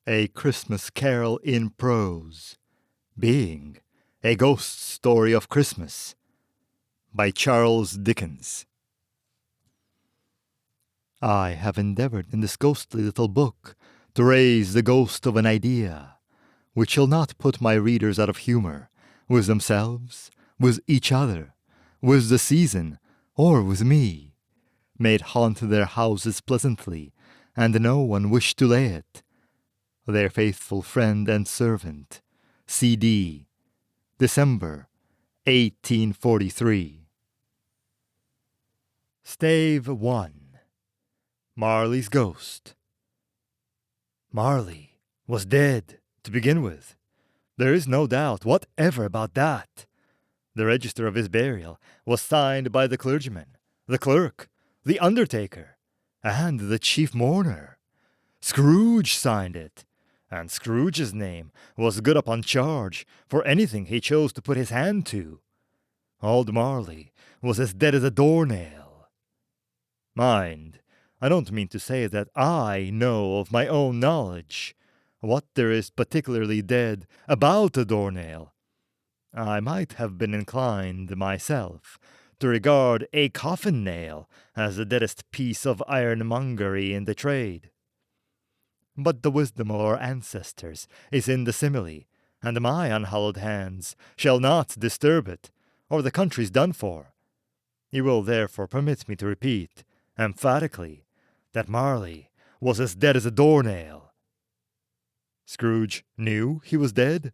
A Christmas Carol in Prose, being a Ghost Story of Christmas, by Charles Dickens. I have endeavored in this ghostly little book to raise the ghost of an idea, which shall not put my readers out of humor with themselves, with each other, with the season, or with me. May it haunt their houses pleasantly, and no one wish to lay it. Their faithful friend and servant, C.D., December 1843. Stave 1. Marley's Ghost. Marley was dead, to begin with. There is no doubt whatever about that. The register of his burial was signed by the clergyman, the clerk, the undertaker, and the chief mourner. Scrooge signed it, and Scrooge's name was good upon charge for anything he chose to put his hand to. Old Marley was as dead as a doornail. Mind, I don't mean to say that I know of my own knowledge what there is particularly dead about a doornail. I might have been inclined, myself, to regard a coffin nail as the deadest piece of ironmongery in the trade. But the wisdom of our ancestors is in the simile, and my unhallowed hands shall not disturb it, or the country's done for. You will therefore permit me to repeat, emphatically, that Marley was as dead as a doornail. Scrooge knew he was dead?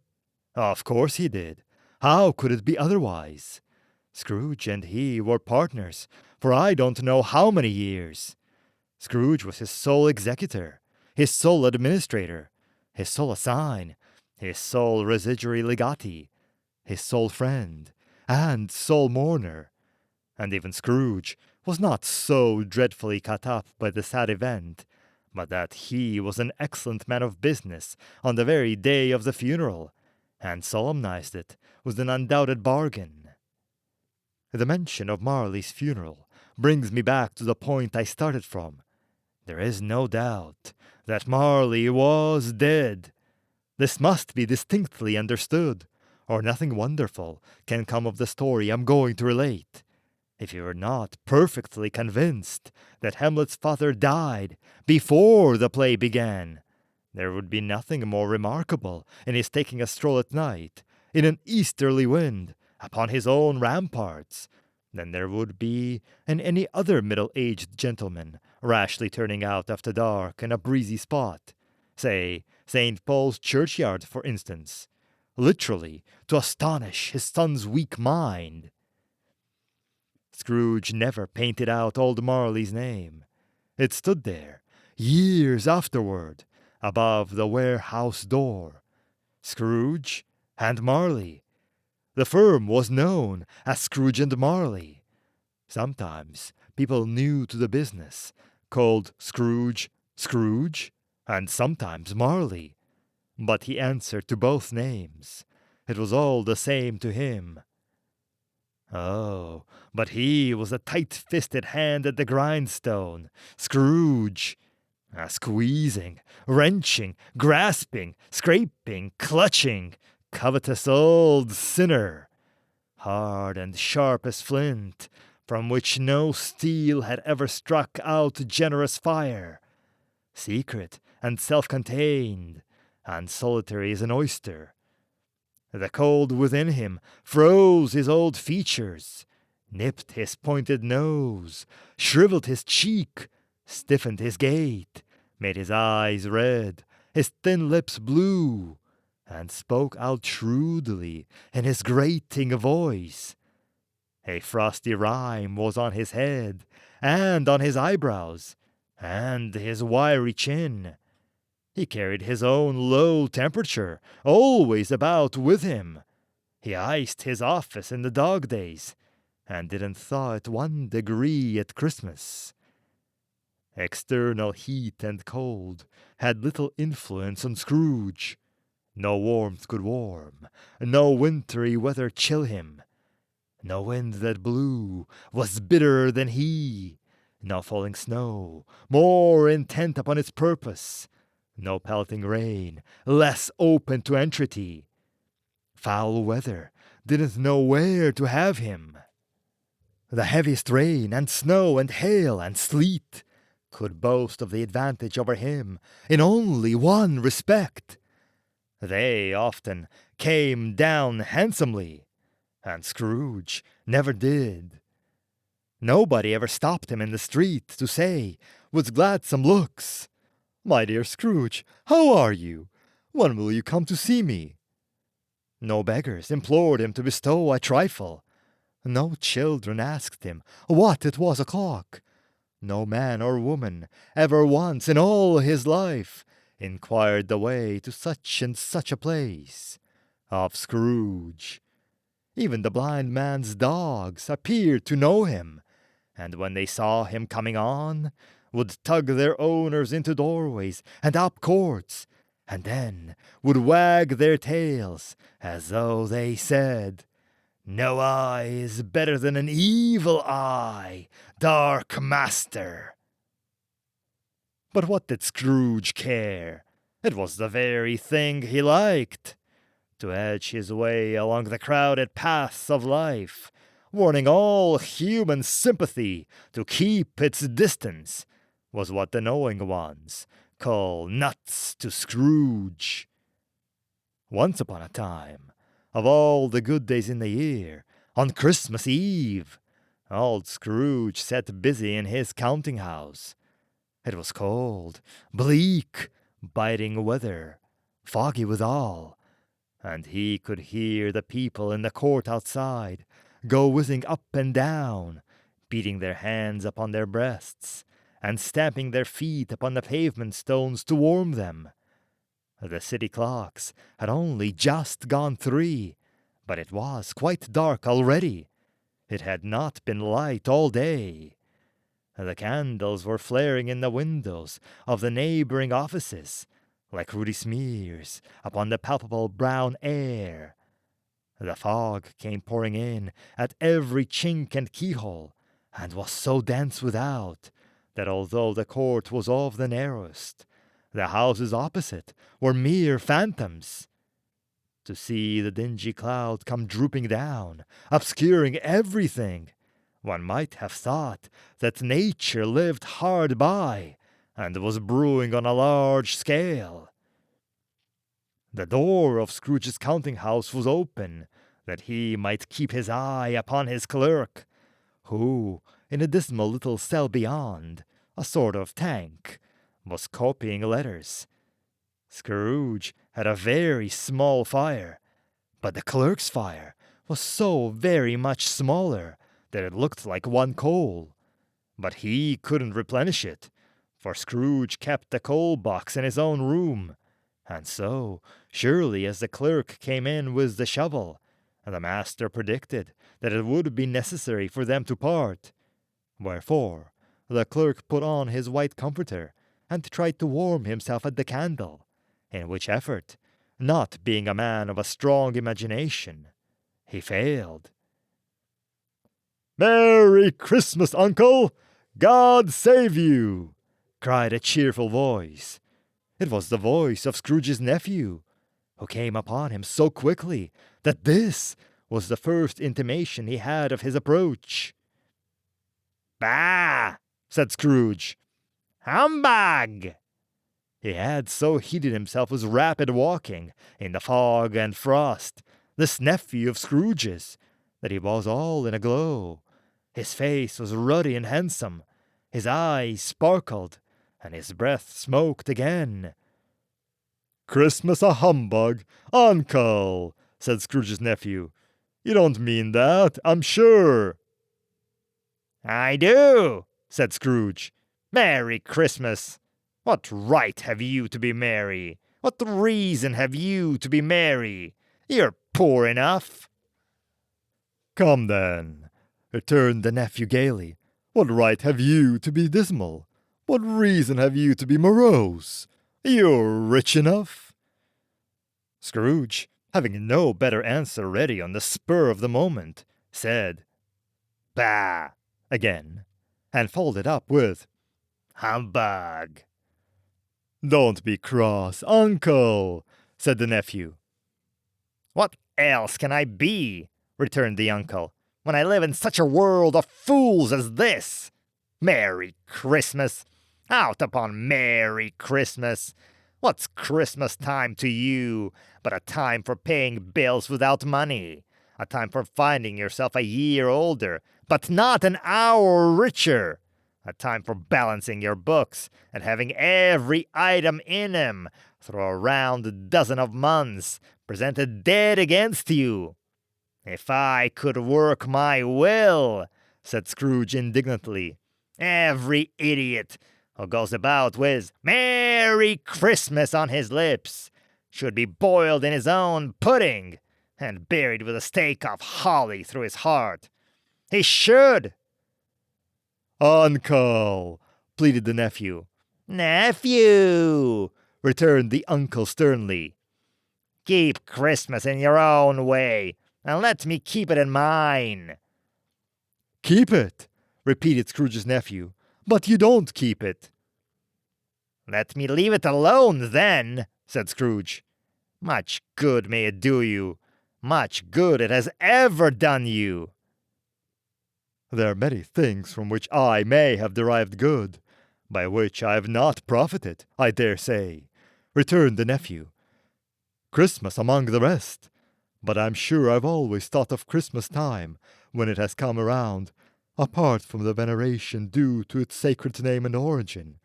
Of course he did. How could it be otherwise? Scrooge and he were partners for I don't know how many years. Scrooge was his sole executor, his sole administrator, his sole assign, his sole residuary legati, his sole friend, and sole mourner. And even Scrooge was not so dreadfully cut up by the sad event, but that he was an excellent man of business on the very day of the funeral, and solemnized it with an undoubted bargain. The mention of Marley's funeral brings me back to the point I started from. There is no doubt that Marley was dead. This must be distinctly understood, or nothing wonderful can come of the story I'm going to relate. If you are not perfectly convinced that Hamlet's father died before the play began, there would be nothing more remarkable in his taking a stroll at night, in an easterly wind, upon his own ramparts, than there would be in any other middle-aged gentleman rashly turning out after dark in a breezy spot, say St. Paul's churchyard, for instance, literally to astonish his son's weak mind. Scrooge never painted out old Marley's name. It stood there, years afterward, above the warehouse door. Scrooge and Marley. The firm was known as Scrooge and Marley. Sometimes people new to the business called Scrooge Scrooge, and sometimes Marley. But he answered to both names. It was all the same to him. Oh, but he was a tight-fisted hand at the grindstone, Scrooge. A squeezing, wrenching, grasping, scraping, clutching, covetous old sinner, hard and sharp as flint, from which no steel had ever struck out generous fire, secret and self-contained, and solitary as an oyster. The cold within him froze his old features, nipped his pointed nose, shriveled his cheek, stiffened his gait, made his eyes red, his thin lips blue, and spoke out shrewdly in his grating voice. A frosty rime was on his head, and on his eyebrows, and his wiry chin. He carried his own low temperature always about with him. He iced his office in the dog days, and didn't thaw it 1 degree at Christmas. External heat and cold had little influence on Scrooge. No warmth could warm, no wintry weather chill him. No wind that blew was bitterer than he, no falling snow more intent upon its purpose, No pelting rain, less open to entreaty. Foul weather didn't know where to have him. The heaviest rain and snow and hail and sleet could boast of the advantage over him in only one respect. They often came down handsomely, and Scrooge never did. Nobody ever stopped him in the street to say, with gladsome looks, "My dear Scrooge, how are you? When will you come to see me?" No beggars implored him to bestow a trifle. No children asked him what it was o'clock. No man or woman ever once in all his life inquired the way to such and such a place of Scrooge. Even the blind man's dogs appeared to know him, and when they saw him coming on, would tug their owners into doorways and up courts, and then would wag their tails as though they said, "No eye is better than an evil eye, dark master." But what did Scrooge care? It was the very thing he liked. To edge his way along the crowded paths of life, warning all human sympathy to keep its distance, was what the knowing ones call nuts to Scrooge. Once upon a time, of all the good days in the year, on Christmas Eve, old Scrooge sat busy in his counting-house. It was cold, bleak, biting weather, foggy withal, and he could hear the people in the court outside go whizzing up and down, beating their hands upon their breasts, and stamping their feet upon the pavement stones to warm them. The city clocks had only just gone 3, but it was quite dark already. It had not been light all day. The candles were flaring in the windows of the neighboring offices, like ruddy smears upon the palpable brown air. The fog came pouring in at every chink and keyhole, and was so dense without, that although the court was of the narrowest, the houses opposite were mere phantoms. To see the dingy cloud come drooping down, obscuring everything, one might have thought that nature lived hard by, and was brewing on a large scale. The door of Scrooge's counting-house was open, that he might keep his eye upon his clerk, who, in a dismal little cell beyond, a sort of tank, was copying letters. Scrooge had a very small fire, but the clerk's fire was so very much smaller that it looked like one coal. But he couldn't replenish it, for Scrooge kept the coal box in his own room, and so, surely as the clerk came in with the shovel, the master predicted that it would be necessary for them to part. Wherefore, the clerk put on his white comforter and tried to warm himself at the candle, in which effort, not being a man of a strong imagination, he failed. "Merry Christmas, Uncle! God save you!" cried a cheerful voice. It was the voice of Scrooge's nephew, who came upon him so quickly that this was the first intimation he had of his approach. "Bah!" said Scrooge. "Humbug!" He had so heated himself with rapid walking in the fog and frost, this nephew of Scrooge's, that he was all in a glow. His face was ruddy and handsome, his eyes sparkled, and his breath smoked again. "Christmas a humbug, Uncle," said Scrooge's nephew. "You don't mean that, I'm sure." "I do," said Scrooge. "Merry Christmas! What right have you to be merry? What reason have you to be merry? You're poor enough." "Come then," returned the nephew gaily. "What right have you to be dismal? What reason have you to be morose? You're rich enough." Scrooge, having no better answer ready on the spur of the moment, said, "Bah!" again, and followed it up with, "Humbug!" "Don't be cross, uncle," said the nephew. "What else can I be," returned the uncle, "when I live in such a world of fools as this? Merry Christmas! Out upon Merry Christmas! What's Christmas time to you but a time for paying bills without money? A time for finding yourself a year older, but not an hour richer? A time for balancing your books and having every item in 'em through a round dozen of months presented dead against you? If I could work my will," said Scrooge indignantly, "every idiot who goes about with 'Merry Christmas' on his lips should be boiled in his own pudding and buried with a stake of holly through his heart. He should." "Uncle," pleaded the nephew. "Nephew," returned the uncle sternly, "keep Christmas in your own way, and let me keep it in mine." "Keep it," repeated Scrooge's nephew. "But you don't keep it." "Let me leave it alone, then," said Scrooge. "Much good may it do you. Much good it has ever done you." "There are many things from which I may have derived good, by which I have not profited, I dare say," returned the nephew. "Christmas among the rest. But I'm sure I've always thought of Christmas time, when it has come around, apart from the veneration due to its sacred name and origin,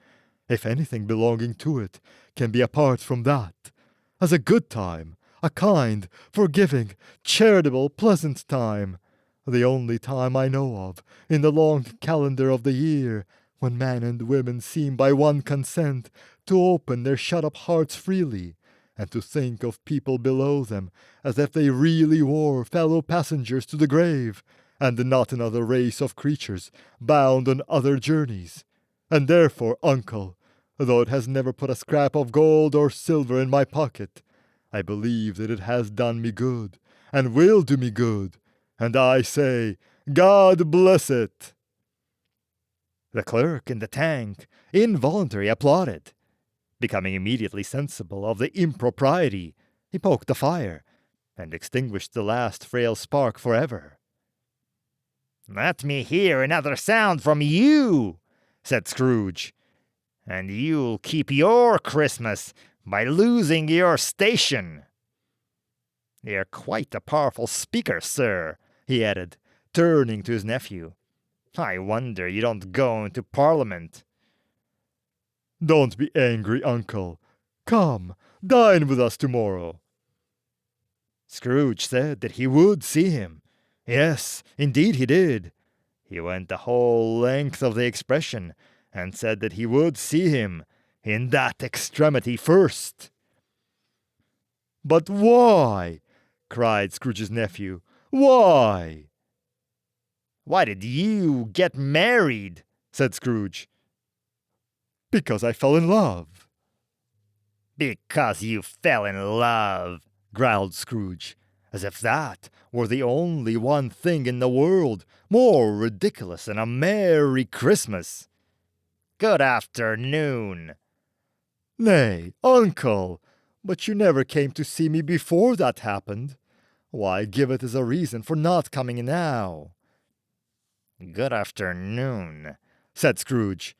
if anything belonging to it can be apart from that, as a good time, a kind, forgiving, charitable, pleasant time, the only time I know of, in the long calendar of the year, when men and women seem by one consent to open their shut-up hearts freely, and to think of people below them as if they really were fellow passengers to the grave, and not another race of creatures bound on other journeys. And therefore, uncle, though it has never put a scrap of gold or silver in my pocket, I believe that it has done me good, and will do me good, and I say, God bless it." The clerk in the tank involuntarily applauded. Becoming immediately sensible of the impropriety, he poked the fire, and extinguished the last frail spark forever. "Let me hear another sound from you," said Scrooge, "and you'll keep your Christmas by losing your station. You're quite a powerful speaker, sir," he added, turning to his nephew. "I wonder you don't go into Parliament." "Don't be angry, uncle. Come, dine with us tomorrow." Scrooge said that he would see him. Yes, indeed he did. He went the whole length of the expression, and said that he would see him in that extremity first. "But why?" cried Scrooge's nephew. "Why?" "Why did you get married?" said Scrooge. "Because I fell in love." "Because you fell in love," growled Scrooge, as if that were the only one thing in the world more ridiculous than a Merry Christmas. "Good afternoon." "Nay, uncle, but you never came to see me before that happened. Why give it as a reason for not coming now?" "Good afternoon," said Scrooge.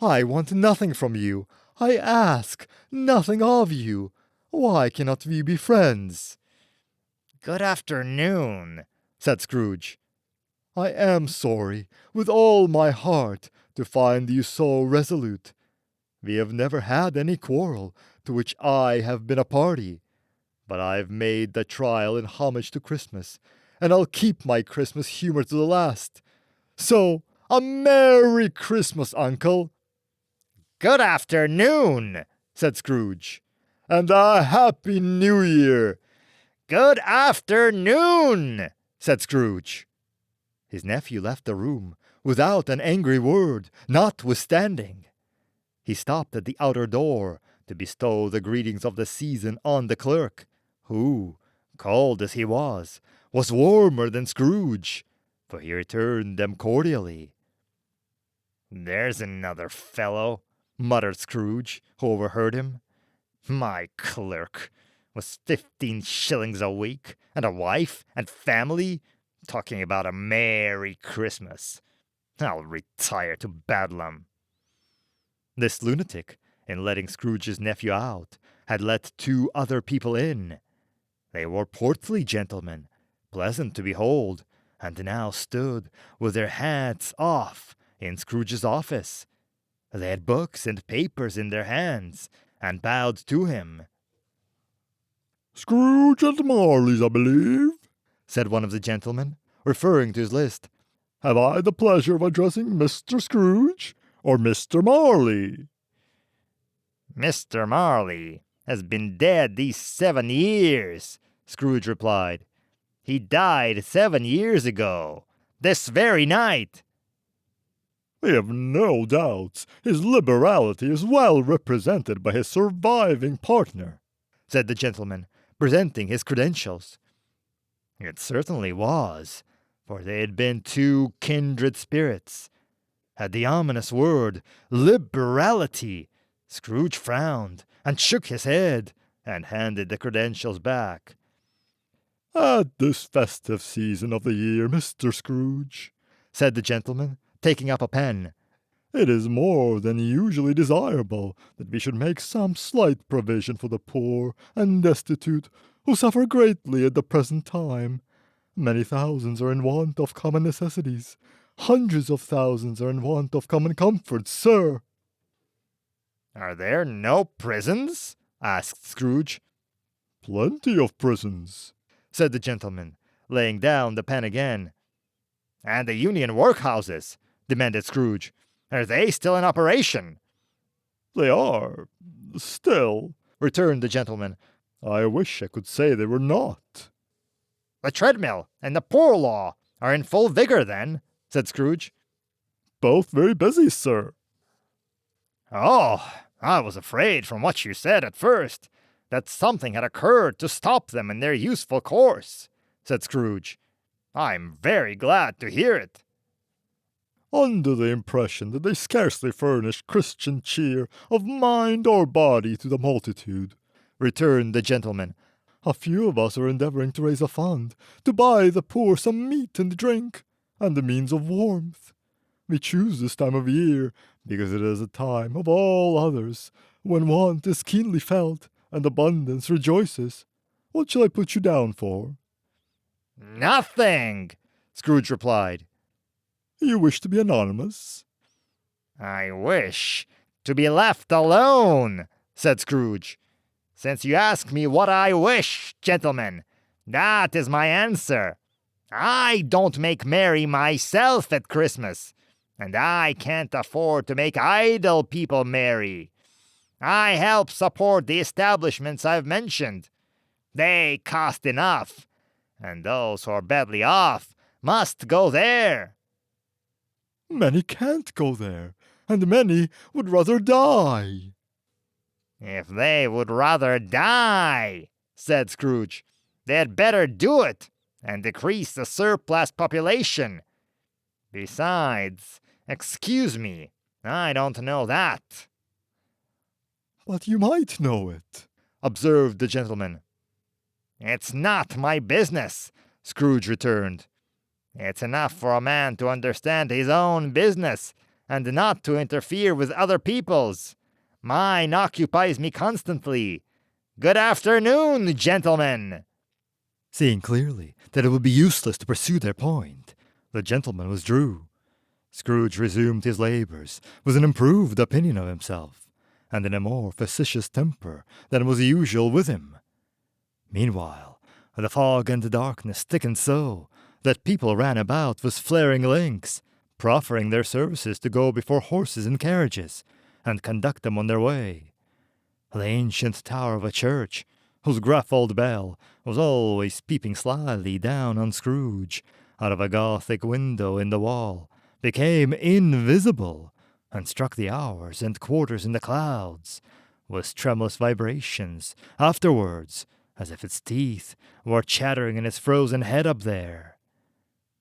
"I want nothing from you. I ask nothing of you. Why cannot we be friends?" "Good afternoon," said Scrooge. "I am sorry, with all my heart, to find you so resolute. We have never had any quarrel to which I have been a party, but I've made the trial in homage to Christmas, and I'll keep my Christmas humor to the last. So, a Merry Christmas, uncle." "Good afternoon," said Scrooge. "And a Happy New Year." "Good afternoon," said Scrooge. His nephew left the room without an angry word, notwithstanding. He stopped at the outer door to bestow the greetings of the season on the clerk, who, cold as he was warmer than Scrooge, for he returned them cordially. "There's another fellow," muttered Scrooge, who overheard him. My clerk was 15 shillings a week, and a wife and family, talking about a Merry Christmas. I'll retire to Bedlam. This lunatic, in letting Scrooge's nephew out, had let 2 other people in. They were portly gentlemen, pleasant to behold, and now stood with their hats off in Scrooge's office. They had books and papers in their hands, and bowed to him. "Scrooge and Marley's, I believe," said one of the gentlemen, referring to his list. "Have I the pleasure of addressing Mr. Scrooge or Mr. Marley?" Mr. Marley has been dead these 7 years, Scrooge replied. He died 7 years ago, this very night. "I have no doubts his liberality is well represented by his surviving partner," said the gentleman, presenting his credentials. It certainly was, for they had been 2 kindred spirits. At the ominous word, liberality, Scrooge frowned and shook his head and handed the credentials back. "At this festive season of the year, Mr. Scrooge," said the gentleman, taking up a pen, "it is more than usually desirable that we should make some slight provision for the poor and destitute who suffer greatly at the present time. Many thousands are in want of common necessities. Hundreds of thousands are in want of common comforts, sir." Are there no prisons? Asked Scrooge. "Plenty of prisons," said the gentleman, laying down the pen again. And the union workhouses? Demanded Scrooge. Are they still in operation? "They are. Still," returned the gentleman, "I wish I could say they were not." The treadmill and the poor law are in full vigor, then, said Scrooge. "Both very busy, sir." Oh, I was afraid from what you said at first that something had occurred to stop them in their useful course, said Scrooge. I'm very glad to hear it. "Under the impression that they scarcely furnish Christian cheer of mind or body to the multitude," returned the gentleman, "a few of us are endeavoring to raise a fund to buy the poor some meat and drink, and the means of warmth. We choose this time of year because it is a time of all others when want is keenly felt and abundance rejoices. What shall I put you down for?" Nothing, Scrooge replied. "You wish to be anonymous?" I wish to be left alone, said Scrooge. Since you ask me what I wish, gentlemen, that is my answer. I don't make merry myself at Christmas, and I can't afford to make idle people merry. I help support the establishments I've mentioned. They cost enough, and those who are badly off must go there. "Many can't go there, and many would rather die." If they would rather die, said Scrooge, they'd better do it and decrease the surplus population. Besides, excuse me, I don't know that. "But you might know it," observed the gentleman. It's not my business, Scrooge returned. It's enough for a man to understand his own business and not to interfere with other people's. Mine occupies me constantly. Good afternoon, gentlemen. Seeing clearly that it would be useless to pursue their point, the gentleman withdrew. Scrooge resumed his labors with an improved opinion of himself, and in a more facetious temper than was usual with him. Meanwhile, the fog and the darkness thickened so that people ran about with flaring lamps, proffering their services to go before horses and carriages, and conduct them on their way. The ancient tower of a church, whose gruff old bell was always peeping slyly down on Scrooge out of a Gothic window in the wall, became invisible, and struck the hours and quarters in the clouds, with tremulous vibrations afterwards, as if its teeth were chattering in its frozen head up there.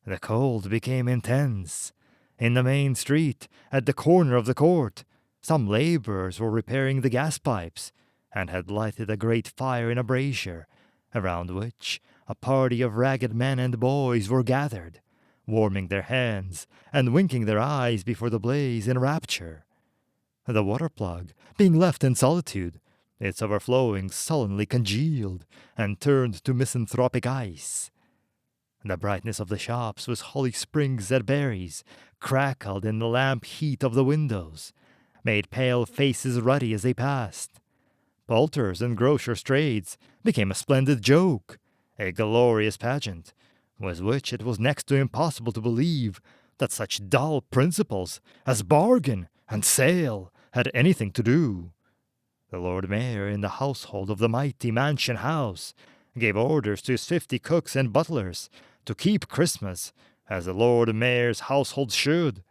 The cold became intense. In the main street, at the corner of the court, Some laborers were repairing the gas pipes, and had lighted a great fire in a brazier, around which a party of ragged men and boys were gathered, warming their hands and winking their eyes before the blaze in rapture. The water plug, being left in solitude, its overflowing sullenly congealed and turned to misanthropic ice. The brightness of the shops was Holly Springs that berries, crackled in the lamp heat of the windows, made pale faces ruddy as they passed. Poulterers and grocers' trades became a splendid joke, a glorious pageant, with which it was next to impossible to believe that such dull principles as bargain and sale had anything to do. The Lord Mayor in the household of the mighty mansion house gave orders to his 50 cooks and butlers to keep Christmas as the Lord Mayor's household should,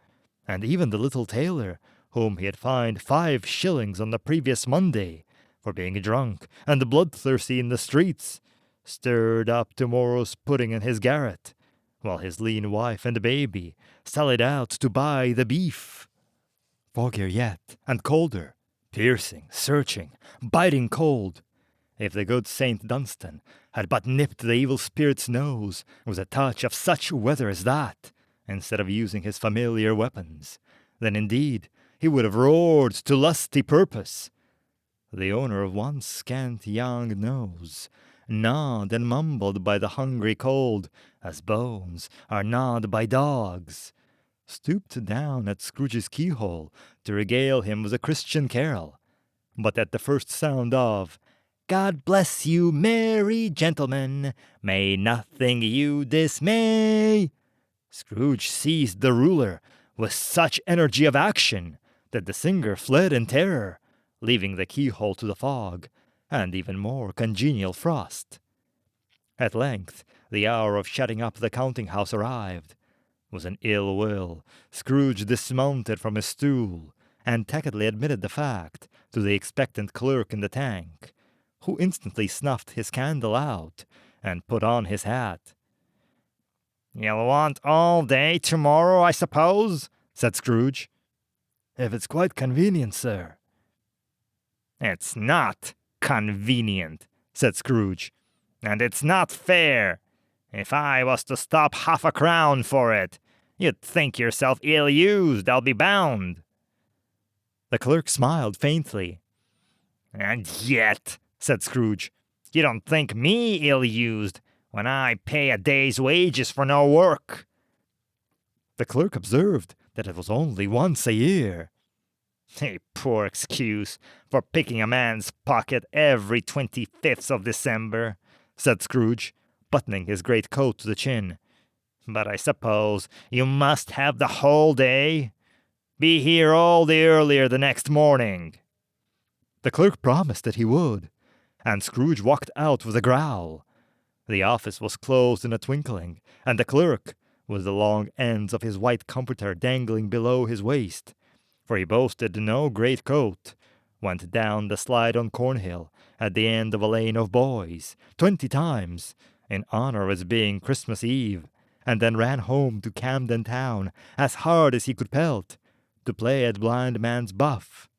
and even the little tailor, whom he had fined 5 shillings on the previous Monday for being drunk and bloodthirsty in the streets, stirred up tomorrow's pudding in his garret, while his lean wife and baby sallied out to buy the beef. Foggier yet, and colder, piercing, searching, biting cold. If the good Saint Dunstan had but nipped the evil spirit's nose with a touch of such weather as that, instead of using his familiar weapons, then indeed he would have roared to lusty purpose. The owner of one scant young nose, gnawed and mumbled by the hungry cold, as bones are gnawed by dogs, stooped down at Scrooge's keyhole to regale him with a Christian carol, but at the first sound of "God bless you, merry gentlemen, may nothing you dismay," Scrooge seized the ruler with such energy of action that the singer fled in terror, leaving the keyhole to the fog, and even more congenial frost. At length, the hour of shutting up the counting-house arrived. With an ill will, Scrooge dismounted from his stool, and tacitly admitted the fact to the expectant clerk in the tank, who instantly snuffed his candle out and put on his hat. "You'll want all day tomorrow, I suppose?" said Scrooge. "If it's quite convenient, sir." "It's not convenient," said Scrooge. "And it's not fair. If I was to stop half a crown for it, you'd think yourself ill-used, I'll be bound." The clerk smiled faintly. "And yet," said Scrooge, "you don't think me ill-used when I pay a day's wages for no work." The clerk observed that it was only once a year. "A poor excuse for picking a man's pocket every 25th of December," said Scrooge, buttoning his great coat to the chin. "But I suppose you must have the whole day. Be here all the earlier the next morning." The clerk promised that he would, and Scrooge walked out with a growl. The office was closed in a twinkling, and the clerk, with the long ends of his white comforter dangling below his waist, for he boasted no great coat, went down the slide on Cornhill at the end of a lane of boys 20 times, in honor of its being Christmas Eve, and then ran home to Camden Town as hard as he could pelt, to play at blind man's buff.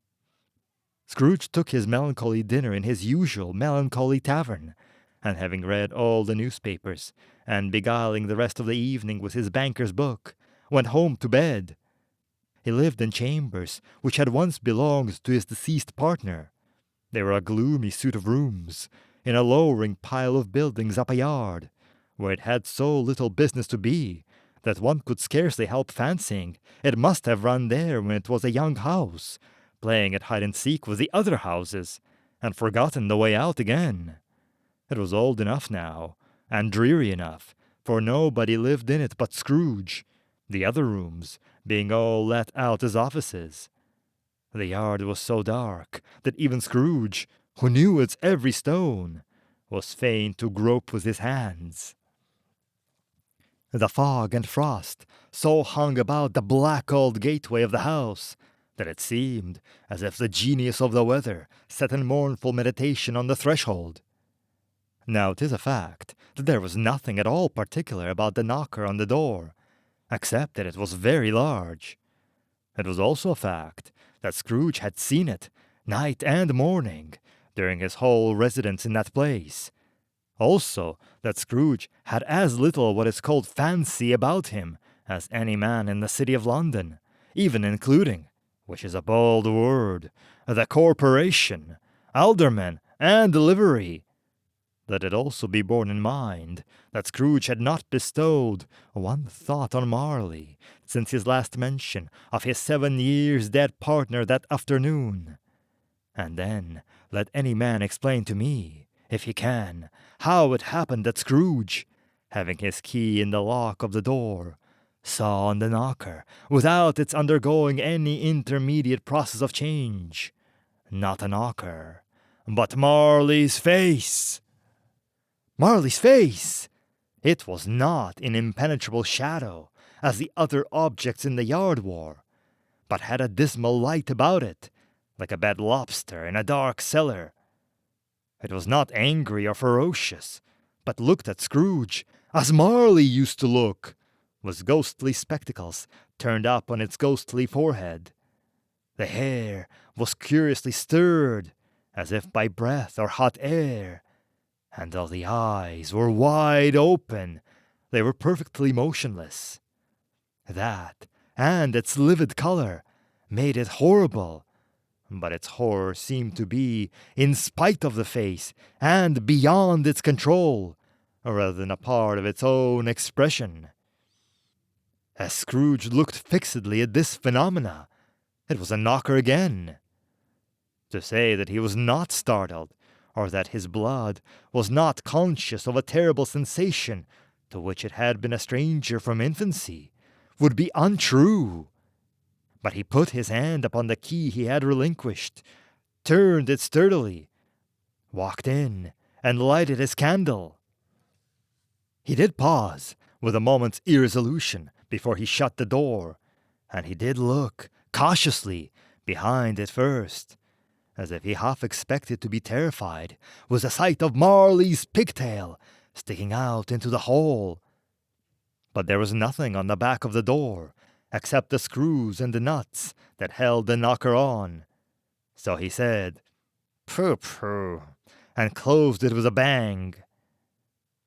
Scrooge took his melancholy dinner in his usual melancholy tavern, and having read all the newspapers, and beguiling the rest of the evening with his banker's book, went home to bed. He lived in chambers which had once belonged to his deceased partner. They were a gloomy suit of rooms, in a lowering pile of buildings up a yard, where it had so little business to be that one could scarcely help fancying it must have run there when it was a young house, playing at hide-and-seek with the other houses, and forgotten the way out again. It was old enough now, and dreary enough, for nobody lived in it but Scrooge, the other rooms being all let out as offices. The yard was so dark that even Scrooge, who knew its every stone, was fain to grope with his hands. The fog and frost so hung about the black old gateway of the house that it seemed as if the genius of the weather sat in mournful meditation on the threshold. Now 'tis a fact that there was nothing at all particular about the knocker on the door, except that it was very large. It was also a fact that Scrooge had seen it night and morning during his whole residence in that place. Also, that Scrooge had as little what is called fancy about him as any man in the city of London, even including, which is a bold word, the corporation, aldermen, and livery. Let it also be borne in mind that Scrooge had not bestowed one thought on Marley since his last mention of his 7 years dead partner that afternoon. And then let any man explain to me, if he can, how it happened that Scrooge, having his key in the lock of the door, saw on the knocker, without its undergoing any intermediate process of change, not a knocker, but Marley's face. Marley's face! It was not in impenetrable shadow, as the other objects in the yard wore, but had a dismal light about it, like a bad lobster in a dark cellar. It was not angry or ferocious, but looked at Scrooge as Marley used to look, with ghostly spectacles turned up on its ghostly forehead. The hair was curiously stirred, as if by breath or hot air, and though the eyes were wide open, they were perfectly motionless. That, and its livid color, made it horrible, but its horror seemed to be in spite of the face and beyond its control, rather than a part of its own expression. As Scrooge looked fixedly at this phenomena, it was a knocker again. To say that he was not startled, or that his blood was not conscious of a terrible sensation to which it had been a stranger from infancy, would be untrue. But he put his hand upon the key he had relinquished, turned it sturdily, walked in, and lighted his candle. He did pause, with a moment's irresolution, before he shut the door, and he did look, cautiously, behind it first, as if he half expected to be terrified with the sight of Marley's pigtail sticking out into the hole. But there was nothing on the back of the door, except the screws and the nuts that held the knocker on. So he said, "Pooh-pooh," and closed it with a bang.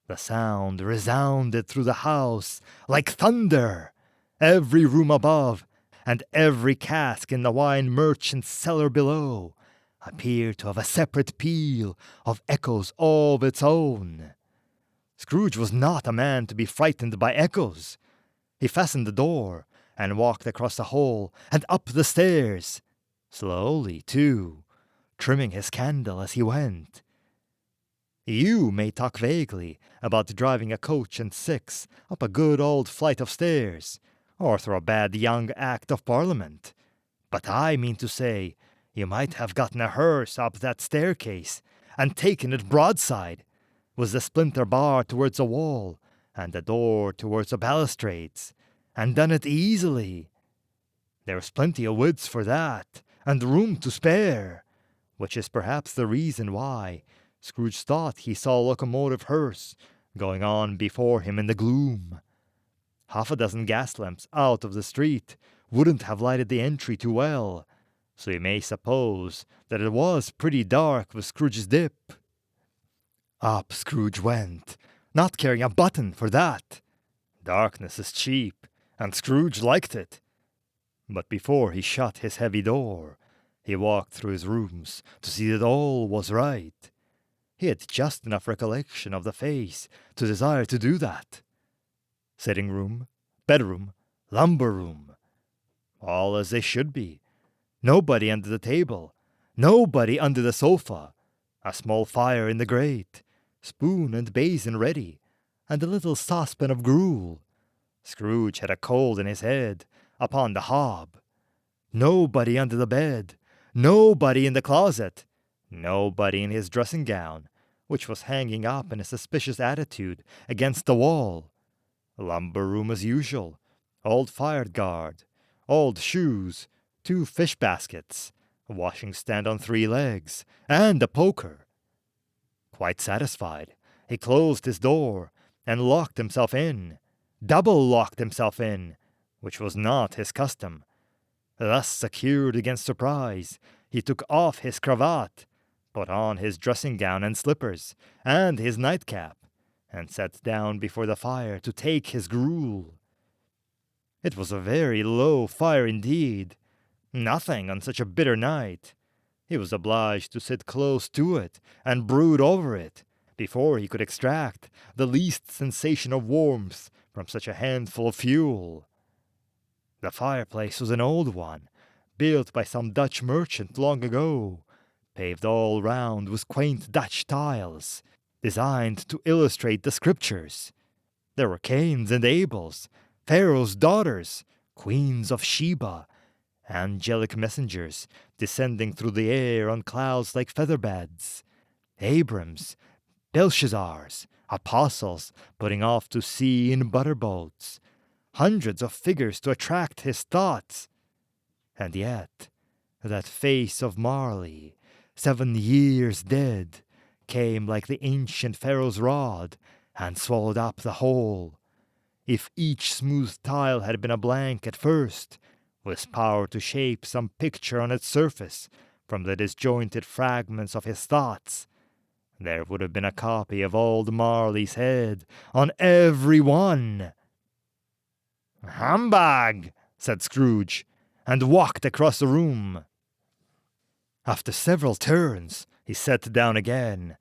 The sound resounded through the house like thunder. Every room above, and every cask in the wine merchant's cellar below, appeared to have a separate peal of echoes all of its own. Scrooge was not a man to be frightened by echoes. He fastened the door, and walked across the hall and up the stairs, slowly, too, trimming his candle as he went. You may talk vaguely about driving a coach and six up a good old flight of stairs, or through a bad young Act of Parliament, but I mean to say you might have gotten a hearse up that staircase and taken it broadside, with the splinter bar towards the wall and the door towards the balustrades, and done it easily. There's plenty of woods for that, and room to spare, which is perhaps the reason why Scrooge thought he saw a locomotive hearse going on before him in the gloom. Half a dozen gas lamps out of the street wouldn't have lighted the entry too well, so you may suppose that it was pretty dark with Scrooge's dip. Up Scrooge went, not caring a button for that. Darkness is cheap, and Scrooge liked it. But before he shut his heavy door, he walked through his rooms to see that all was right. He had just enough recollection of the face to desire to do that. Sitting room, bedroom, lumber room, all as they should be. Nobody under the table, nobody under the sofa, a small fire in the grate, spoon and basin ready, and a little saucepan of gruel. Scrooge had a cold in his head, upon the hob. Nobody under the bed, nobody in the closet, nobody in his dressing gown, which was hanging up in a suspicious attitude against the wall. Lumber room as usual, old fire guard, old shoes, 2 fish baskets, a washing stand on 3 legs, and a poker. Quite satisfied, he closed his door and locked himself in, double-locked himself in, which was not his custom. Thus secured against surprise, he took off his cravat, put on his dressing gown and slippers, and his nightcap, and sat down before the fire to take his gruel. It was a very low fire indeed, nothing on such a bitter night. He was obliged to sit close to it and brood over it before he could extract the least sensation of warmth from such a handful of fuel. The fireplace was an old one, built by some Dutch merchant long ago, paved all round with quaint Dutch tiles, designed to illustrate the scriptures. There were Cains and Abels, Pharaoh's daughters, queens of Sheba, angelic messengers descending through the air on clouds like featherbeds, Abrams, Belshazzars, apostles putting off to sea in butterboats, hundreds of figures to attract his thoughts. And yet, that face of Marley, 7 years dead, came like the ancient Pharaoh's rod and swallowed up the whole. If each smooth tile had been a blank at first, with power to shape some picture on its surface from the disjointed fragments of his thoughts, there would have been a copy of old Marley's head on every one. "Humbug!" said Scrooge, and walked across the room. After several turns, he sat down again.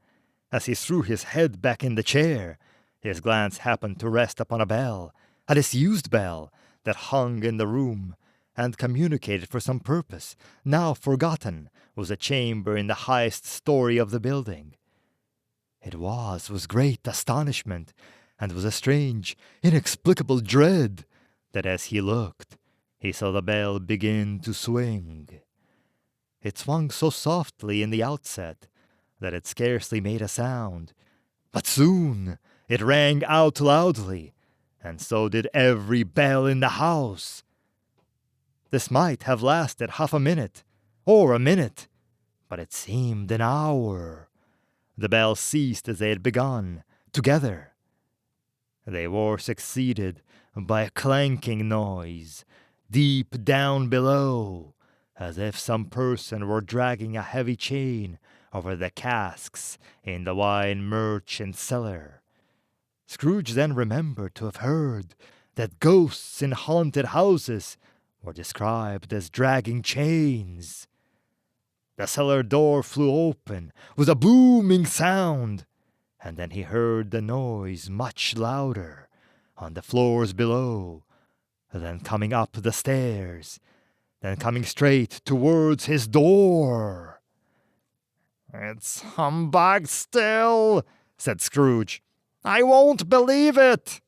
As he threw his head back in the chair, his glance happened to rest upon a bell, a disused bell, that hung in the room, and communicated for some purpose, now forgotten, with a chamber in the highest story of the building. It was with great astonishment, and with a strange, inexplicable dread, that as he looked, he saw the bell begin to swing. It swung so softly in the outset that it scarcely made a sound, but soon it rang out loudly, and so did every bell in the house. This might have lasted half a minute, or a minute, but it seemed an hour. The bells ceased as they had begun, together. They were succeeded by a clanking noise, deep down below, as if some person were dragging a heavy chain over the casks in the wine merchant's cellar. Scrooge then remembered to have heard that ghosts in haunted houses were described as dragging chains. The cellar door flew open with a booming sound, and then he heard the noise much louder on the floors below, then coming up the stairs, then coming straight towards his door. "It's humbug still," said Scrooge. "I won't believe it."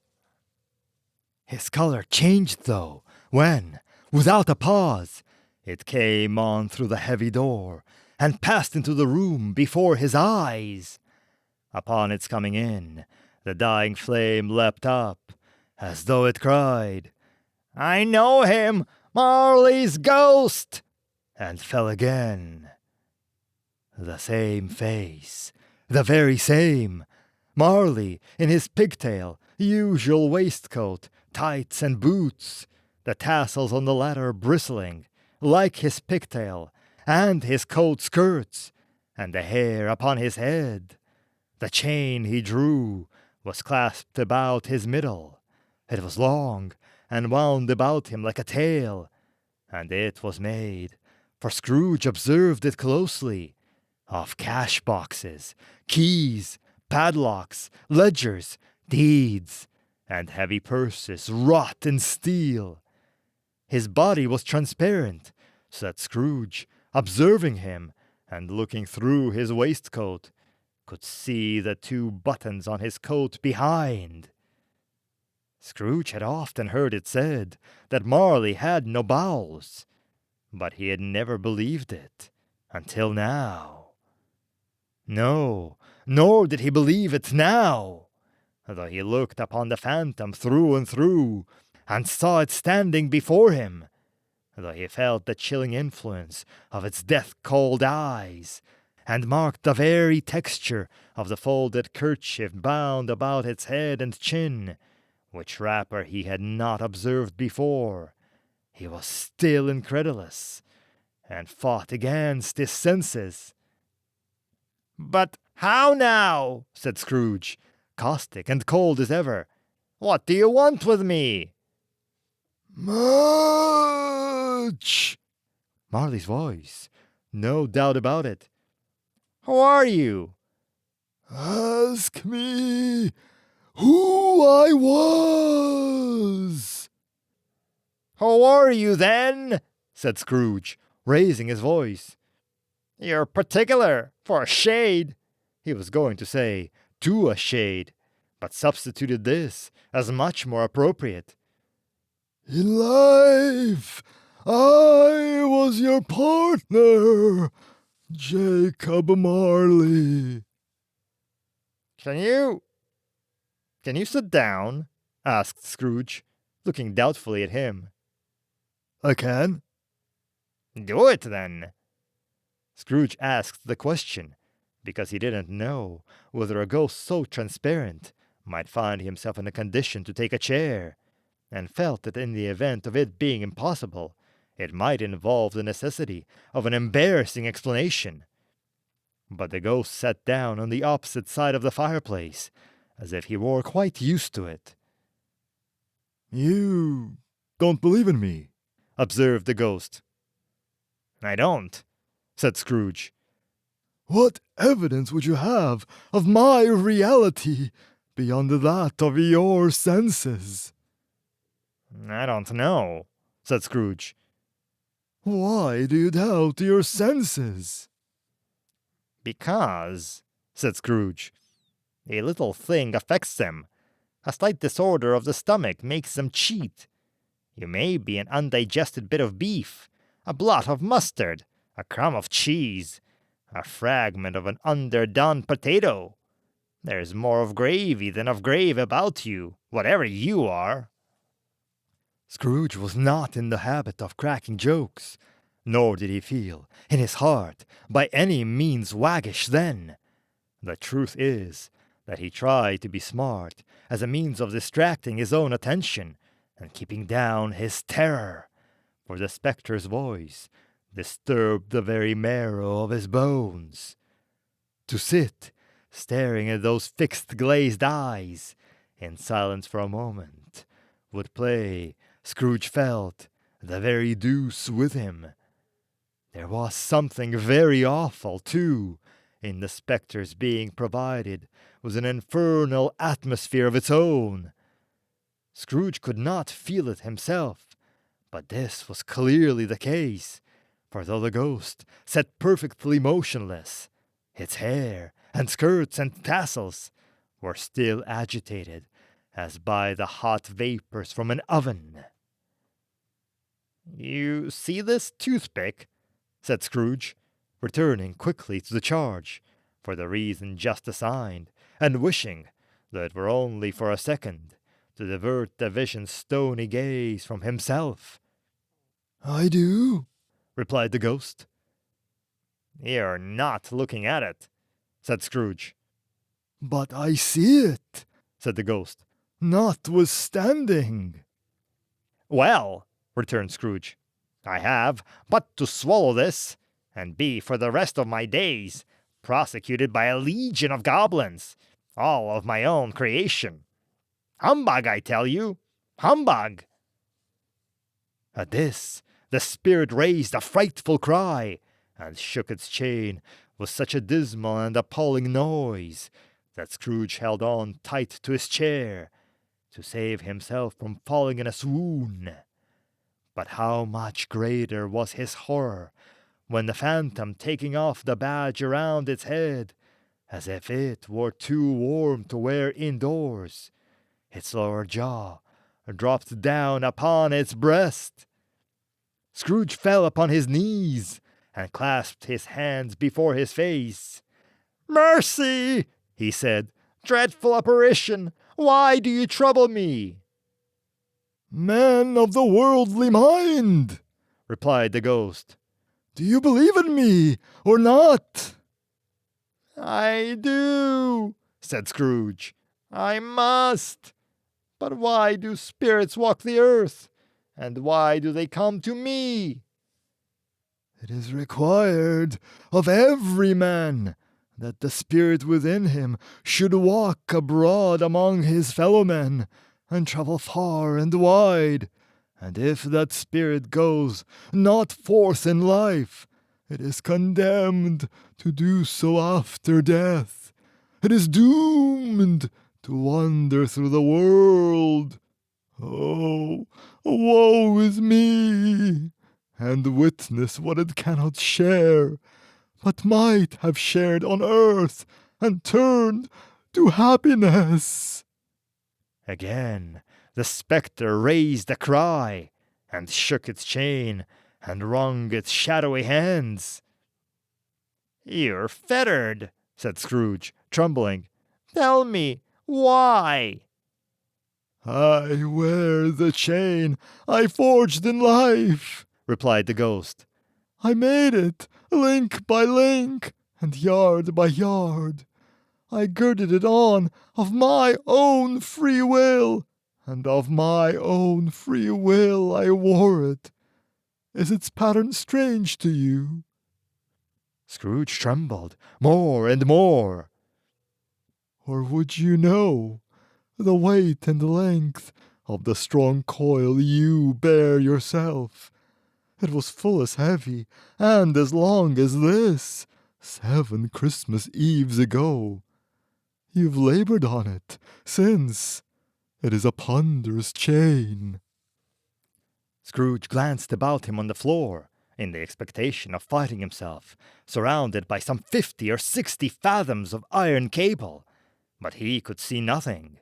His color changed, though, when, without a pause, it came on through the heavy door and passed into the room before his eyes. Upon its coming in, the dying flame leapt up, as though it cried, "I know him, Marley's ghost!" and fell again. The same face, the very same. Marley in his pigtail, usual waistcoat, tights and boots, the tassels on the latter bristling, like his pigtail, and his coat skirts, and the hair upon his head. The chain he drew was clasped about his middle. It was long, and wound about him like a tail, and it was made, for Scrooge observed it closely, of cash boxes, keys, padlocks, ledgers, deeds, and heavy purses wrought in steel. His body was transparent, so that Scrooge, observing him, and looking through his waistcoat, could see the 2 buttons on his coat behind. Scrooge had often heard it said that Marley had no bowels, but he had never believed it until now. No, nor did he believe it now, though he looked upon the phantom through and through, and saw it standing before him, though he felt the chilling influence of its death-cold eyes, and marked the very texture of the folded kerchief bound about its head and chin, which wrapper he had not observed before, He was still incredulous, and fought against his senses. "But how now?" said Scrooge, caustic and cold as ever. "What do you want with me?" Much! Marley's voice, no doubt about it. "Who are you?" Ask me who I was. "Who are you, then?" said Scrooge, raising his voice. "You're particular, for a shade." He was going to say, to a shade, but substituted this as much more appropriate. In life, I was your partner, Jacob Marley. Can you sit down?" asked Scrooge, looking doubtfully at him. I can. "Do it, then." Scrooge asked the question because he didn't know whether a ghost so transparent might find himself in a condition to take a chair, and felt that in the event of it being impossible, it might involve the necessity of an embarrassing explanation. But the ghost sat down on the opposite side of the fireplace, as if he were quite used to it. You don't believe in me, observed the ghost. "I don't," said Scrooge. What evidence would you have of my reality beyond that of your senses? "I don't know," said Scrooge. Why do you doubt your senses? "Because," said Scrooge, "a little thing affects them. A slight disorder of the stomach makes them cheat. You may be an undigested bit of beef, a blot of mustard, a crumb of cheese, a fragment of an underdone potato. There's more of gravy than of grave about you, whatever you are." Scrooge was not in the habit of cracking jokes, nor did he feel, in his heart, by any means waggish then. The truth is that he tried to be smart as a means of distracting his own attention and keeping down his terror, for the spectre's voice disturbed the very marrow of his bones. To sit staring at those fixed glazed eyes in silence for a moment would play, Scrooge felt, the very deuce with him. There was something very awful, too, in the spectre's being provided with an infernal atmosphere of its own. Scrooge could not feel it himself, but this was clearly the case, for though the ghost sat perfectly motionless, its hair and skirts and tassels were still agitated as by the hot vapors from an oven. "You see this toothpick?" said Scrooge, returning quickly to the charge, for the reason just assigned, and wishing, though it were only for a second, to divert the vision's stony gaze from himself. I do, replied the ghost. "You're not looking at it," said Scrooge. But I see it, said the ghost. Notwithstanding. "Well," returned Scrooge, "I have but to swallow this, and be for the rest of my days prosecuted by a legion of goblins, all of my own creation. Humbug, I tell you! Humbug!" At this, the spirit raised a frightful cry, and shook its chain with such a dismal and appalling noise that Scrooge held on tight to his chair to save himself from falling in a swoon. But how much greater was his horror when the phantom, taking off the badge around its head, as if it were too warm to wear indoors, its lower jaw dropped down upon its breast. Scrooge fell upon his knees and clasped his hands before his face. "Mercy!" he said. "Dreadful apparition! Why do you trouble me?" Man of the worldly mind, replied the ghost. Do you believe in me or not? "I do," said Scrooge. "I must. But why do spirits walk the earth? And why do they come to me? It is required of every man that the spirit within him should walk abroad among his fellow men and travel far and wide. And if that spirit goes not forth in life, it is condemned to do so after death. It is doomed to wander through the world. Oh, woe is me! And witness what it cannot share, but might have shared on earth and turned to happiness. Again the spectre raised a cry, and shook its chain, and wrung its shadowy hands. "You're fettered," said Scrooge, trembling. "Tell me, why?" I wear the chain I forged in life, replied the ghost. I made it link by link and yard by yard. I girded it on of my own free will, and of my own free will I wore it. Is its pattern strange to you? Scrooge trembled more and more. Or would you know the weight and length of the strong coil you bear yourself? It was full as heavy and as long as this 7 Christmas Eves ago. You've labored on it since. It is a ponderous chain. Scrooge glanced about him on the floor, in the expectation of finding himself surrounded by some 50 or 60 fathoms of iron cable, but he could see nothing.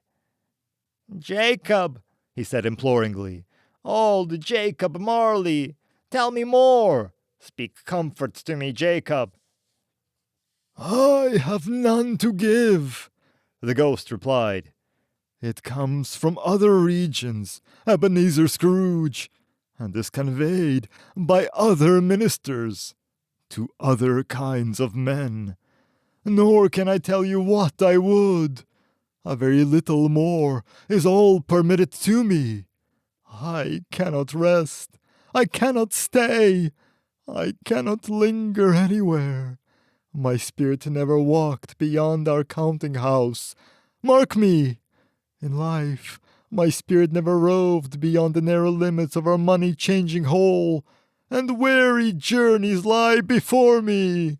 "Jacob," he said imploringly, "old Jacob Marley, tell me more. Speak comfort to me, Jacob." I have none to give, the ghost replied. It comes from other regions, Ebenezer Scrooge, and is conveyed by other ministers to other kinds of men. Nor can I tell you what I would. A very little more is all permitted to me. I cannot rest. I cannot stay. I cannot linger anywhere. My spirit never walked beyond our counting house. Mark me! In life, my spirit never roved beyond the narrow limits of our money-changing hole, and weary journeys lie before me.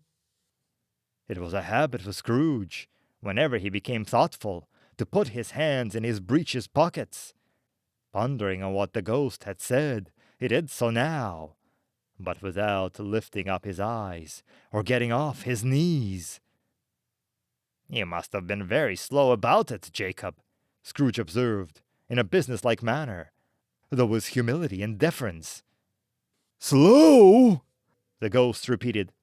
It was a habit of Scrooge, whenever he became thoughtful, to put his hands in his breeches pockets. Pondering on what the ghost had said, he did so now, but without lifting up his eyes or getting off his knees. "You must have been very slow about it, Jacob," Scrooge observed, in a businesslike manner, though with humility and deference. Slow? The ghost repeated.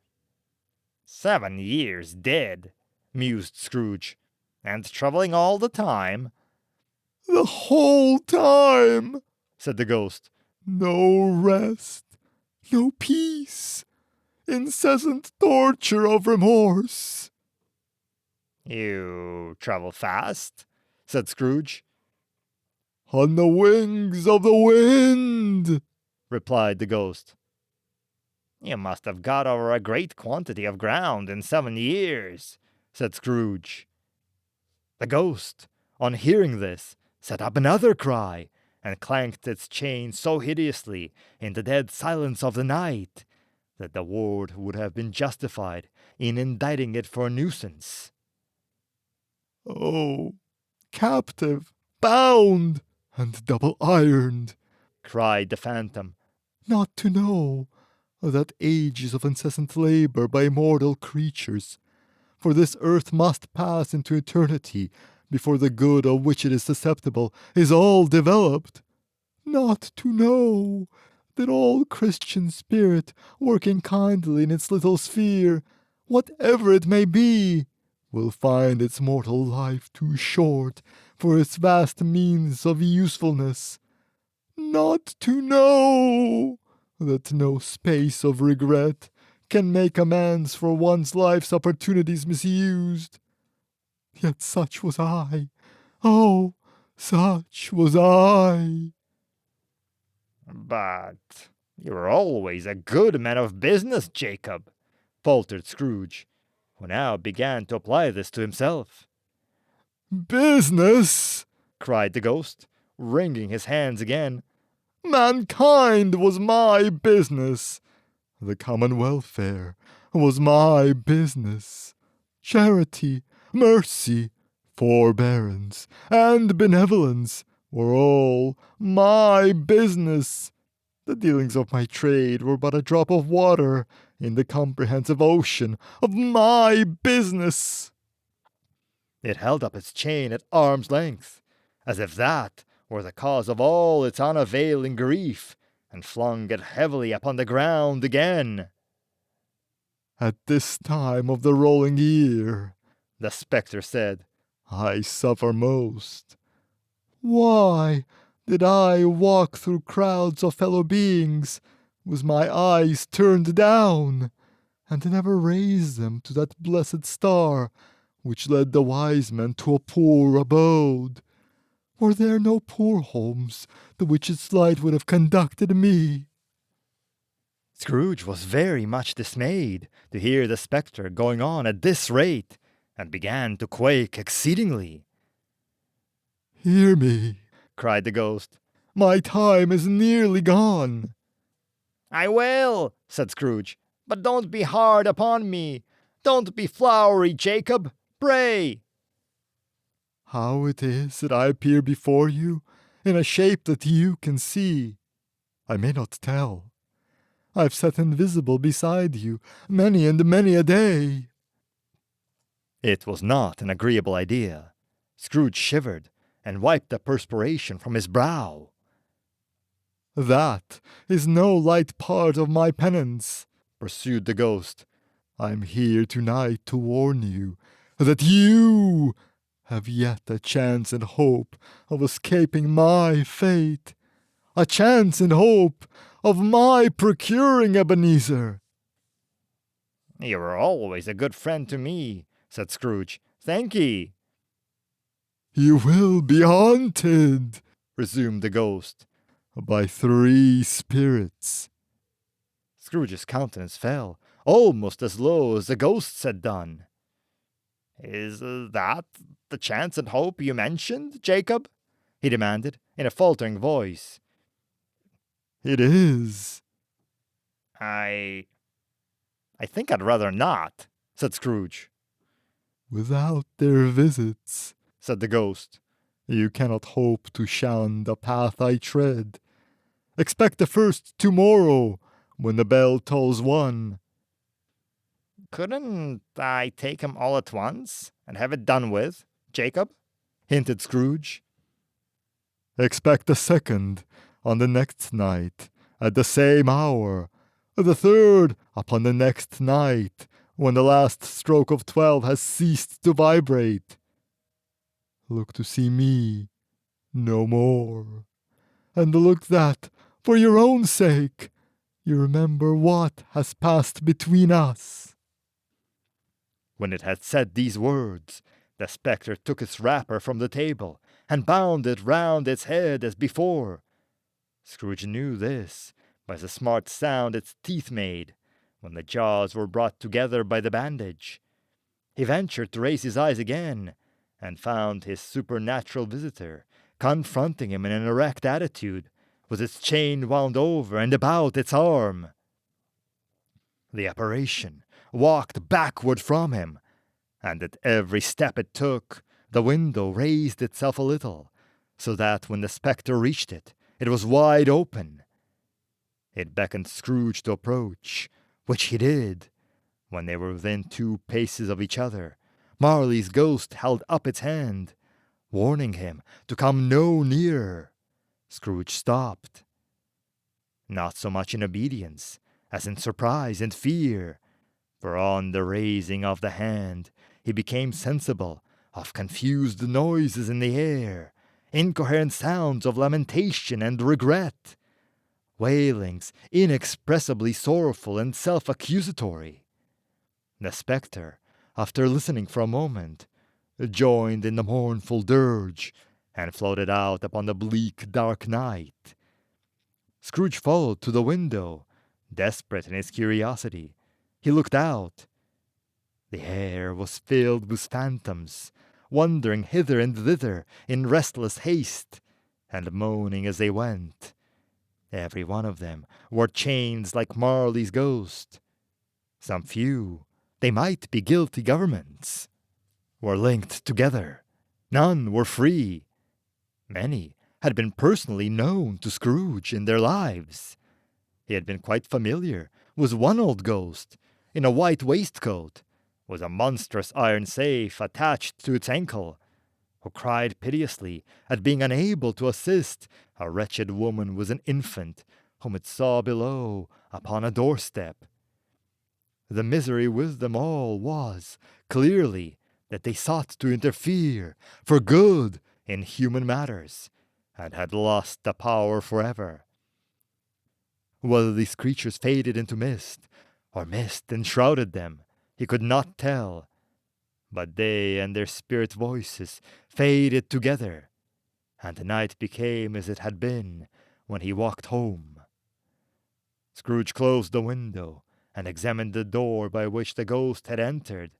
7 years dead, mused Scrooge, and traveling all the time. The whole time, said the ghost. No rest, no peace, incessant torture of remorse. You travel fast? Said Scrooge. On the wings of the wind, replied the ghost. You must have got over a great quantity of ground in 7 years, said Scrooge. The ghost, on hearing this, set up another cry, and clanked its chain so hideously in the dead silence of the night that the ward would have been justified in indicting it for nuisance. Oh, captive, bound, and double-ironed, cried the phantom, not to know that ages of incessant labor by mortal creatures, for this earth must pass into eternity before the good of which it is susceptible is all developed, not to know that all Christian spirit working kindly in its little sphere, whatever it may be, will find its mortal life too short for its vast means of usefulness, not to know that no space of regret can make amends for one's life's opportunities misused. Yet such was I. Oh, such was I. But you were always a good man of business, Jacob, faltered Scrooge, who now began to apply this to himself. Business! Cried the ghost, wringing his hands again. Mankind was my business. The common welfare was my business. Charity, mercy, forbearance, and benevolence were all my business. The dealings of my trade were but a drop of water in the comprehensive ocean of my business. It held up its chain at arm's length, as if that were the cause of all its unavailing grief, and flung it heavily upon the ground again. At this time of the rolling year, The spectre said, I suffer most. Why did I walk through crowds of fellow beings with my eyes turned down, and never raise them to that blessed star which led the wise men to a poor abode? Were there no poor homes to which its light would have conducted me? Scrooge was very much dismayed to hear the spectre going on at this rate, and began to quake exceedingly. Hear me, Cried the ghost. my time is nearly gone. I will, said Scrooge, but don't be hard upon me. Don't be flowery, Jacob, pray. How it is that I appear before you in a shape that you can see, I may not tell. I've sat invisible beside you many and many a day. It was not an agreeable idea. Scrooge shivered and wiped the perspiration from his brow. That is no light part of my penance, Pursued the ghost. I'm here tonight to warn you that you have yet a chance and hope of escaping my fate, a chance and hope of my procuring Ebenezer. You were always a good friend to me, said Scrooge. Thank ye. You will be haunted, Resumed the ghost. by 3 spirits. Scrooge's countenance fell, almost as low as the ghost's had done. Is that the chance and hope you mentioned, Jacob? He demanded, in a faltering voice. It is. I think I'd rather not, said Scrooge. Without their visits, Said the ghost. you cannot hope to shun the path I tread. Expect the first tomorrow, when the bell tolls 1. Couldn't I take him all at once and have it done with, Jacob? Hinted Scrooge. Expect the second on the next night, at the same hour. The third upon the next night, when the last stroke of 12 has ceased to vibrate. Look to see me no more. And look that, for your own sake, you remember what has passed between us. When it had said these words, the spectre took its wrapper from the table and bound it round its head as before. Scrooge knew this by the smart sound its teeth made when the jaws were brought together by the bandage. He ventured to raise his eyes again, and found his supernatural visitor confronting him in an erect attitude, with its chain wound over and about its arm. The apparition walked backward from him, and at every step it took, the window raised itself a little, so that when the spectre reached it, it was wide open. It beckoned Scrooge to approach, which he did. When they were within 2 paces of each other, Marley's ghost held up its hand, warning him to come no nearer. Scrooge stopped. Not so much in obedience as in surprise and fear, for on the raising of the hand he became sensible of confused noises in the air, incoherent sounds of lamentation and regret, wailings inexpressibly sorrowful and self-accusatory. The spectre, after listening for a moment, joined in the mournful dirge, and floated out upon the bleak dark night. Scrooge followed to the window, desperate in his curiosity. He looked out. The air was filled with phantoms, wandering hither and thither in restless haste, and moaning as they went. Every one of them wore chains like Marley's ghost. Some few, they might be guilty governments, were linked together. None were free. Many had been personally known to Scrooge in their lives. He had been quite familiar with one old ghost in a white waistcoat, with a monstrous iron safe attached to its ankle, who cried piteously at being unable to assist a wretched woman with an infant whom it saw below upon a doorstep. The misery with them all was, clearly, that they sought to interfere for good in human matters, and had lost the power forever. Whether these creatures faded into mist, or mist enshrouded them, he could not tell, but they and their spirit voices faded together, and the night became as it had been when he walked home. Scrooge closed the window and examined the door by which the ghost had entered.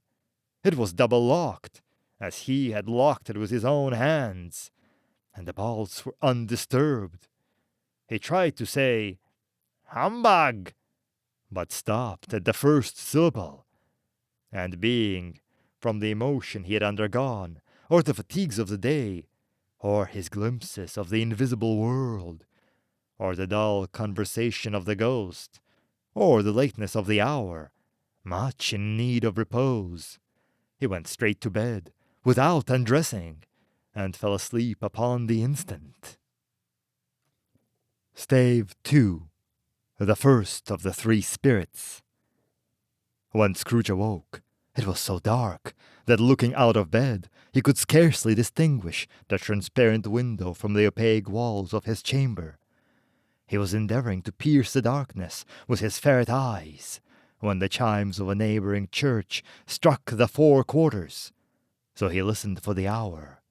It was double-locked, as he had locked it with his own hands, and the bolts were undisturbed. He tried to say, "Humbug!" but stopped at the first syllable, and being, from the emotion he had undergone, or the fatigues of the day, or his glimpses of the invisible world, or the dull conversation of the ghost, or the lateness of the hour, much in need of repose, he went straight to bed, without undressing, and fell asleep upon the instant. Stave 2. The first of the three spirits. When Scrooge awoke, it was so dark that looking out of bed, he could scarcely distinguish the transparent window from the opaque walls of his chamber. He was endeavoring to pierce the darkness with his ferret eyes, when the chimes of a neighboring church struck the 4 quarters, so he listened for the hour.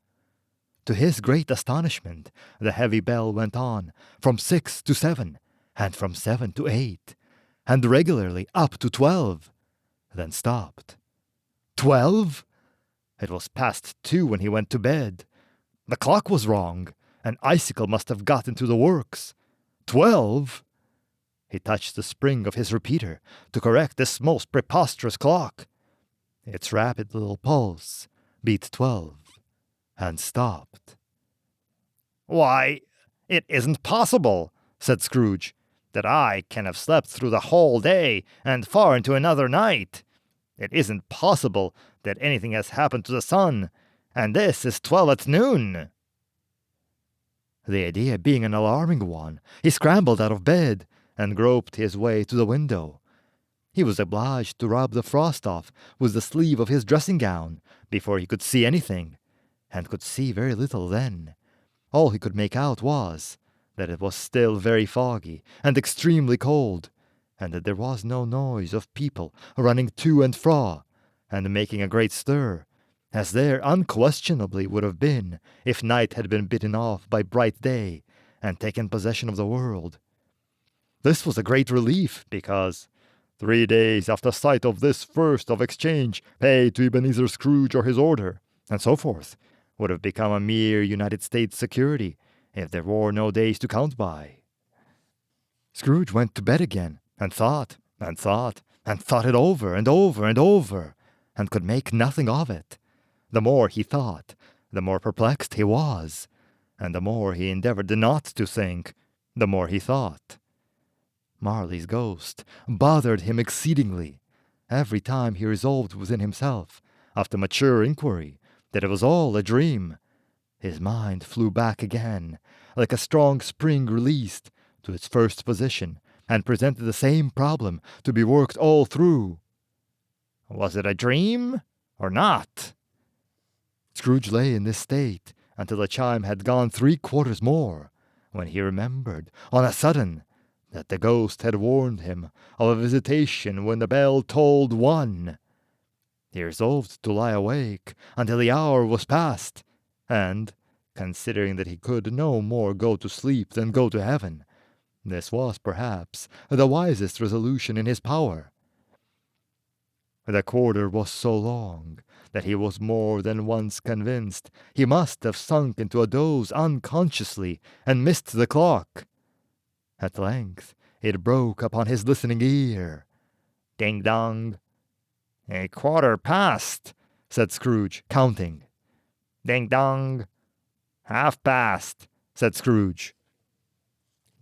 To his great astonishment, the heavy bell went on from 6 to 7, and from 7 to 8, and regularly up to 12, then stopped. 12? It was past 2 when he went to bed. The clock was wrong. An icicle must have got into the works. 12? He touched the spring of his repeater to correct this most preposterous clock. Its rapid little pulse beat 12, and stopped. "Why, it isn't possible," said Scrooge, "that I can have slept through the whole day and far into another night. It isn't possible that anything has happened to the sun, and this is 12 at noon." The idea being an alarming one, he scrambled out of bed and groped his way to the window. He was obliged to rub the frost off with the sleeve of his dressing-gown before he could see anything, and could see very little then. All he could make out was that it was still very foggy and extremely cold, and that there was no noise of people running to and fro, and making a great stir, as there unquestionably would have been if night had been bitten off by bright day and taken possession of the world. This was a great relief, because 3 days after sight of this first of exchange paid to Ebenezer Scrooge or his order, and so forth, would have become a mere United States security if there were no days to count by. Scrooge went to bed again, and thought, and thought, and thought it over and over and over, and could make nothing of it. The more he thought, the more perplexed he was, and the more he endeavored not to think, the more he thought. Marley's ghost bothered him exceedingly. Every time he resolved within himself, after mature inquiry, that it was all a dream, his mind flew back again, like a strong spring released, to its first position, and presented the same problem to be worked all through. Was it a dream or not? Scrooge lay in this state until the chime had gone 3 quarters more, when he remembered, on a sudden, that the ghost had warned him of a visitation when the bell tolled 1. He resolved to lie awake until the hour was past, and, considering that he could no more go to sleep than go to heaven, This was, perhaps, the wisest resolution in his power. The quarter was so long that he was more than once convinced he must have sunk into a doze unconsciously and missed the clock. At length it broke upon his listening ear. Ding-dong. "A quarter past," said Scrooge, counting. "Ding-dong. Half past," said Scrooge.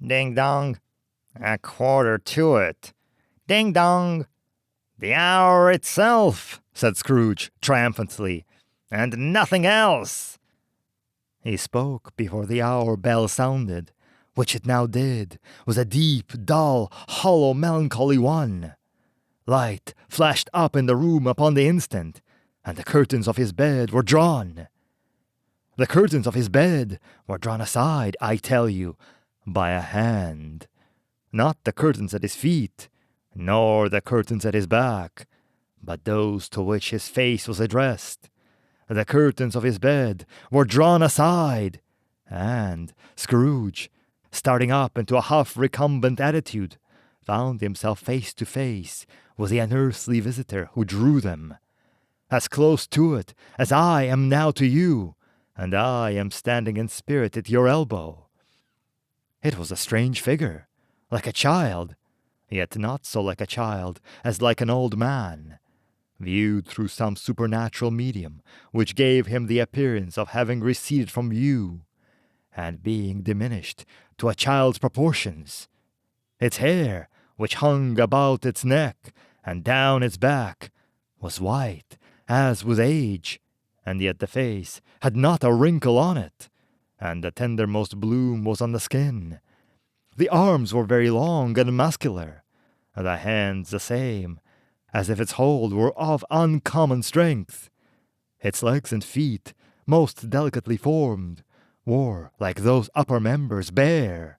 "Ding-dong. A quarter to it. Ding-dong. The hour itself," said Scrooge triumphantly, "and nothing else." He spoke before the hour bell sounded, which it now did, was a deep, dull, hollow, melancholy one. Light flashed up in the room upon the instant, and the curtains of his bed were drawn. The curtains of his bed were drawn aside, I tell you, by a hand. Not the curtains at his feet, nor the curtains at his back, but those to which his face was addressed. The curtains of his bed were drawn aside, and Scrooge, starting up into a half-recumbent attitude, found himself face to face with the unearthly visitor who drew them. As close to it as I am now to you, and I am standing in spirit at your elbow. It was a strange figure, like a child, yet not so like a child as like an old man, viewed through some supernatural medium which gave him the appearance of having receded from view, and being diminished to a child's proportions. Its hair, which hung about its neck and down its back, was white as with age, and yet the face had not a wrinkle on it, and the tendermost bloom was on the skin. The arms were very long and muscular, the hands the same, as if its hold were of uncommon strength. Its legs and feet, most delicately formed, were, like those upper members, bare.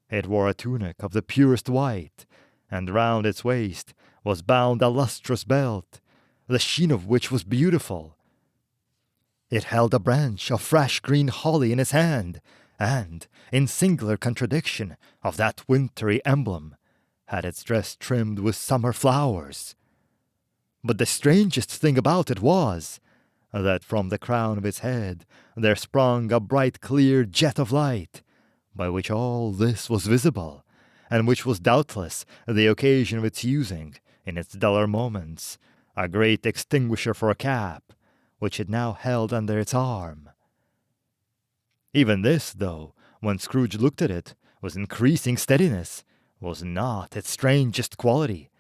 It wore a tunic of the purest white, and round its waist was bound a lustrous belt, the sheen of which was beautiful. It held a branch of fresh green holly in its hand, and, in singular contradiction of that wintry emblem, had its dress trimmed with summer flowers. But the strangest thing about it was, that from the crown of its head there sprung a bright clear jet of light, by which all this was visible, and which was doubtless the occasion of its using, in its duller moments, a great extinguisher for a cap, which it now held under its arm. Even this, though, when Scrooge looked at it, with increasing steadiness, was not its strangest quality,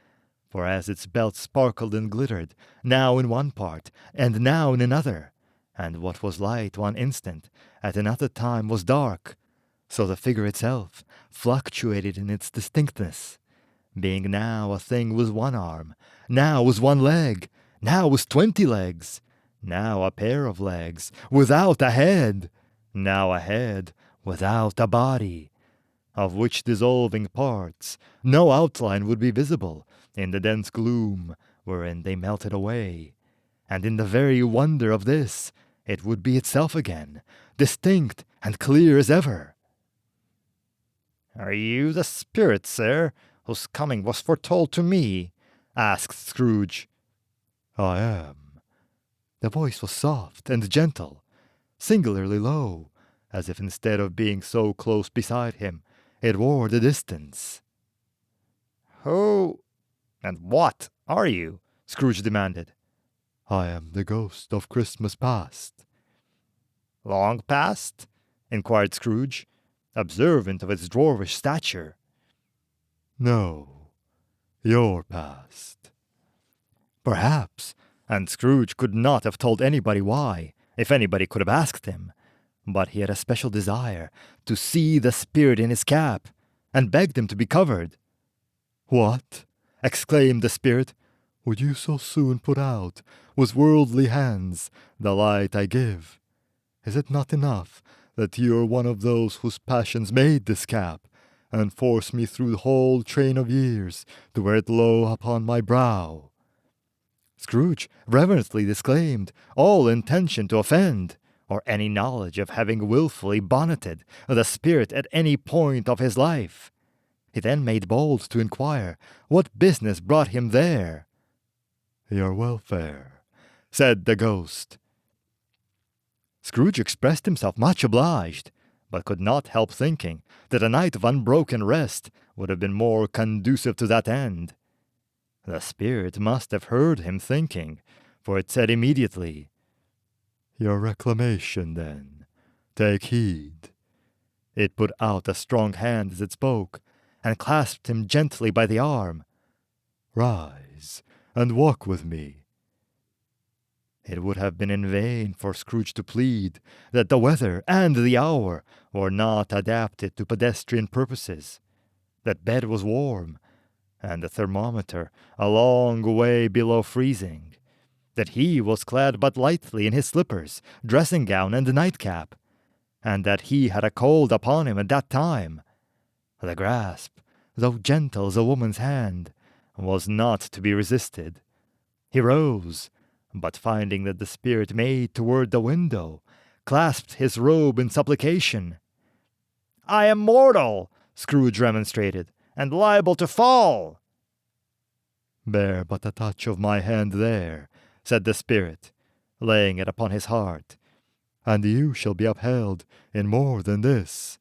for as its belt sparkled and glittered, now in one part, and now in another, and what was light one instant, at another time was dark, so the figure itself fluctuated in its distinctness, being now a thing with one arm, now with one leg, now with 20 legs, now a pair of legs, without a head, now a head without a body, of which dissolving parts no outline would be visible in the dense gloom wherein they melted away, and in the very wonder of this it would be itself again, distinct and clear as ever. "Are you the spirit, sir, whose coming was foretold to me?" asked Scrooge. I am. The voice was soft and gentle, singularly low, as if instead of being so close beside him, it wore the distance. "Who and what are you?" Scrooge demanded. I am the ghost of Christmas past. "Long past?" inquired Scrooge, observant of its dwarfish stature. No, your past. Perhaps, and Scrooge could not have told anybody why, if anybody could have asked him, but he had a special desire to see the spirit in his cap, and begged him to be covered. What? Exclaimed the spirit. Would you so soon put out, with worldly hands, the light I give? Is it not enough that you are one of those whose passions made this cap, and force me through the whole train of years to wear it low upon my brow? Scrooge reverently disclaimed all intention to offend, or any knowledge of having wilfully bonneted the spirit at any point of his life. He then made bold to inquire what business brought him there. "Your welfare," said the ghost. Scrooge expressed himself much obliged, but could not help thinking that a night of unbroken rest would have been more conducive to that end. The spirit must have heard him thinking, for it said immediately, "Your reclamation, then. Take heed." It put out a strong hand as it spoke, and clasped him gently by the arm. "Rise, and walk with me." It would have been in vain for Scrooge to plead that the weather and the hour were not adapted to pedestrian purposes, that bed was warm, and the thermometer a long way below freezing, that he was clad but lightly in his slippers, dressing gown, and nightcap, and that he had a cold upon him at that time. The grasp, though gentle as a woman's hand, was not to be resisted. He rose, but finding that the spirit made toward the window, clasped his robe in supplication. "I am mortal," Scrooge remonstrated, "and liable to fall." "Bear but a touch of my hand there," said the spirit, laying it upon his heart, "and you shall be upheld in more than this."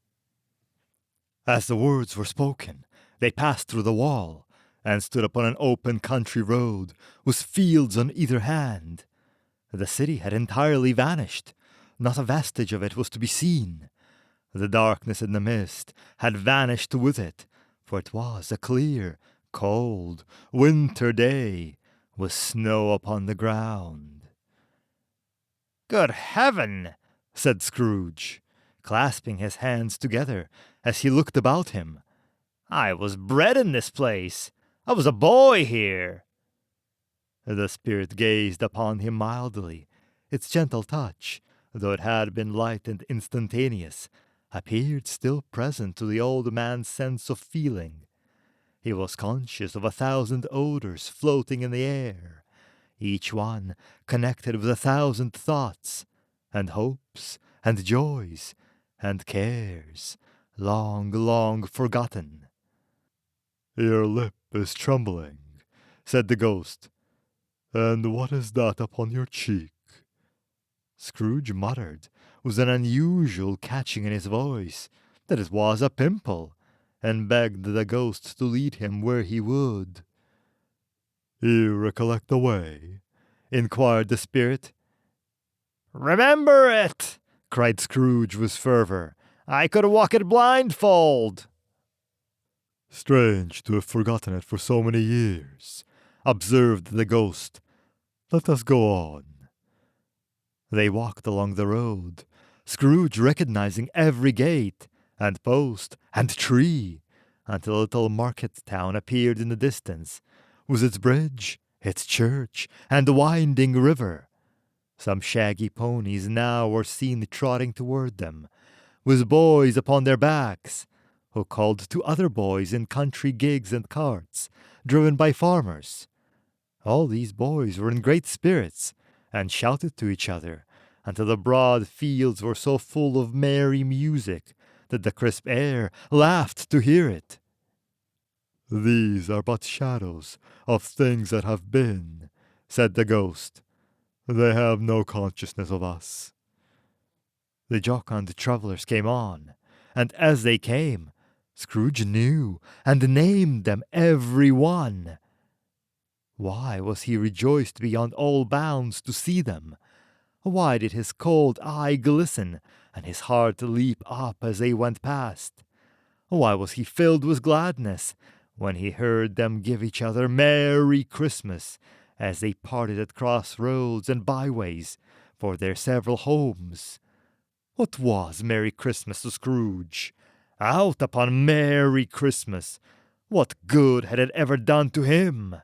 As the words were spoken, they passed through the wall, and stood upon an open country road, with fields on either hand. The city had entirely vanished. Not a vestige of it was to be seen. The darkness and the mist had vanished with it, for it was a clear, cold, winter day, with snow upon the ground. "Good heaven!" said Scrooge, clasping his hands together as he looked about him. "I was bred in this place. I was a boy here." The spirit gazed upon him mildly. Its gentle touch, though it had been light and instantaneous, appeared still present to the old man's sense of feeling. He was conscious of 1,000 odors floating in the air, each one connected with 1,000 thoughts, and hopes, and joys, and cares, long, long forgotten. "Your lip is trembling," said the ghost. "And what is that upon your cheek?" Scrooge muttered, with an unusual catching in his voice, that it was a pimple, and begged the ghost to lead him where he would. "You recollect the way?" inquired the spirit. "Remember it!" cried Scrooge with fervor. "I could walk it blindfold." "Strange to have forgotten it for so many years," observed the ghost. "Let us go on." They walked along the road, Scrooge recognizing every gate, and post, and tree, until a little market town appeared in the distance, with its bridge, its church, and winding river. Some shaggy ponies now were seen trotting toward them, with boys upon their backs, who called to other boys in country gigs and carts, driven by farmers. All these boys were in great spirits, and shouted to each other, until the broad fields were so full of merry music that the crisp air laughed to hear it. "These are but shadows of things that have been," said the ghost. "They have no consciousness of us." The jocund travellers came on, and as they came, Scrooge knew and named them every one. Why was he rejoiced beyond all bounds to see them? Why did his cold eye glisten, and his heart leap up as they went past? Why was he filled with gladness when he heard them give each other Merry Christmas as they parted at crossroads and byways for their several homes? What was Merry Christmas to Scrooge? Out upon Merry Christmas! What good had it ever done to him?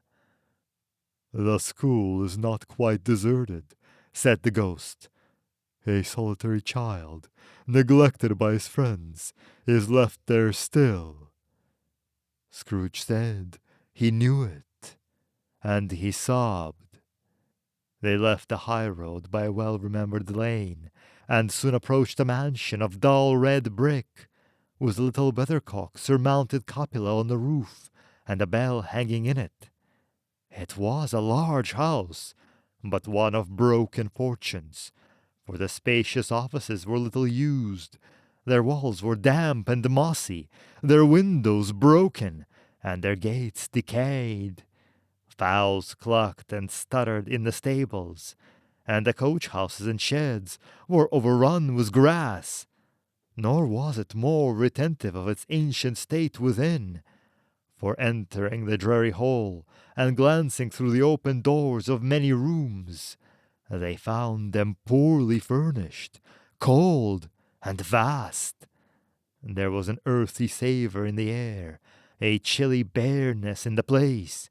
"The school is not quite deserted," said the ghost. "A solitary child, neglected by his friends, is left there still." Scrooge said he knew it, and he sobbed. They left the high road by a well-remembered lane, and soon approached a mansion of dull red brick, with a little weathercock-surmounted cupola on the roof and a bell hanging in it. It was a large house, but one of broken fortunes, for the spacious offices were little used. Their walls were damp and mossy, their windows broken, and their gates decayed. Fowls clucked and stuttered in the stables, and the coach-houses and sheds were overrun with grass. Nor was it more retentive of its ancient state within, for entering the dreary hall and glancing through the open doors of many rooms, they found them poorly furnished, cold, and vast. There was an earthy savour in the air, a chilly bareness in the place,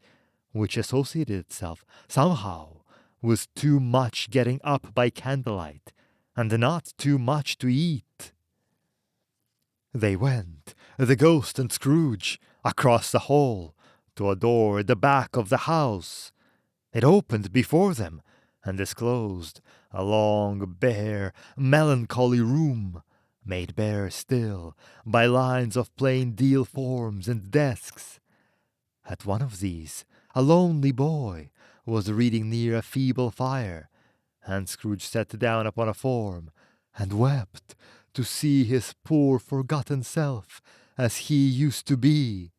which associated itself somehow with too much getting up by candlelight, and not too much to eat. They went, the ghost and Scrooge, across the hall, to a door at the back of the house. It opened before them, and disclosed a long, bare, melancholy room, made bare still by lines of plain deal forms and desks. At one of these, a lonely boy was reading near a feeble fire, and Scrooge sat down upon a form, and wept to see his poor forgotten self as he used to be.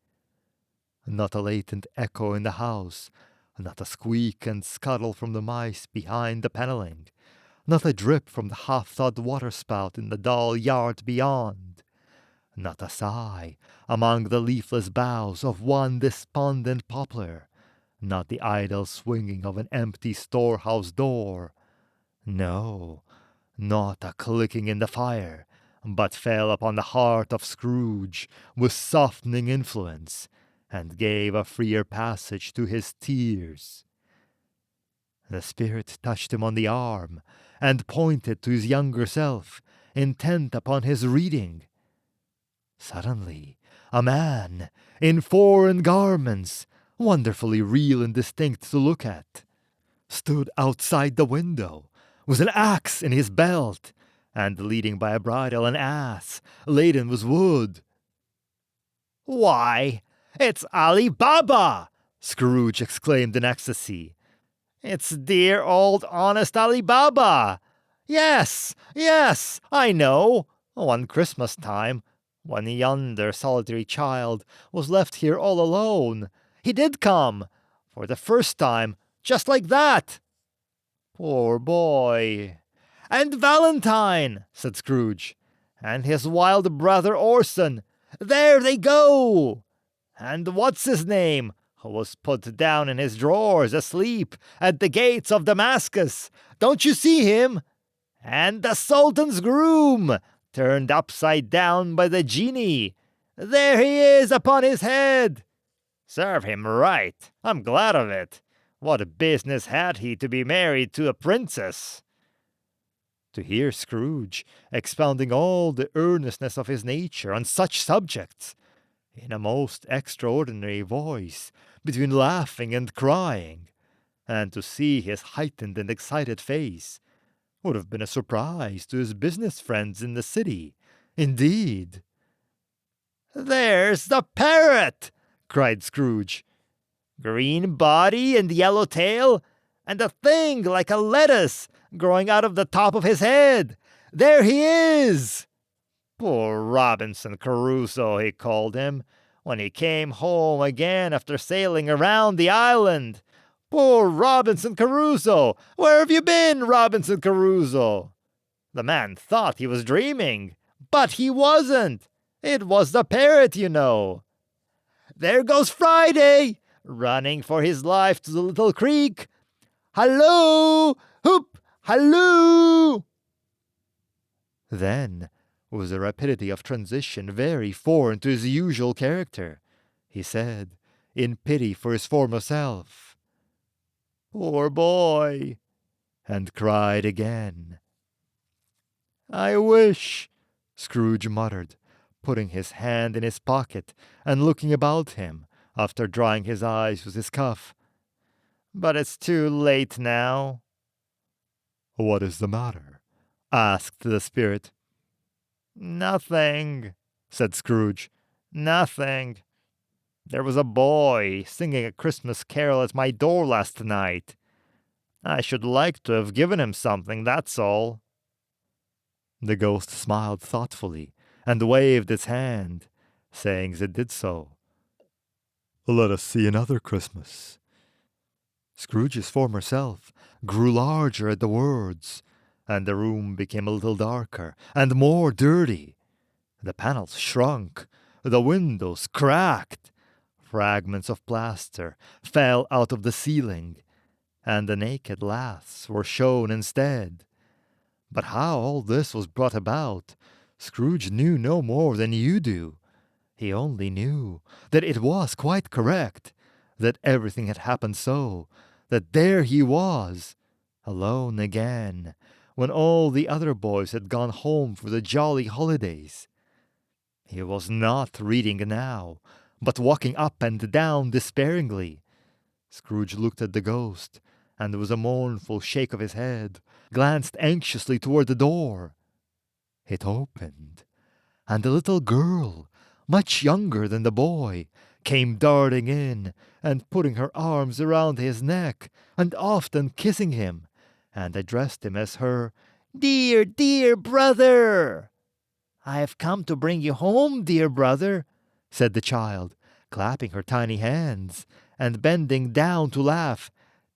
Not a latent echo in the house, not a squeak and scuttle from the mice behind the panelling, not a drip from the half-thawed waterspout in the dull yard beyond, not a sigh among the leafless boughs of one despondent poplar, not the idle swinging of an empty storehouse door. No, not a clicking in the fire, but fell upon the heart of Scrooge with softening influence, and gave a freer passage to his tears. The spirit touched him on the arm, and pointed to his younger self, intent upon his reading. Suddenly, a man, in foreign garments, wonderfully real and distinct to look at, stood outside the window, with an axe in his belt, and leading by a bridle an ass laden with wood. "Why, it's Ali Baba!" Scrooge exclaimed in ecstasy. "It's dear old honest Ali Baba! Yes, yes, I know. One Christmas time, when yonder solitary child was left here all alone, he did come, for the first time, just like that. Poor boy. And Valentine," said Scrooge, "and his wild brother Orson. There they go! And what's his name, who was put down in his drawers asleep at the gates of Damascus? Don't you see him? And the Sultan's groom, turned upside down by the genie. There he is upon his head. Serve him right. I'm glad of it. What business had he to be married to a princess?" To hear Scrooge expounding all the earnestness of his nature on such subjects, in a most extraordinary voice, between laughing and crying, and to see his heightened and excited face, would have been a surprise to his business friends in the city, indeed. "There's the parrot!" cried Scrooge. "Green body and yellow tail, and a thing like a lettuce growing out of the top of his head. There he is! Poor Robinson Crusoe, he called him, when he came home again after sailing around the island. Poor Robinson Crusoe! Where have you been, Robinson Crusoe?" The man thought he was dreaming, but he wasn't. It was the parrot, you know. "There goes Friday, running for his life to the little creek. Halloo! Hoop! Halloo!" Then, with a rapidity of transition very foreign to his usual character, he said, in pity for his former self, "Poor boy!" and cried again. "I wish," Scrooge muttered, putting his hand in his pocket and looking about him after drying his eyes with his cuff, "but it's too late now." "What is the matter?" asked the spirit. "Nothing," said Scrooge. "Nothing. There was a boy singing a Christmas carol at my door last night. I should like to have given him something, that's all." The ghost smiled thoughtfully and waved its hand, saying as it did so, "Let us see another Christmas." Scrooge's former self grew larger at the words, and the room became a little darker and more dirty. The panels shrunk, the windows cracked, fragments of plaster fell out of the ceiling, and the naked laths were shown instead. But how all this was brought about, Scrooge knew no more than you do. He only knew that it was quite correct, that everything had happened so, that there he was, alone again, when all the other boys had gone home for the jolly holidays. He was not reading now, but walking up and down despairingly. Scrooge looked at the ghost, and with a mournful shake of his head, glanced anxiously toward the door. It opened, and a little girl, much younger than the boy, came darting in, and putting her arms around his neck, and often kissing him, and addressed him as her "dear, dear brother." "I have come to bring you home, dear brother," said the child, clapping her tiny hands, and bending down to laugh.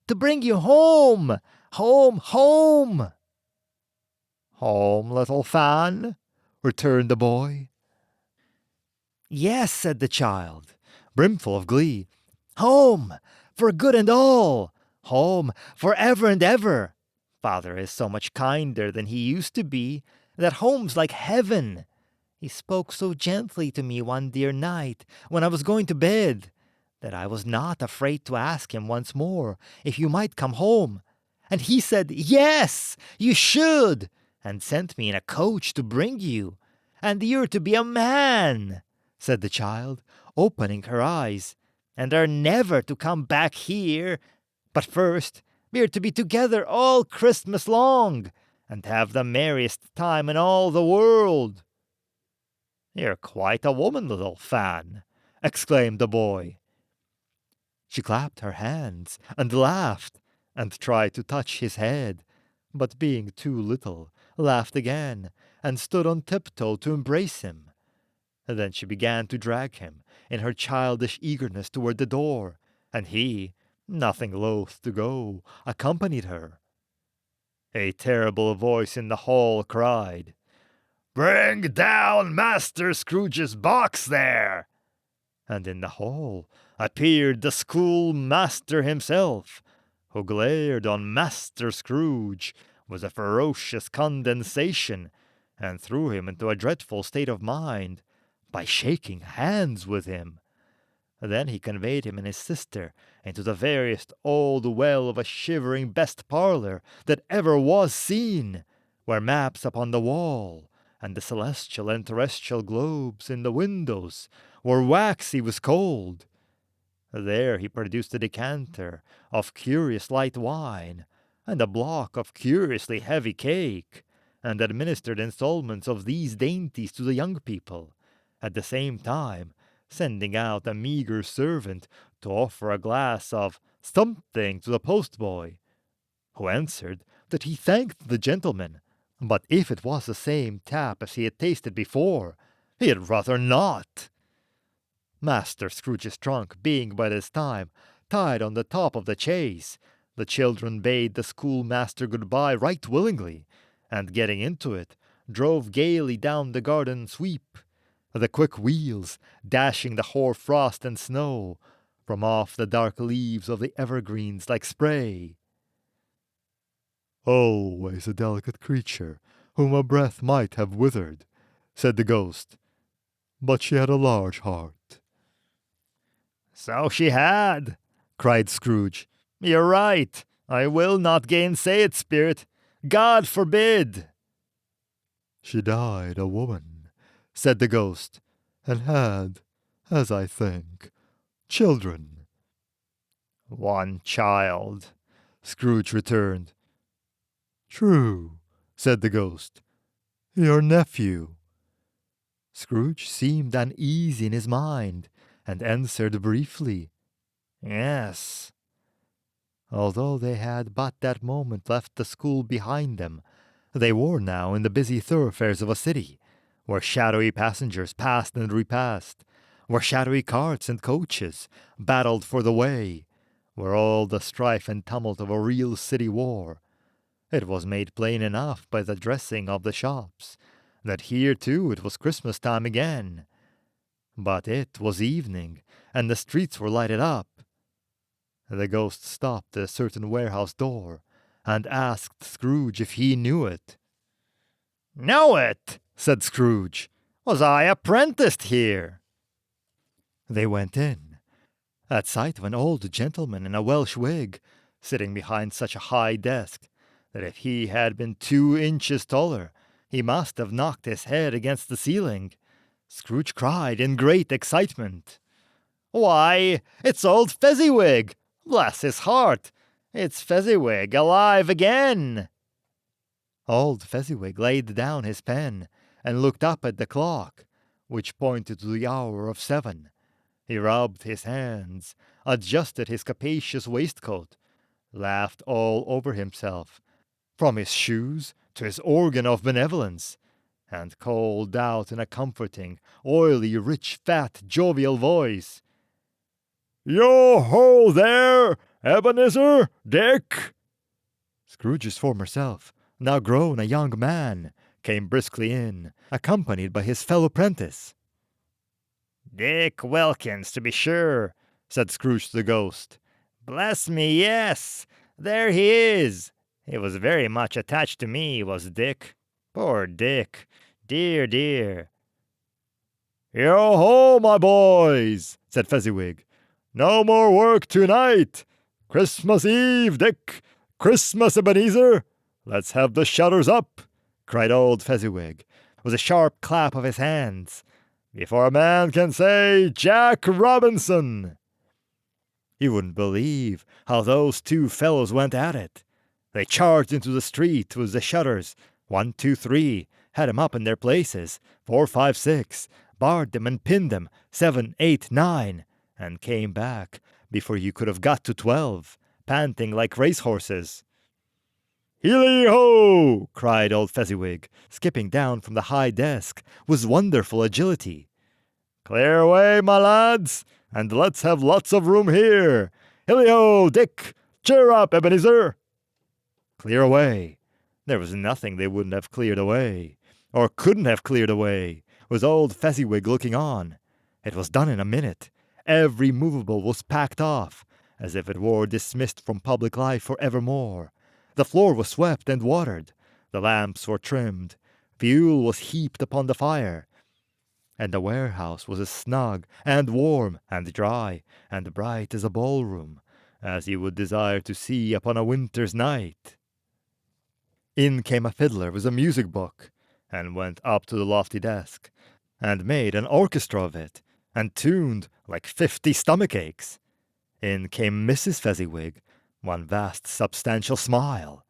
"To bring you home! Home, home!" "Home, little Fan?" returned the boy. "Yes," said the child, brimful of glee. "Home, for good and all. Home, for ever and ever. Father is so much kinder than he used to be, that home's like heaven. He spoke so gently to me one dear night when I was going to bed, that I was not afraid to ask him once more if you might come home. And he said, 'Yes, you should,' and sent me in a coach to bring you. And you're to be a man," said the child, opening her eyes, "and are never to come back here. But first, we're to be together all Christmas long, and have the merriest time in all the world." "You're quite a woman, little Fan," exclaimed the boy. She clapped her hands and laughed, and tried to touch his head, but being too little, laughed again, and stood on tiptoe to embrace him. Then she began to drag him in her childish eagerness toward the door, and he, nothing loath to go, accompanied her. A terrible voice in the hall cried, "Bring down Master Scrooge's box there!" And in the hall appeared the schoolmaster himself, who glared on Master Scrooge with a ferocious condescension, and threw him into a dreadful state of mind by shaking hands with him. Then he conveyed him and his sister into the veriest old well of a shivering best parlour that ever was seen, where maps upon the wall, and the celestial and terrestrial globes in the windows were waxy with cold. There he produced a decanter of curious light wine, and a block of curiously heavy cake, and administered installments of these dainties to the young people, at the same time sending out a meagre servant to offer a glass of something to the postboy, who answered that he thanked the gentleman, but if it was the same tap as he had tasted before, he had rather not. Master Scrooge's trunk being by this time tied on the top of the chaise, the children bade the schoolmaster good-bye right willingly, and getting into it, drove gaily down the garden sweep, the quick wheels dashing the hoar frost and snow from off the dark leaves of the evergreens like spray. "Always a delicate creature, whom a breath might have withered," said the ghost. "But she had a large heart." "So she had," cried Scrooge. "You're right. I will not gainsay it, Spirit. God forbid!" "She died a woman," said the ghost, "and had, as I think, children." "One child," Scrooge returned. "True," said the ghost. "Your nephew." Scrooge seemed uneasy in his mind, and answered briefly, "Yes." Although they had but that moment left the school behind them, they were now in the busy thoroughfares of a city, where shadowy passengers passed and repassed, where shadowy carts and coaches battled for the way, where all the strife and tumult of a real city war. It was made plain enough by the dressing of the shops, that here too it was Christmas time again. But it was evening, and the streets were lighted up. The ghost stopped at a certain warehouse door, and asked Scrooge if he knew it. "Know it?" Said Scrooge. "Was I apprenticed here?" They went in, at sight of an old gentleman in a Welsh wig, sitting behind such a high desk that if he had been 2 inches taller, he must have knocked his head against the ceiling. Scrooge cried in great excitement, "Why, it's old Fezziwig! Bless his heart! It's Fezziwig alive again!" Old Fezziwig laid down his pen and looked up at the clock, which pointed to the hour of 7. He rubbed his hands, adjusted his capacious waistcoat, laughed all over himself, from his shoes to his organ of benevolence, and called out in a comforting, oily, rich, fat, jovial voice, Yo-ho there, Ebenezer, Dick! Scrooge's former self, now grown a young man, came briskly in, accompanied by his fellow prentice. "Dick Wilkins, to be sure," said Scrooge to the ghost. "Bless me, yes! There he is! He was very much attached to me, was Dick. Poor Dick! Dear, dear!" Yo-ho, my boys, said Fezziwig. No more work tonight. Christmas Eve, Dick. Christmas, Ebenezer. Let's have the shutters up, cried old Fezziwig, with a sharp clap of his hands, before a man can say Jack Robinson. You wouldn't believe how those 2 fellows went at it. They charged into the street with the shutters, 1, 2, 3, had 'em up in their places, 4, 5, 6, barred them and pinned them, 7, 8, 9, and came back before you could have got to 12, panting like racehorses. Heely-ho! Cried old Fezziwig, skipping down from the high desk with wonderful agility. Clear away, my lads, and let's have lots of room here. Hilly-ho, Dick! Cheer up, Ebenezer! Clear away. There was nothing they wouldn't have cleared away, or couldn't have cleared away, with old Fezziwig looking on. It was done in a minute. Every movable was packed off, as if it were dismissed from public life for evermore. The floor was swept and watered. The lamps were trimmed. Fuel was heaped upon the fire. And the warehouse was as snug and warm and dry and bright as a ballroom, as you would desire to see upon a winter's night. In came a fiddler with a music book, and went up to the lofty desk, and made an orchestra of it, and tuned like 50 stomachaches. In came Mrs. Fezziwig, one vast substantial smile.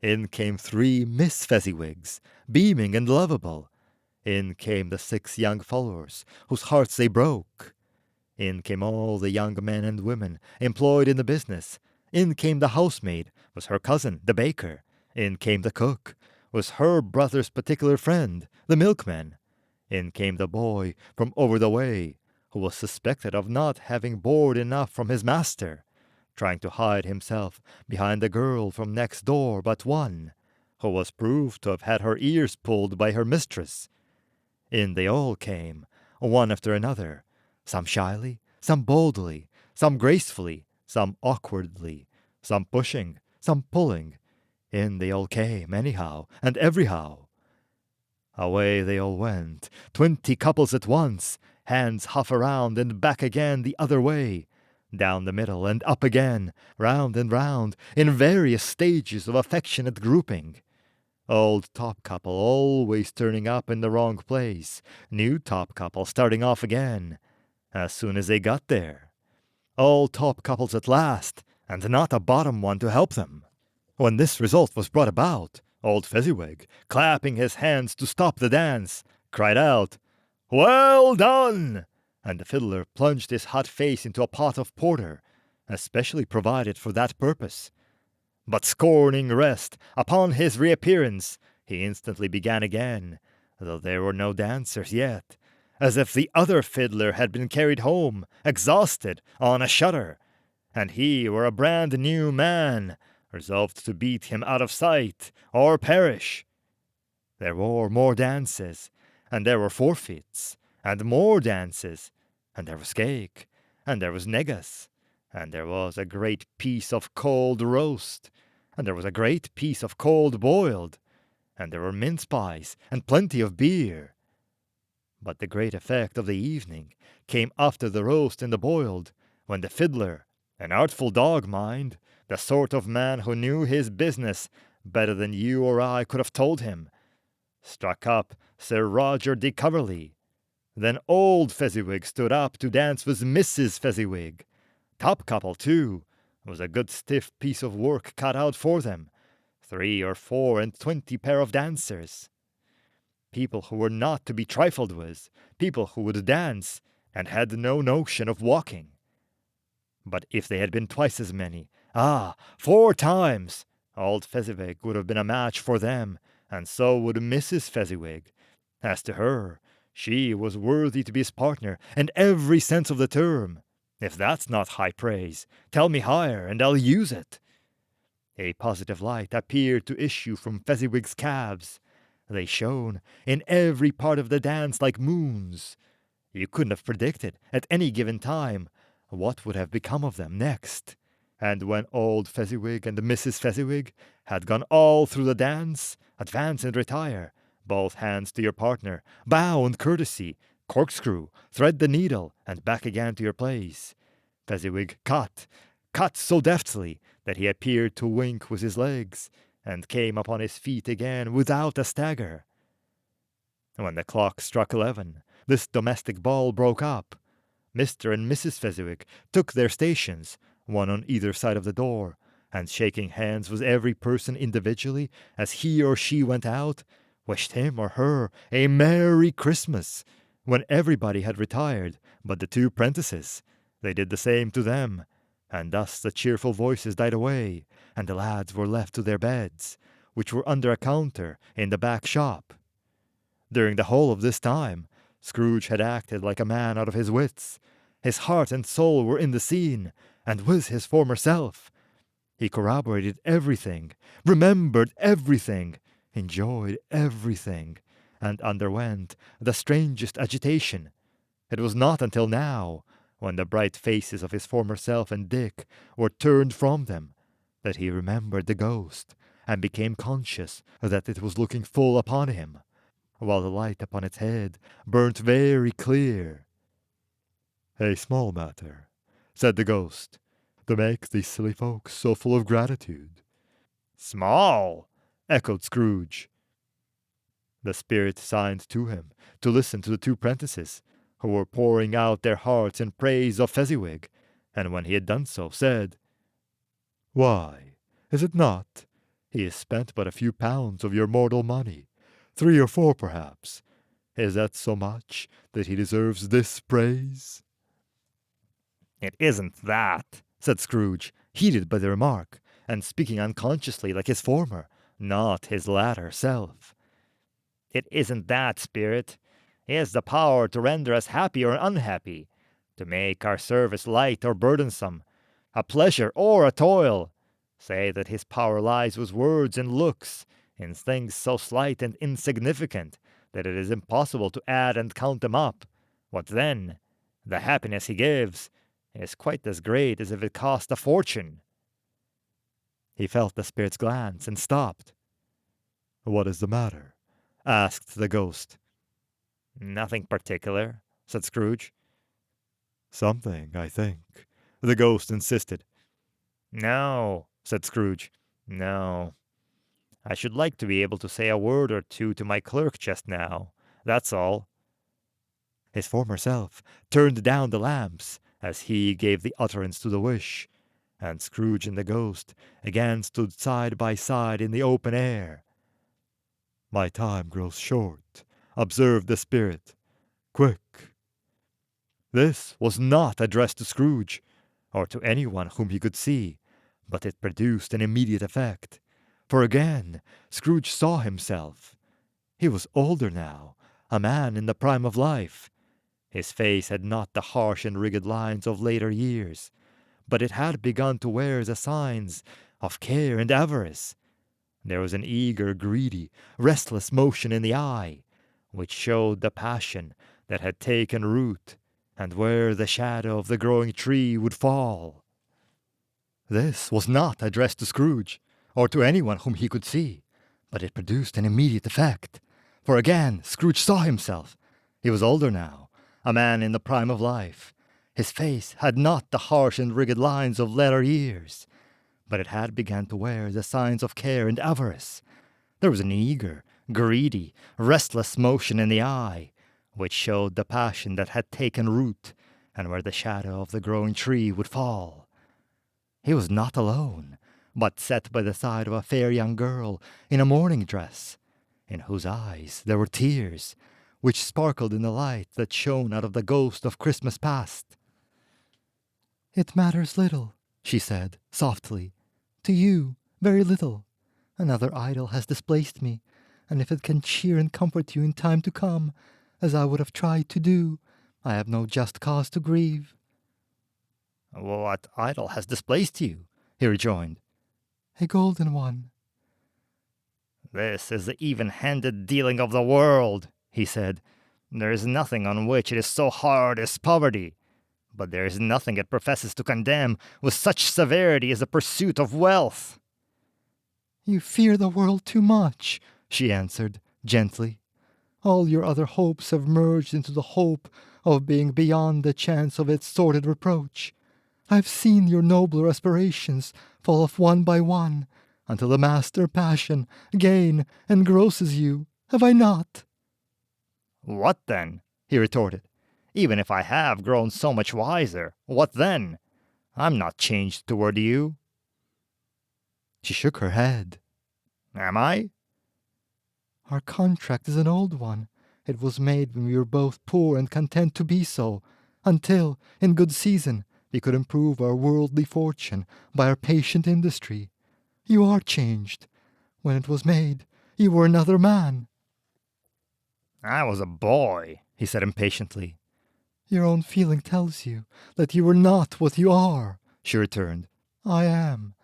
In came 3 Miss Fezziwigs, beaming and lovable. In came the 6 young followers, whose hearts they broke. In came all the young men and women employed in the business. In came the housemaid, was her cousin, the baker. In came the cook, was her brother's particular friend, the milkman. In came the boy from over the way, who was suspected of not having board enough from his master, trying to hide himself behind the girl from next door but one, who was proved to have had her ears pulled by her mistress. In they all came, one after another, some shyly, some boldly, some gracefully, some awkwardly, some pushing, some pulling. In they all came, anyhow and everyhow. Away they all went, 20 couples at once, hands half around and back again the other way, down the middle and up again, round and round, in various stages of affectionate grouping. Old top couple always turning up in the wrong place, new top couple starting off again, as soon as they got there. All top couples at last, and not a bottom one to help them. When this result was brought about, old Fezziwig, clapping his hands to stop the dance, cried out, Well done! And the fiddler plunged his hot face into a pot of porter, especially provided for that purpose. But scorning rest, upon his reappearance, he instantly began again, though there were no dancers yet, as if the other fiddler had been carried home, exhausted, on a shutter, and he were a brand new man, resolved to beat him out of sight, or perish. There were more dances, and there were forfeits, and more dances, and there was cake, and there was negus, and there was a great piece of cold roast, and there was a great piece of cold boiled, and there were mince pies, and plenty of beer. But the great effect of the evening came after the roast and the boiled, when the fiddler, an artful dog, mind, the sort of man who knew his business better than you or I could have told him, struck up Sir Roger de Coverley. Then old Fezziwig stood up to dance with Mrs. Fezziwig. Top couple, too, was a good stiff piece of work cut out for them. 3 or 4 and 20 pair of dancers. People who were not to be trifled with, people who would dance, and had no notion of walking. But if they had been twice as many, 4 times, old Fezziwig would have been a match for them, and so would Mrs. Fezziwig. As to her, she was worthy to be his partner in every sense of the term. If that's not high praise, tell me higher, and I'll use it. A positive light appeared to issue from Fezziwig's calves. They shone in every part of the dance like moons. You couldn't have predicted, at any given time, what would have become of them next. And when old Fezziwig and Mrs. Fezziwig had gone all through the dance, advance and retire, both hands to your partner, bow and courtesy, corkscrew, thread the needle, and back again to your place, Fezziwig cut so deftly that he appeared to wink with his legs, and came upon his feet again without a stagger. When the clock struck 11, this domestic ball broke up. Mr. and Mrs. Fezziwig took their stations, one on either side of the door, and shaking hands with every person individually as he or she went out, wished him or her a Merry Christmas. When everybody had retired but the 2 prentices, they did the same to them, and thus the cheerful voices died away, and the lads were left to their beds, which were under a counter in the back shop. During the whole of this time, Scrooge had acted like a man out of his wits. His heart and soul were in the scene, and with his former self. He corroborated everything, remembered everything, enjoyed everything, and underwent the strangest agitation. It was not until now, when the bright faces of his former self and Dick were turned from them, that he remembered the ghost, and became conscious that it was looking full upon him, while the light upon its head burnt very clear. "A small matter," said the ghost, "to make these silly folks so full of gratitude." "Small," echoed Scrooge. The spirit signed to him to listen to the 2 prentices, who were pouring out their hearts in praise of Fezziwig, and when he had done so, said, "Why, is it not? He has spent but a few pounds of your mortal money, 3 or 4 perhaps. Is that so much that he deserves this praise?" "It isn't that," said Scrooge, heated by the remark, and speaking unconsciously like his former, not his latter self. "It isn't that, Spirit. He has the power to render us happy or unhappy, to make our service light or burdensome, a pleasure or a toil. Say that his power lies with words and looks, in things so slight and insignificant that it is impossible to add and count them up. What then? The happiness he gives is quite as great as if it cost a fortune." He felt the spirit's glance and stopped. "What is the matter?" asked the ghost. "Nothing particular," said Scrooge. "Something, I think," the ghost insisted. "No," said Scrooge. "No. I should like to be able to say a word or 2 to my clerk just now. That's all." His former self turned down the lamps as he gave the utterance to the wish, and Scrooge and the ghost again stood side by side in the open air. "My time grows short," observed the spirit. quick." This was not addressed to Scrooge, or to anyone whom he could see, but it produced an immediate effect. For again Scrooge saw himself. He was older now, a man in the prime of life. His face had not the harsh and rigid lines of later years, but it had begun to wear the signs of care and avarice. There was an eager, greedy, restless motion in the eye, which showed the passion that had taken root, and where the shadow of the growing tree would fall. This was not addressed to Scrooge, or to anyone whom he could see, but it produced an immediate effect. For again Scrooge saw himself. He was older now, a man in the prime of life. His face had not the harsh and rigid lines of later years, but it had begun to wear the signs of care and avarice. There was an eager, greedy, restless motion in the eye, which showed the passion that had taken root, and where the shadow of the growing tree would fall. He was not alone, but sat by the side of a fair young girl in a mourning dress, in whose eyes there were tears, which sparkled in the light that shone out of the ghost of Christmas past. "It matters little," she said, softly. "To you, very little. Another idol has displaced me, and if it can cheer and comfort you in time to come, as I would have tried to do, I have no just cause to grieve." "What idol has displaced you?" he rejoined. "A golden one." "This is the even-handed dealing of the world," he said. "There is nothing on which it is so hard as poverty, but there is nothing it professes to condemn with such severity as the pursuit of wealth." "You fear the world too much," she answered, gently. "All your other hopes have merged into the hope of being beyond the chance of its sordid reproach. I've seen your nobler aspirations fall off one by one, until the master passion, gain, engrosses you, have I not?" "What then?" he retorted. "Even if I have grown so much wiser, what then? I'm not changed toward you." She shook her head. "Am I?" "Our contract is an old one. It was made when we were both poor and content to be so, until, in good season, we could improve our worldly fortune by our patient industry. You are changed. When it was made, you were another man." "I was a boy," he said impatiently. "Your own feeling tells you that you were not what you are," she returned. "I am.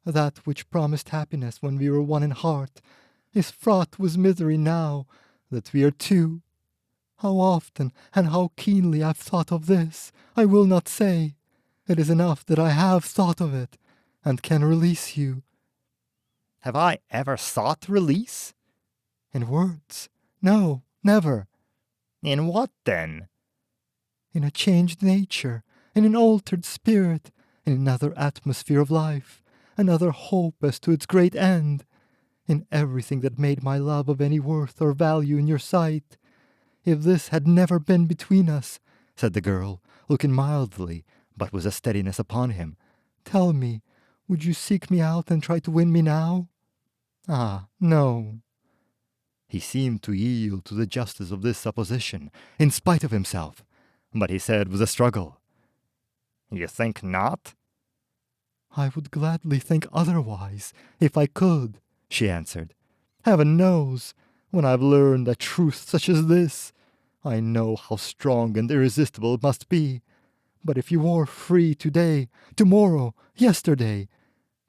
That which promised happiness when we were one in heart is fraught with misery now that we are two. How often and how keenly I've thought of this, I will not say. It is enough that I have thought of it, and can release you." "Have I ever sought release?" "In words? No, never." "In what then?" "In a changed nature, in an altered spirit, in another atmosphere of life, another hope as to its great end, in everything that made my love of any worth or value in your sight. If this had never been between us," said the girl, looking mildly, but with a steadiness upon him, "tell me, would you seek me out and try to win me now?" "Ah, no." He seemed to yield to the justice of this supposition, in spite of himself, but he said with a struggle, "You think not?" "I would gladly think otherwise, if I could," she answered. "Heaven knows, when I've learned a truth such as this, I know how strong and irresistible it must be. But if you were free today, tomorrow, yesterday,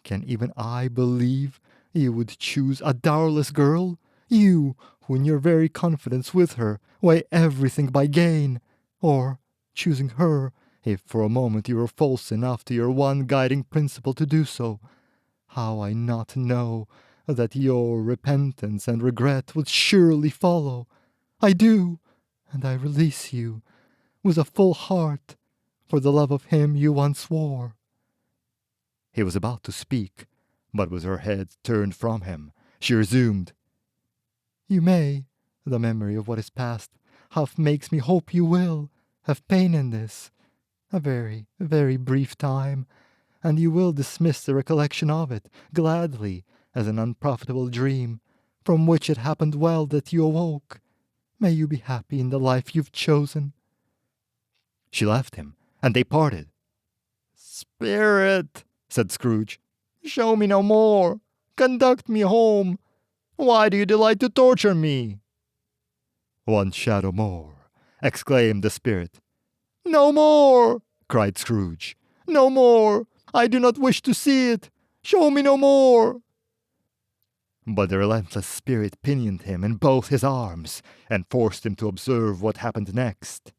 can even I believe you would choose a dowerless girl? You, who in your very confidence with her weigh everything by gain? Or, choosing her, if for a moment you were false enough to your one guiding principle to do so, how I not know that your repentance and regret would surely follow? I do, and I release you, with a full heart, for the love of him you once swore." He was about to speak, but with her head turned from him, she resumed, "You may, the memory of what is past half makes me hope you will, have pain in this, a very, very brief time, and you will dismiss the recollection of it, gladly, as an unprofitable dream, from which it happened well that you awoke. May you be happy in the life you've chosen." She left him, and they parted. "Spirit," said Scrooge, "show me no more. Conduct me home. Why do you delight to torture me?" "One shadow more," exclaimed the spirit. "No more!" cried Scrooge. "No more! I do not wish to see it. Show me no more!" But the relentless spirit pinioned him in both his arms and forced him to observe what happened next.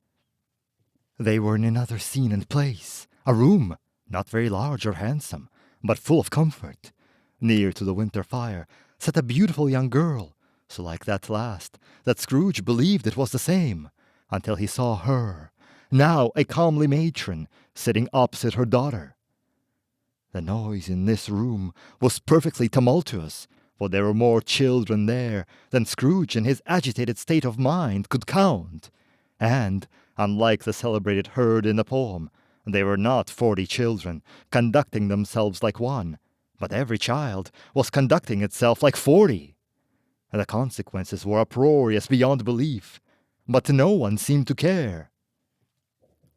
They were in another scene and place, a room, not very large or handsome, but full of comfort. Near to the winter fire sat a beautiful young girl, so like that last that Scrooge believed it was the same, until he saw her, now a comely matron, sitting opposite her daughter. The noise in this room was perfectly tumultuous, for there were more children there than Scrooge in his agitated state of mind could count, and, unlike the celebrated herd in the poem, they were not 40 children conducting themselves like one, but every child was conducting itself like 40. The consequences were uproarious beyond belief, but no one seemed to care.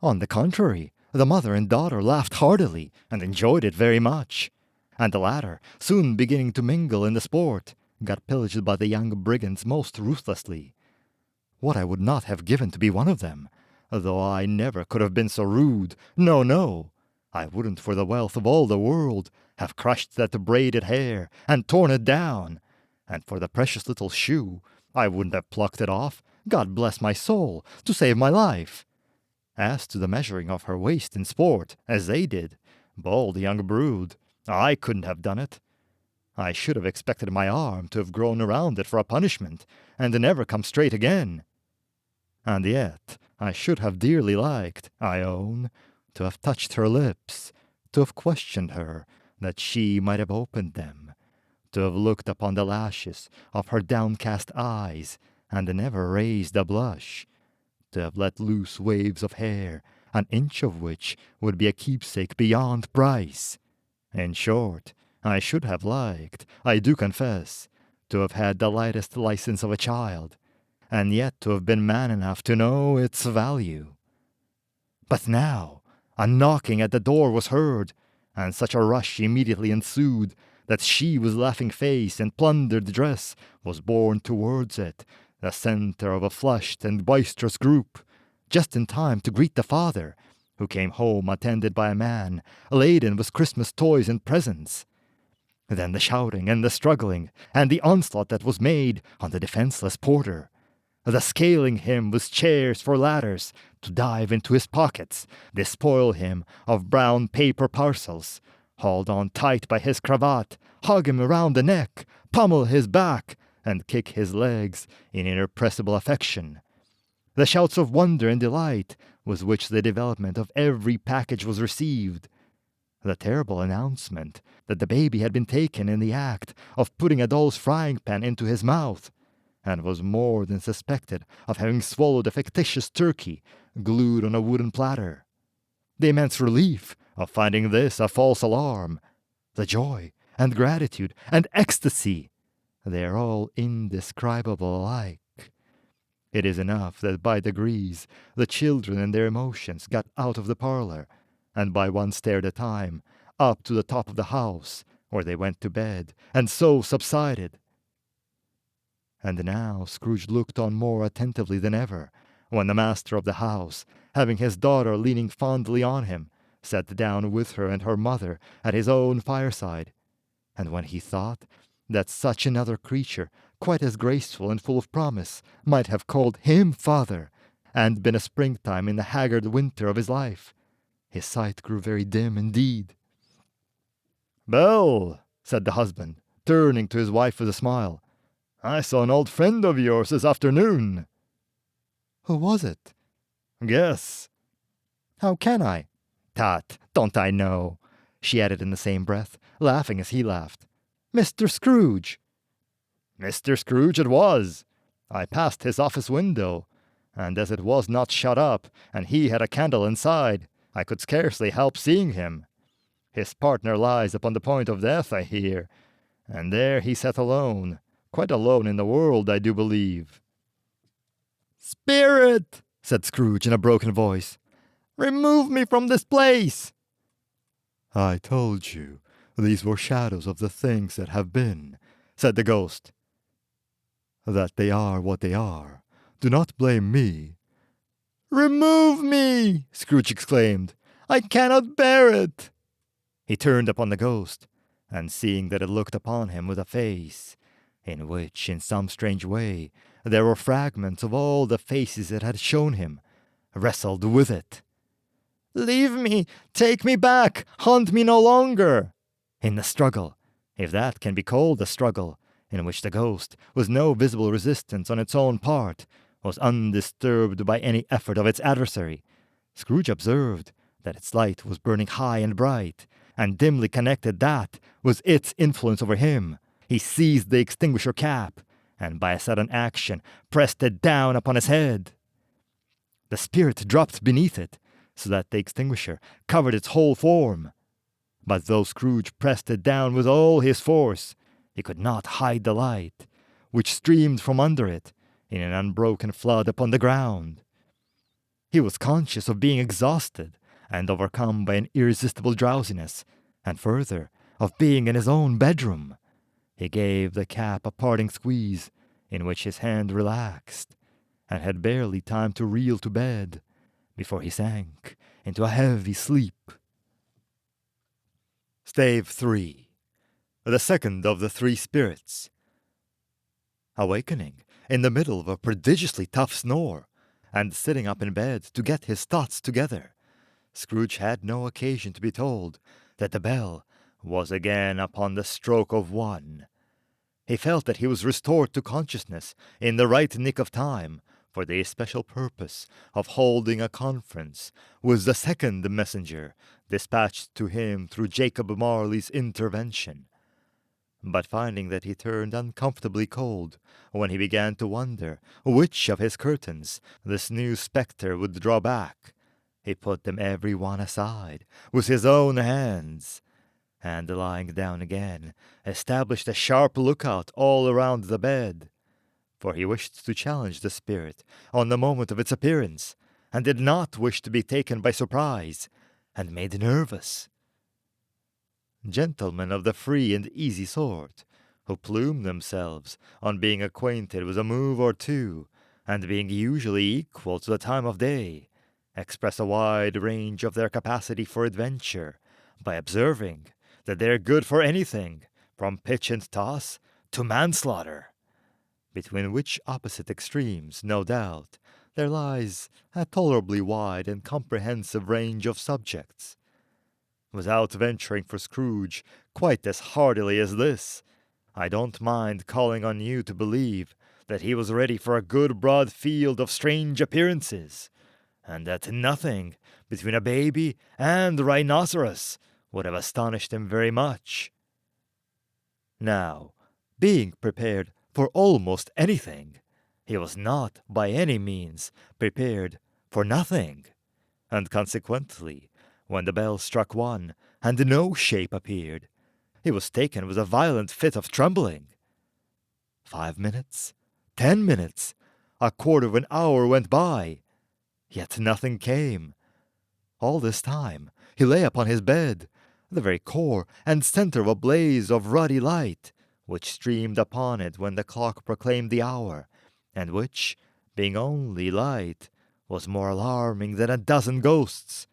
On the contrary, the mother and daughter laughed heartily and enjoyed it very much, and the latter, soon beginning to mingle in the sport, got pillaged by the young brigands most ruthlessly. What I would not have given to be one of them, though I never could have been so rude. No, no, I wouldn't for the wealth of all the world have crushed that braided hair and torn it down, and for the precious little shoe I wouldn't have plucked it off, God bless my soul, to save my life. As to the measuring of her waist in sport, as they did, bold young brood, I couldn't have done it. I should have expected my arm to have grown around it for a punishment, and never come straight again. And yet I should have dearly liked, I own, to have touched her lips, to have questioned her, that she might have opened them, to have looked upon the lashes of her downcast eyes, and never raised a blush, to have let loose waves of hair, an inch of which would be a keepsake beyond price. In short, I should have liked, I do confess, to have had the lightest license of a child, and yet to have been man enough to know its value. But now a knocking at the door was heard, and such a rush immediately ensued that she with laughing face and plundered dress was borne towards it, the center of a flushed and boisterous group, just in time to greet the father, who came home attended by a man laden with Christmas toys and presents. Then the shouting and the struggling, and the onslaught that was made on the defenseless porter, the scaling him with chairs for ladders to dive into his pockets, despoil him of brown paper parcels, hold on tight by his cravat, hug him around the neck, pummel his back, and kick his legs in irrepressible affection. The shouts of wonder and delight with which the development of every package was received, the terrible announcement that the baby had been taken in the act of putting a doll's frying pan into his mouth, and was more than suspected of having swallowed a fictitious turkey glued on a wooden platter, the immense relief of finding this a false alarm, the joy and gratitude and ecstasy, they are all indescribable alike. It is enough that by degrees the children and their emotions got out of the parlor, and by one stair at a time, up to the top of the house, where they went to bed, and so subsided. And now Scrooge looked on more attentively than ever, when the master of the house, having his daughter leaning fondly on him, sat down with her and her mother at his own fireside, and when he thought that such another creature, quite as graceful and full of promise, might have called him father, and been a springtime in the haggard winter of his life, his sight grew very dim indeed. "Belle," said the husband, turning to his wife with a smile, "I saw an old friend of yours this afternoon." Who was it? Guess. How can I? Tut, don't I know? She added in the same breath, laughing as he laughed. Mr. Scrooge. Mr. Scrooge it was. I passed his office window, and as it was not shut up, and he had a candle inside, I could scarcely help seeing him. His partner lies upon the point of death, I hear, and there he sat alone, quite alone in the world, I do believe." "Spirit!" said Scrooge in a broken voice. "Remove me from this place!" "I told you these were shadows of the things that have been," said the ghost. "That they are what they are. Do not blame me." "Remove me!" Scrooge exclaimed. "I cannot bear it!" He turned upon the ghost, and seeing that it looked upon him with a face, in which, in some strange way, there were fragments of all the faces it had shown him, wrestled with it. "Leave me! Take me back! Haunt me no longer!" In the struggle, if that can be called a struggle, in which the ghost, with no visible resistance on its own part, was undisturbed by any effort of its adversary, Scrooge observed that its light was burning high and bright, and dimly connected that with its influence over him. He seized the extinguisher cap, and by a sudden action pressed it down upon his head. The spirit dropped beneath it, so that the extinguisher covered its whole form. But though Scrooge pressed it down with all his force, he could not hide the light, which streamed from under it in an unbroken flood upon the ground. He was conscious of being exhausted and overcome by an irresistible drowsiness, and further, of being in his own bedroom. He gave the cap a parting squeeze, in which his hand relaxed, and had barely time to reel to bed before he sank into a heavy sleep. Stave 3. The second of the three spirits. Awakening in the middle of a prodigiously tough snore, and sitting up in bed to get his thoughts together, Scrooge had no occasion to be told that the bell was again upon the stroke of 1. He felt that he was restored to consciousness in the right nick of time for the especial purpose of holding a conference with the second messenger dispatched to him through Jacob Marley's intervention. But finding that he turned uncomfortably cold when he began to wonder which of his curtains this new spectre would draw back, he put them every one aside with his own hands, and lying down again, established a sharp lookout all around the bed, for he wished to challenge the spirit on the moment of its appearance, and did not wish to be taken by surprise and made nervous. Gentlemen of the free and easy sort, who plume themselves on being acquainted with a move or two, and being usually equal to the time of day, express a wide range of their capacity for adventure by observing that they are good for anything, from pitch and toss to manslaughter, between which opposite extremes, no doubt, there lies a tolerably wide and comprehensive range of subjects. Without venturing for Scrooge quite as heartily as this, I don't mind calling on you to believe that he was ready for a good broad field of strange appearances, and that nothing between a baby and a rhinoceros would have astonished him very much. Now, being prepared for almost anything, he was not by any means prepared for nothing, and consequently, when the bell struck 1 and no shape appeared, he was taken with a violent fit of trembling. 5 minutes, 10 minutes, a quarter of an hour went by, yet nothing came. All this time he lay upon his bed, the very core and center of a blaze of ruddy light, which streamed upon it when the clock proclaimed the hour, and which, being only light, was more alarming than a dozen ghosts,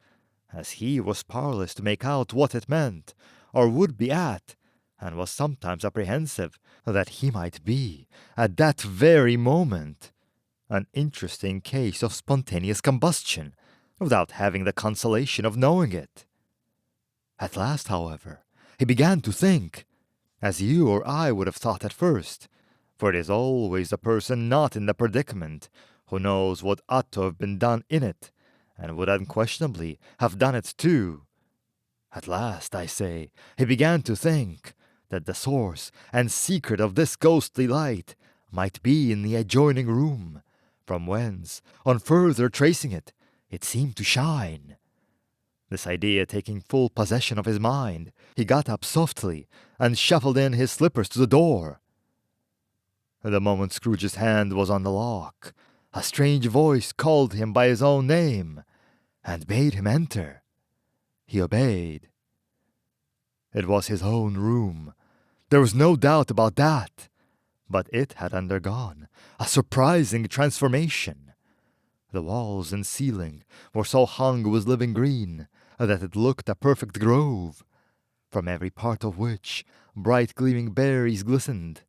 as he was powerless to make out what it meant, or would be at, and was sometimes apprehensive that he might be, at that very moment, an interesting case of spontaneous combustion, without having the consolation of knowing it. At last, however, he began to think, as you or I would have thought at first, for it is always the person not in the predicament who knows what ought to have been done in it, and would unquestionably have done it too. At last, I say, he began to think that the source and secret of this ghostly light might be in the adjoining room, from whence, on further tracing it, it seemed to shine. This idea taking full possession of his mind, he got up softly and shuffled in his slippers to the door. The moment Scrooge's hand was on the lock, a strange voice called him by his own name, and bade him enter. He obeyed. It was his own room. There was no doubt about that. But it had undergone a surprising transformation. The walls and ceiling were so hung with living green that it looked a perfect grove, from every part of which bright gleaming berries glistened.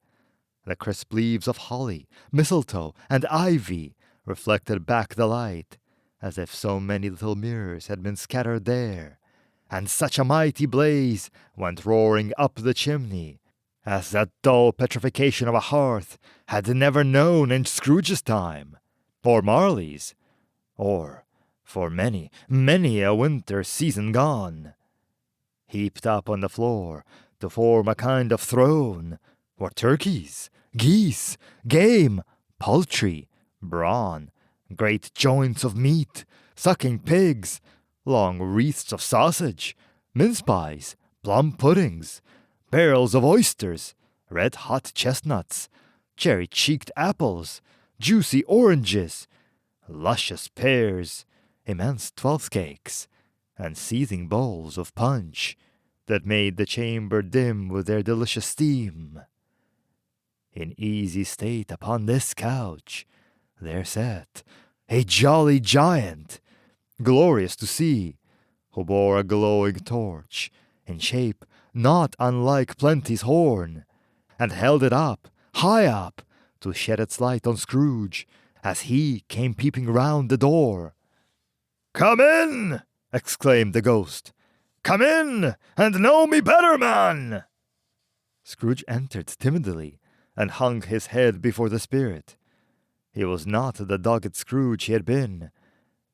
The crisp leaves of holly, mistletoe, and ivy reflected back the light, as if so many little mirrors had been scattered there, and such a mighty blaze went roaring up the chimney, as that dull petrification of a hearth had never known in Scrooge's time, or Marley's, or for many, many a winter season gone. Heaped up on the floor to form a kind of throne were turkeys, geese, game, poultry, brawn, great joints of meat, sucking pigs, long wreaths of sausage, mince pies, plum puddings, barrels of oysters, red-hot chestnuts, cherry-cheeked apples, juicy oranges, luscious pears, immense twelfth cakes, and seething bowls of punch that made the chamber dim with their delicious steam. In easy state upon this couch there sat a jolly giant, glorious to see, who bore a glowing torch, in shape not unlike Plenty's horn, and held it up, high up, to shed its light on Scrooge, as he came peeping round the door. "Come in!" exclaimed the ghost. "Come in, and know me better, man!" Scrooge entered timidly, and hung his head before the spirit. He was not the dogged Scrooge he had been,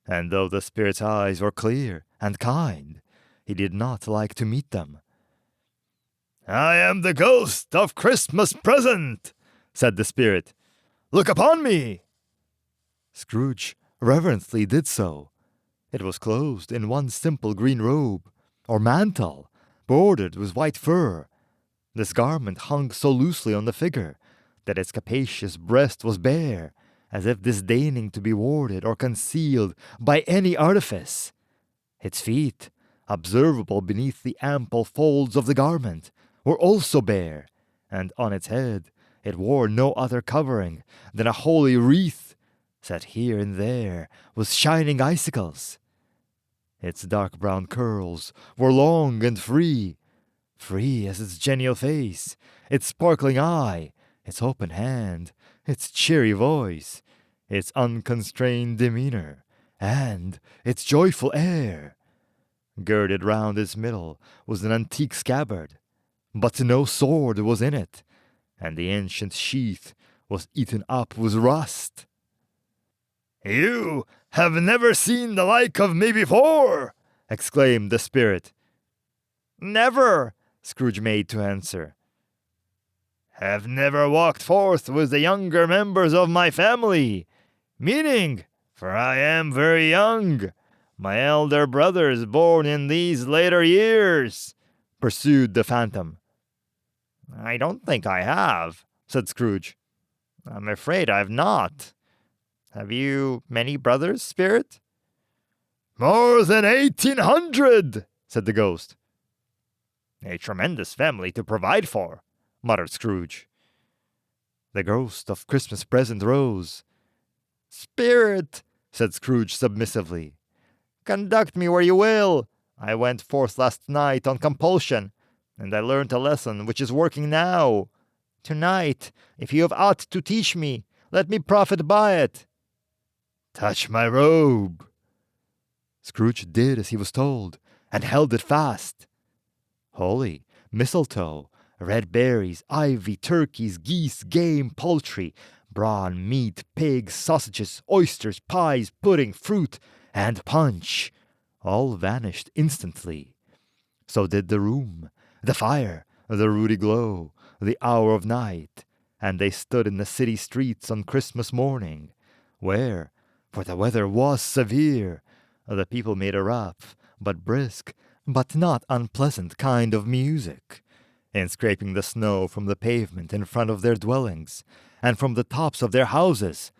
and though the spirit's eyes were clear and kind, he did not like to meet them. "I am the ghost of Christmas Present," said the spirit. "Look upon me." Scrooge reverently did so. It was clothed in one simple green robe, or mantle, bordered with white fur. This garment hung so loosely on the figure that its capacious breast was bare, as if disdaining to be warded or concealed by any artifice. Its feet, observable beneath the ample folds of the garment, were also bare, and on its head it wore no other covering than a holy wreath, set here and there with shining icicles. Its dark brown curls were long and free as its genial face, its sparkling eye, its open hand, its cheery voice, its unconstrained demeanor, and its joyful air. Girded round its middle was an antique scabbard, but no sword was in it, and the ancient sheath was eaten up with rust. "You have never seen the like of me before!" exclaimed the spirit. "Never," Scrooge made to answer. "Have never walked forth with the younger members of my family, meaning, for I am very young, my elder brothers born in these later years," pursued the phantom. "I don't think I have," said Scrooge. "I'm afraid I've not. Have you many brothers, spirit?" "More than 1,800, said the ghost. "A tremendous family to provide for," muttered Scrooge. The ghost of Christmas Present rose. "Spirit," said Scrooge submissively, "conduct me where you will. I went forth last night on compulsion, and I learnt a lesson which is working now. Tonight, if you have aught to teach me, let me profit by it." "Touch my robe." Scrooge did as he was told, and held it fast. Holly, mistletoe, red berries, ivy, turkeys, geese, game, poultry, brawn, meat, pigs, sausages, oysters, pies, pudding, fruit, and punch all vanished instantly. So did the room, the fire, the ruddy glow, the hour of night, and they stood in the city streets on Christmas morning, where, for the weather was severe, the people made a rough, but brisk, but not unpleasant kind of music, in scraping the snow from the pavement in front of their dwellings, and from the tops of their houses,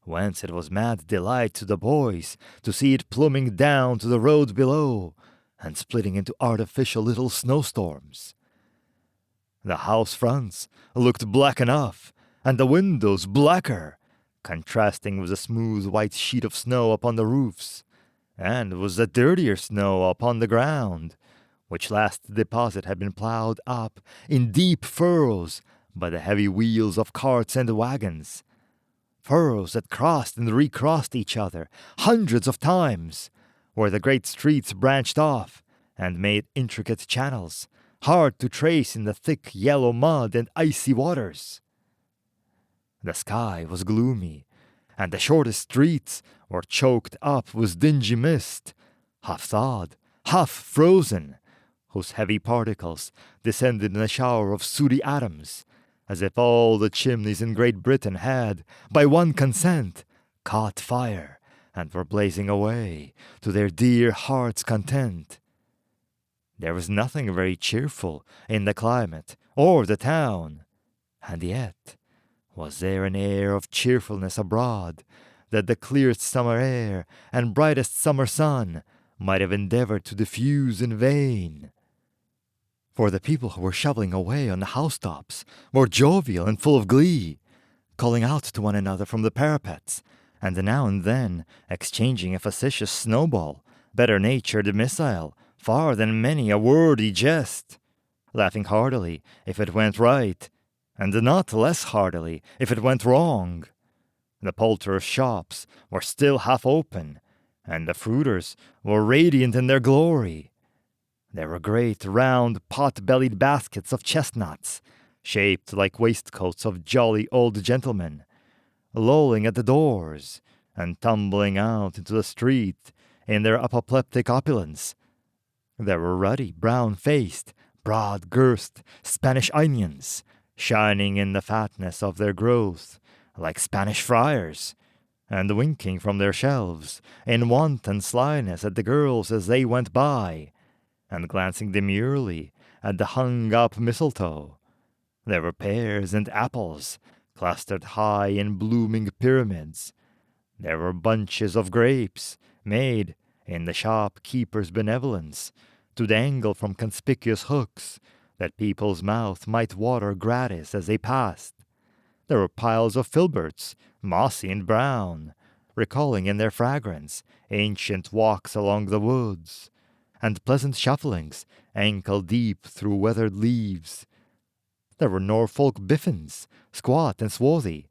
whence it was mad delight to the boys to see it pluming down to the road below and splitting into artificial little snowstorms. The house fronts looked black enough, and the windows blacker, contrasting with the smooth white sheet of snow upon the roofs, and with the dirtier snow upon the ground, which last deposit had been plowed up in deep furrows by the heavy wheels of carts and wagons, furrows that crossed and recrossed each other hundreds of times, where the great streets branched off and made intricate channels, hard to trace in the thick yellow mud and icy waters. The sky was gloomy, and the shortest streets were choked up with dingy mist, half thawed, half frozen, whose heavy particles descended in a shower of sooty atoms, as if all the chimneys in Great Britain had, by one consent, caught fire and were blazing away to their dear hearts' content. There was nothing very cheerful in the climate or the town, and yet was there an air of cheerfulness abroad that the clearest summer air and brightest summer sun might have endeavored to diffuse in vain. For the people who were shoveling away on the housetops were jovial and full of glee, calling out to one another from the parapets, and now and then exchanging a facetious snowball, better-natured missile, far than many a wordy jest, laughing heartily if it went right, and not less heartily if it went wrong. The poulterers' shops were still half open, and the fruiters were radiant in their glory. There were great, round, pot-bellied baskets of chestnuts, shaped like waistcoats of jolly old gentlemen, lolling at the doors, and tumbling out into the street in their apoplectic opulence. There were ruddy, brown-faced, broad-girthed Spanish onions, shining in the fatness of their growth, like Spanish friars, and winking from their shelves in wanton slyness at the girls as they went by, and glancing demurely at the hung-up mistletoe. There were pears and apples, clustered high in blooming pyramids. There were bunches of grapes, made, in the shopkeeper's benevolence, to dangle from conspicuous hooks, that people's mouth might water gratis as they passed. There were piles of filberts, mossy and brown, recalling in their fragrance ancient walks along the woods, and pleasant shufflings ankle-deep through weathered leaves. There were Norfolk biffins, squat and swarthy,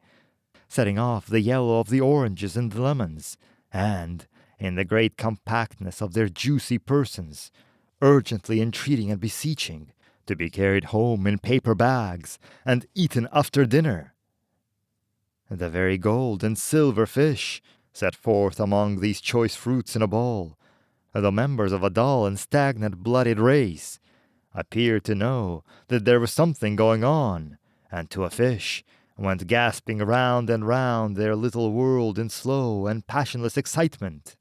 setting off the yellow of the oranges and the lemons, and, in the great compactness of their juicy persons, urgently entreating and beseeching to be carried home in paper bags and eaten after dinner. The very gold and silver fish set forth among these choice fruits in a bowl, the members of a dull and stagnant blooded race, appeared to know that there was something going on, and to a fish went gasping round and round their little world in slow and passionless excitement.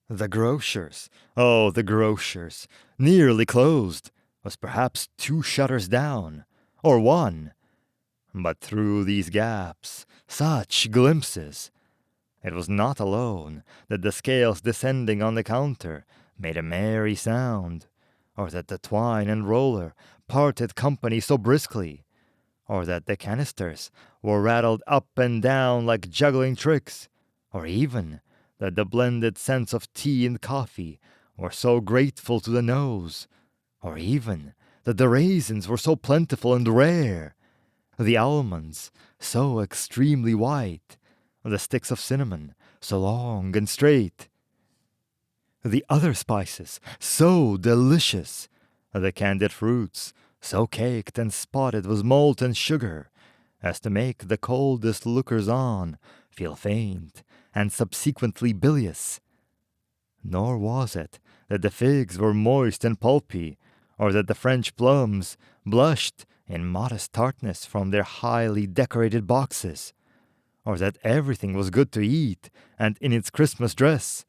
The grocers, oh, the grocers, nearly closed, was perhaps 2 shutters down, or 1. But through these gaps, such glimpses! It was not alone that the scales descending on the counter made a merry sound, or that the twine and roller parted company so briskly, or that the canisters were rattled up and down like juggling tricks, or even that the blended scents of tea and coffee were so grateful to the nose, or even that the raisins were so plentiful and rare, the almonds so extremely white, the sticks of cinnamon so long and straight, the other spices so delicious, the candied fruits so caked and spotted with molten sugar, as to make the coldest lookers-on feel faint and subsequently bilious. Nor was it that the figs were moist and pulpy, or that the French plums blushed in modest tartness from their highly decorated boxes, or that everything was good to eat and in its Christmas dress,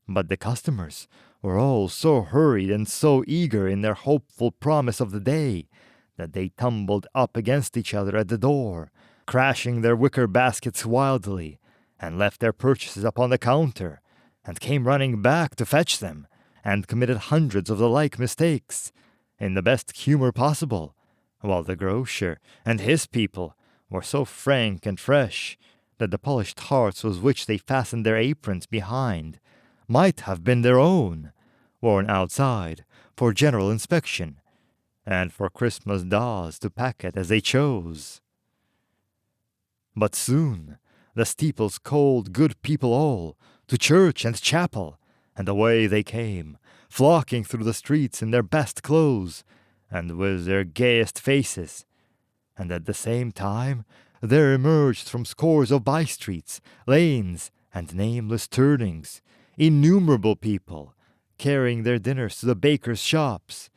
but the customers were all so hurried and so eager in their hopeful promise of the day that they tumbled up against each other at the door, crashing their wicker baskets wildly, and left their purchases upon the counter, and came running back to fetch them, and committed hundreds of the like mistakes, in the best humour possible, while the grocer and his people were so frank and fresh that the polished hearts with which they fastened their aprons behind might have been their own, worn outside for general inspection, and for Christmas dolls to pack it as they chose. But soon the steeples called good people all to church and chapel, and away they came, flocking through the streets in their best clothes, and with their gayest faces, and at the same time there emerged from scores of by-streets, lanes, and nameless turnings, innumerable people, carrying their dinners to the bakers' shops.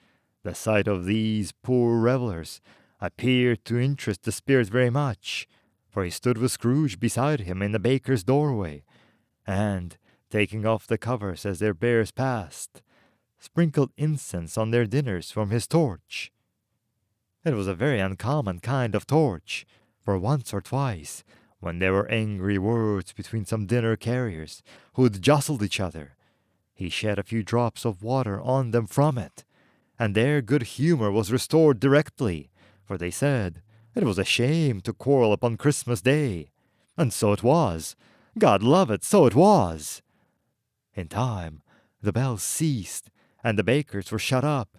The sight of these poor revellers appeared to interest the spirit very much, for he stood with Scrooge beside him in the baker's doorway, and, taking off the covers as their bearers passed, sprinkled incense on their dinners from his torch. It was a very uncommon kind of torch, for once or twice, when there were angry words between some dinner carriers who had jostled each other, he shed a few drops of water on them from it, and their good humour was restored directly, for they said it was a shame to quarrel upon Christmas Day, and so it was. God love it, so it was. In time, the bells ceased, and the bakers were shut up,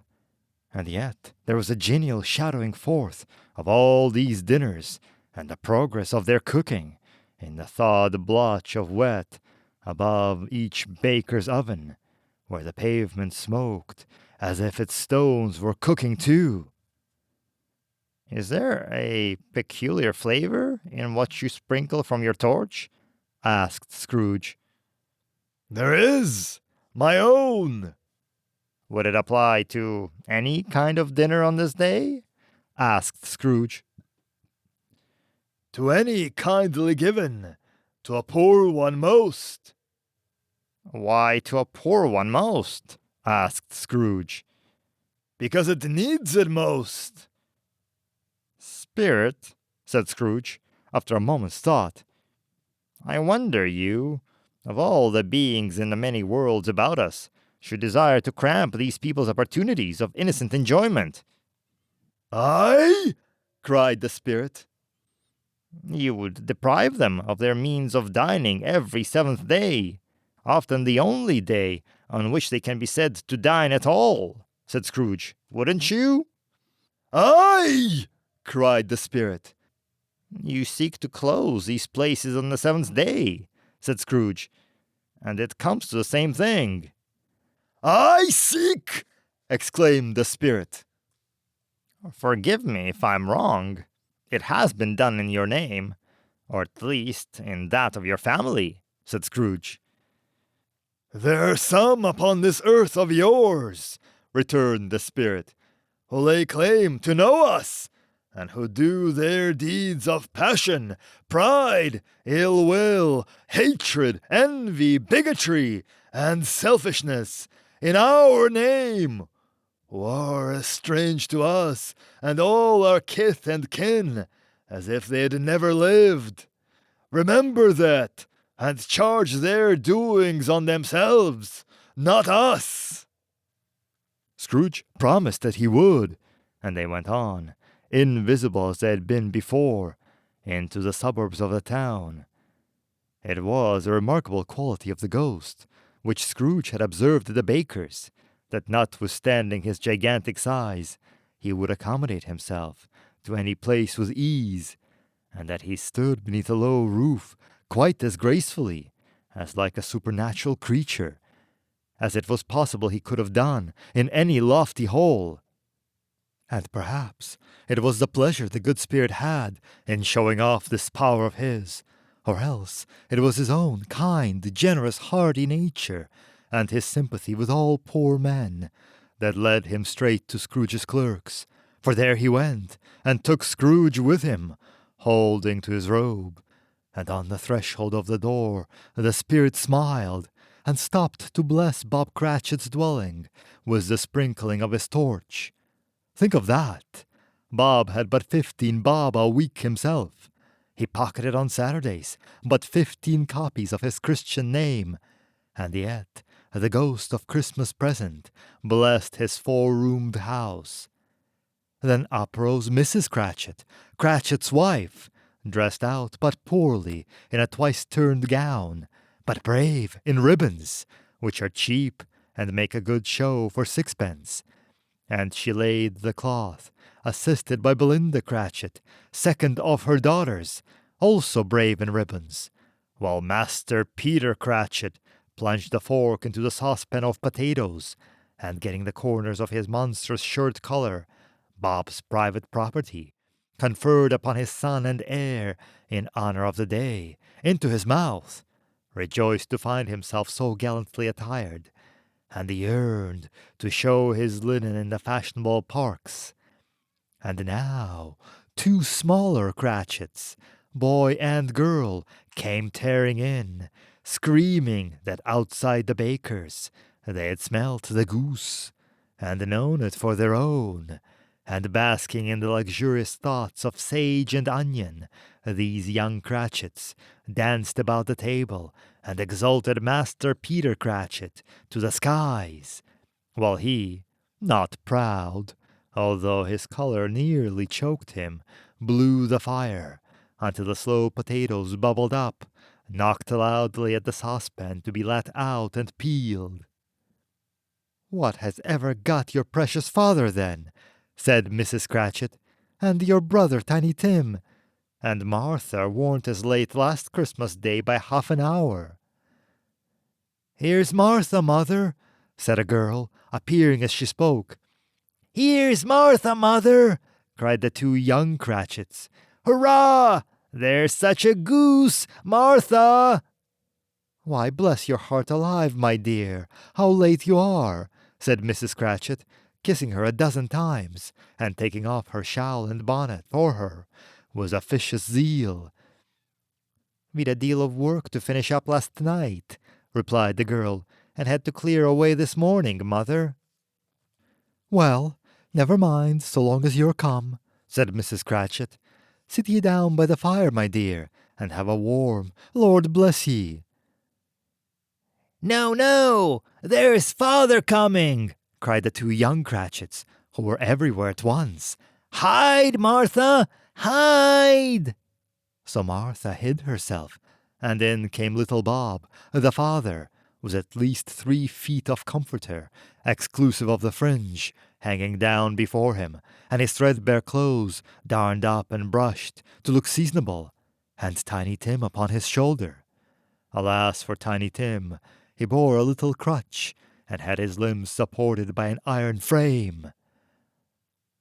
and yet there was a genial shadowing forth of all these dinners, and the progress of their cooking, in the thawed blotch of wet above each baker's oven, where the pavement smoked as if its stones were cooking too. Is there a peculiar flavor in what you sprinkle from your torch? Asked Scrooge. There is, my own. Would it apply to any kind of dinner on this day? Asked Scrooge. To any kindly given, to a poor one most. Why to a poor one most? Asked Scrooge. Because it needs it most. Spirit, said Scrooge, after a moment's thought, I wonder you, of all the beings in the many worlds about us, should desire to cramp these people's opportunities of innocent enjoyment. I? Cried the spirit. You would deprive them of their means of dining every seventh day, often the only day on which they can be said to dine at all, said Scrooge. Wouldn't you? I? Cried the spirit. You seek to close these places on the seventh day, said Scrooge, and it comes to the same thing. I seek! Exclaimed the spirit. Forgive me if I'm wrong. It has been done in your name, or at least in that of your family, said Scrooge. There are some upon this earth of yours, Returned the spirit, who lay claim to know us, and who do their deeds of passion, pride, ill will, hatred, envy, bigotry, and selfishness in our name, who are as strange to us and all our kith and kin as if they had never lived. Remember that, and charge their doings on themselves, not us. Scrooge promised that he would, and they went on, invisible as they had been before, into the suburbs of the town. It was a remarkable quality of the ghost, which Scrooge had observed at the baker's, that notwithstanding his gigantic size, he would accommodate himself to any place with ease, and that he stood beneath a low roof quite as gracefully, as like a supernatural creature, as it was possible he could have done in any lofty hall. And perhaps it was the pleasure the good spirit had in showing off this power of his, or else it was his own kind, generous, hearty nature, and his sympathy with all poor men, that led him straight to Scrooge's clerks, for there he went, and took Scrooge with him, holding to his robe, and on the threshold of the door the spirit smiled, and stopped to bless Bob Cratchit's dwelling with the sprinkling of his torch. Think of that! Bob had but 15 bob a week himself. He pocketed on Saturdays but 15 copies of his Christian name, and yet the ghost of Christmas present blessed his 4-roomed house. Then up rose Mrs. Cratchit, Cratchit's wife, dressed out but poorly in a twice-turned gown, but brave in ribbons, which are cheap and make a good show for 6pence. And she laid the cloth, assisted by Belinda Cratchit, second of her daughters, also brave in ribbons, while Master Peter Cratchit plunged the fork into the saucepan of potatoes, and getting the corners of his monstrous shirt collar, Bob's private property, conferred upon his son and heir in honor of the day, into his mouth, rejoiced to find himself so gallantly attired, and he yearned to show his linen in the fashionable parks. And now 2 smaller Cratchits, boy and girl, came tearing in, screaming that outside the baker's they had smelt the goose, and known it for their own, and basking in the luxurious thoughts of sage and onion, these young Cratchits danced about the table and exalted Master Peter Cratchit to the skies, while he, not proud, although his color nearly choked him, blew the fire until the slow potatoes bubbled up, knocked loudly at the saucepan to be let out and peeled. "What has ever got your precious father, then?" said Mrs. Cratchit, "and your brother Tiny Tim? And Martha weren't as late last Christmas Day by half an hour." "Here's Martha, mother," said a girl, appearing as she spoke. "Here's Martha, mother!" cried the 2 young Cratchits. "Hurrah! There's such a goose, Martha!" "Why, bless your heart alive, my dear, how late you are," said Mrs. Cratchit, kissing her a dozen times, and taking off her shawl and bonnet for her, with officious zeal. "We'd a deal of work to finish up last night," replied the girl, "and had to clear away this morning, mother." "Well, never mind, so long as you're come," said Mrs. Cratchit. "Sit ye down by the fire, my dear, and have a warm, Lord bless ye." "No, no! There's father coming!" cried the 2 young Cratchits, who were everywhere at once. "Hide, Martha! Hide!" So Martha hid herself, and in came little Bob, the father, with at least 3 feet of comforter, exclusive of the fringe, hanging down before him, and his threadbare clothes darned up and brushed to look seasonable, and Tiny Tim upon his shoulder. Alas for Tiny Tim, he bore a little crutch, and had his limbs supported by an iron frame.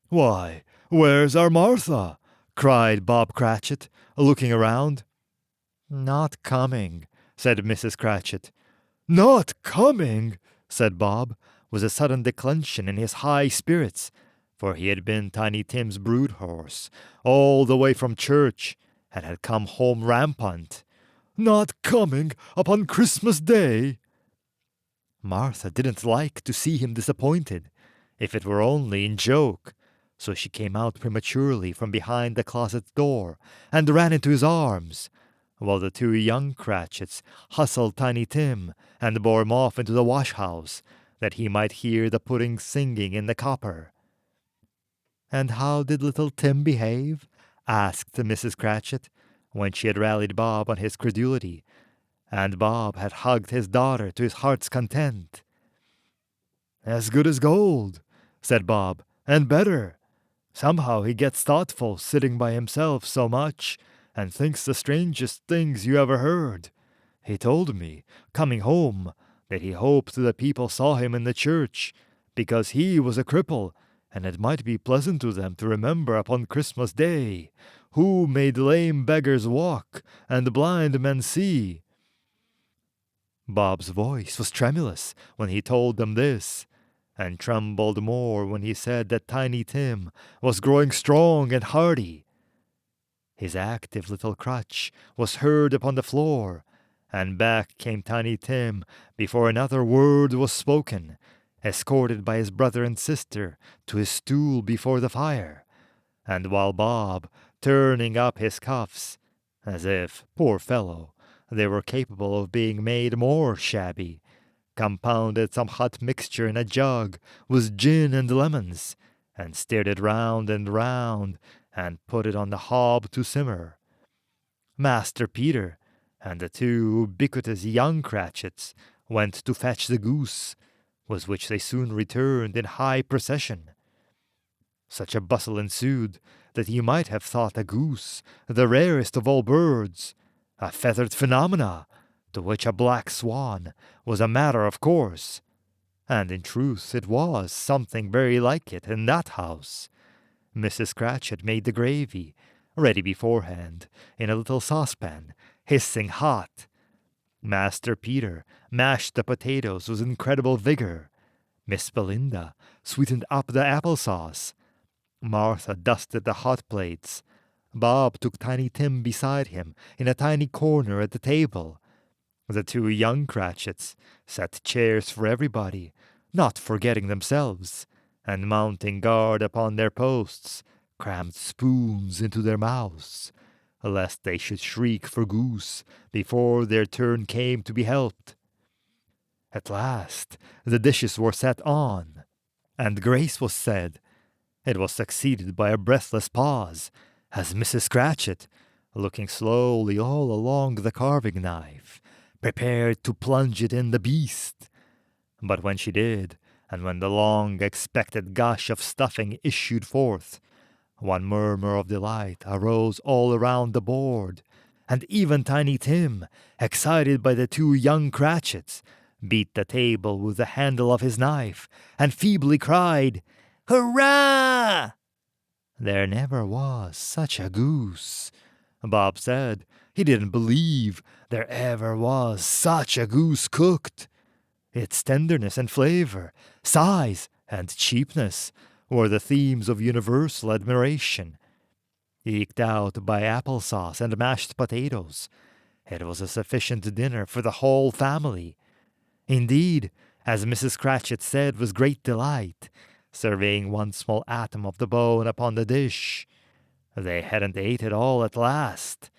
"Why, where's our Martha?" cried Bob Cratchit, looking around. "Not coming," said Mrs. Cratchit. "Not coming!" said Bob, with a sudden declension in his high spirits, for he had been Tiny Tim's brood horse all the way from church, and had come home rampant. "Not coming upon Christmas Day!" Martha didn't like to see him disappointed, if it were only in joke, so she came out prematurely from behind the closet door and ran into his arms, while the 2 young Cratchits hustled Tiny Tim and bore him off into the wash-house, that he might hear the pudding singing in the copper. "And how did little Tim behave?" asked Mrs. Cratchit, when she had rallied Bob on his credulity, and Bob had hugged his daughter to his heart's content. "As good as gold," said Bob, "and better. Somehow he gets thoughtful sitting by himself so much, and thinks the strangest things you ever heard. He told me, coming home, that he hoped the people saw him in the church, because he was a cripple, and it might be pleasant to them to remember upon Christmas Day, who made lame beggars walk, and blind men see." Bob's voice was tremulous when he told them this, and trembled more when he said that Tiny Tim was growing strong and hardy. His active little crutch was heard upon the floor, and back came Tiny Tim before another word was spoken, escorted by his brother and sister to his stool before the fire, and while Bob, turning up his cuffs, as if, poor fellow, they were capable of being made more shabby, compounded some hot mixture in a jug with gin and lemons, and stirred it round and round, and put it on the hob to simmer. Master Peter and the two ubiquitous young Cratchits went to fetch the goose, with which they soon returned in high procession. Such a bustle ensued that you might have thought a goose the rarest of all birds, a feathered phenomena, to which a black swan was a matter of course. And in truth it was something very like it in that house. Mrs. Cratchit made the gravy, ready beforehand, in a little saucepan, hissing hot. Master Peter mashed the potatoes with incredible vigor. Miss Belinda sweetened up the applesauce. Martha dusted the hot plates. Bob took Tiny Tim beside him in a tiny corner at the table. The two young Cratchits set chairs for everybody, not forgetting themselves, and mounting guard upon their posts, crammed spoons into their mouths, lest they should shriek for goose before their turn came to be helped. At last the dishes were set on, and grace was said. It was succeeded by a breathless pause, as Mrs. Cratchit, looking slowly all along the carving knife, prepared to plunge it in the beast. But when she did, and when the long-expected gush of stuffing issued forth, one murmur of delight arose all around the board, and even Tiny Tim, excited by the two young Cratchits, beat the table with the handle of his knife, and feebly cried, "Hurrah!" There never was such a goose. Bob said he didn't believe there ever was such a goose cooked. Its tenderness and flavor, size and cheapness were the themes of universal admiration. Eked out by applesauce and mashed potatoes, it was a sufficient dinner for the whole family. Indeed, as Mrs. Cratchit said with great delight, surveying one small atom of the bone upon the dish, they hadn't ate it all at last,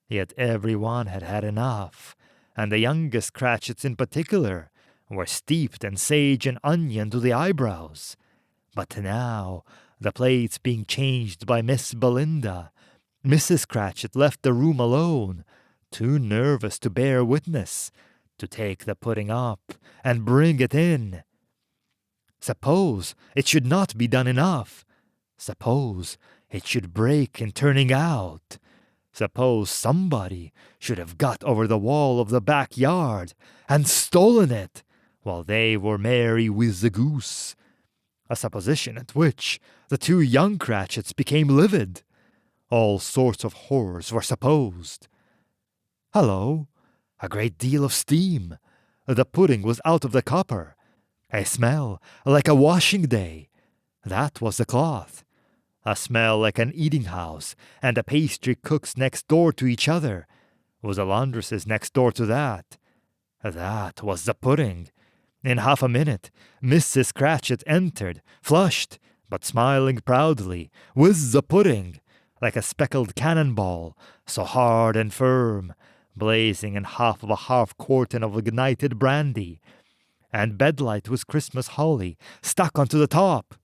yet every one had had enough, and the youngest Cratchits in particular were steeped in sage and onion to the eyebrows. But now, the plates being changed by Miss Belinda, Mrs. Cratchit left the room alone, too nervous to bear witness, to take the pudding up and bring it in. Suppose it should not be done enough. Suppose it should break in turning out. Suppose somebody should have got over the wall of the backyard and stolen it while they were merry with the goose. A supposition at which the two young Cratchits became livid. All sorts of horrors were supposed. Hallo! A great deal of steam. The pudding was out of the copper. A smell like a washing day. That was the cloth. A smell like an eating house, and the pastry cooks next door to each other, with the laundresses next door to that. That was the pudding. In half a minute, Mrs. Cratchit entered, flushed, but smiling proudly, with the pudding, like a speckled cannonball, so hard and firm, blazing in half of a half-quartern of ignited brandy, and bedlight with Christmas holly stuck onto the top.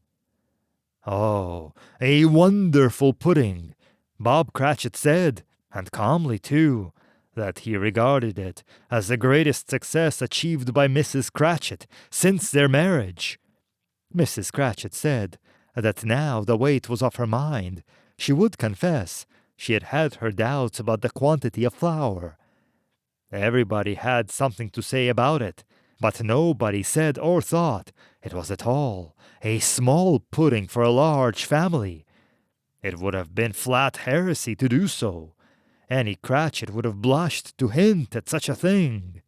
Oh, a wonderful pudding! Bob Cratchit said, and calmly too, that he regarded it as the greatest success achieved by Mrs. Cratchit since their marriage. Mrs. Cratchit said that now the weight was off her mind, she would confess she had had her doubts about the quantity of flour. Everybody had something to say about it, but nobody said or thought it was at all a small pudding for a large family. It would have been flat heresy to do so. Any Cratchit would have blushed to hint at such a thing.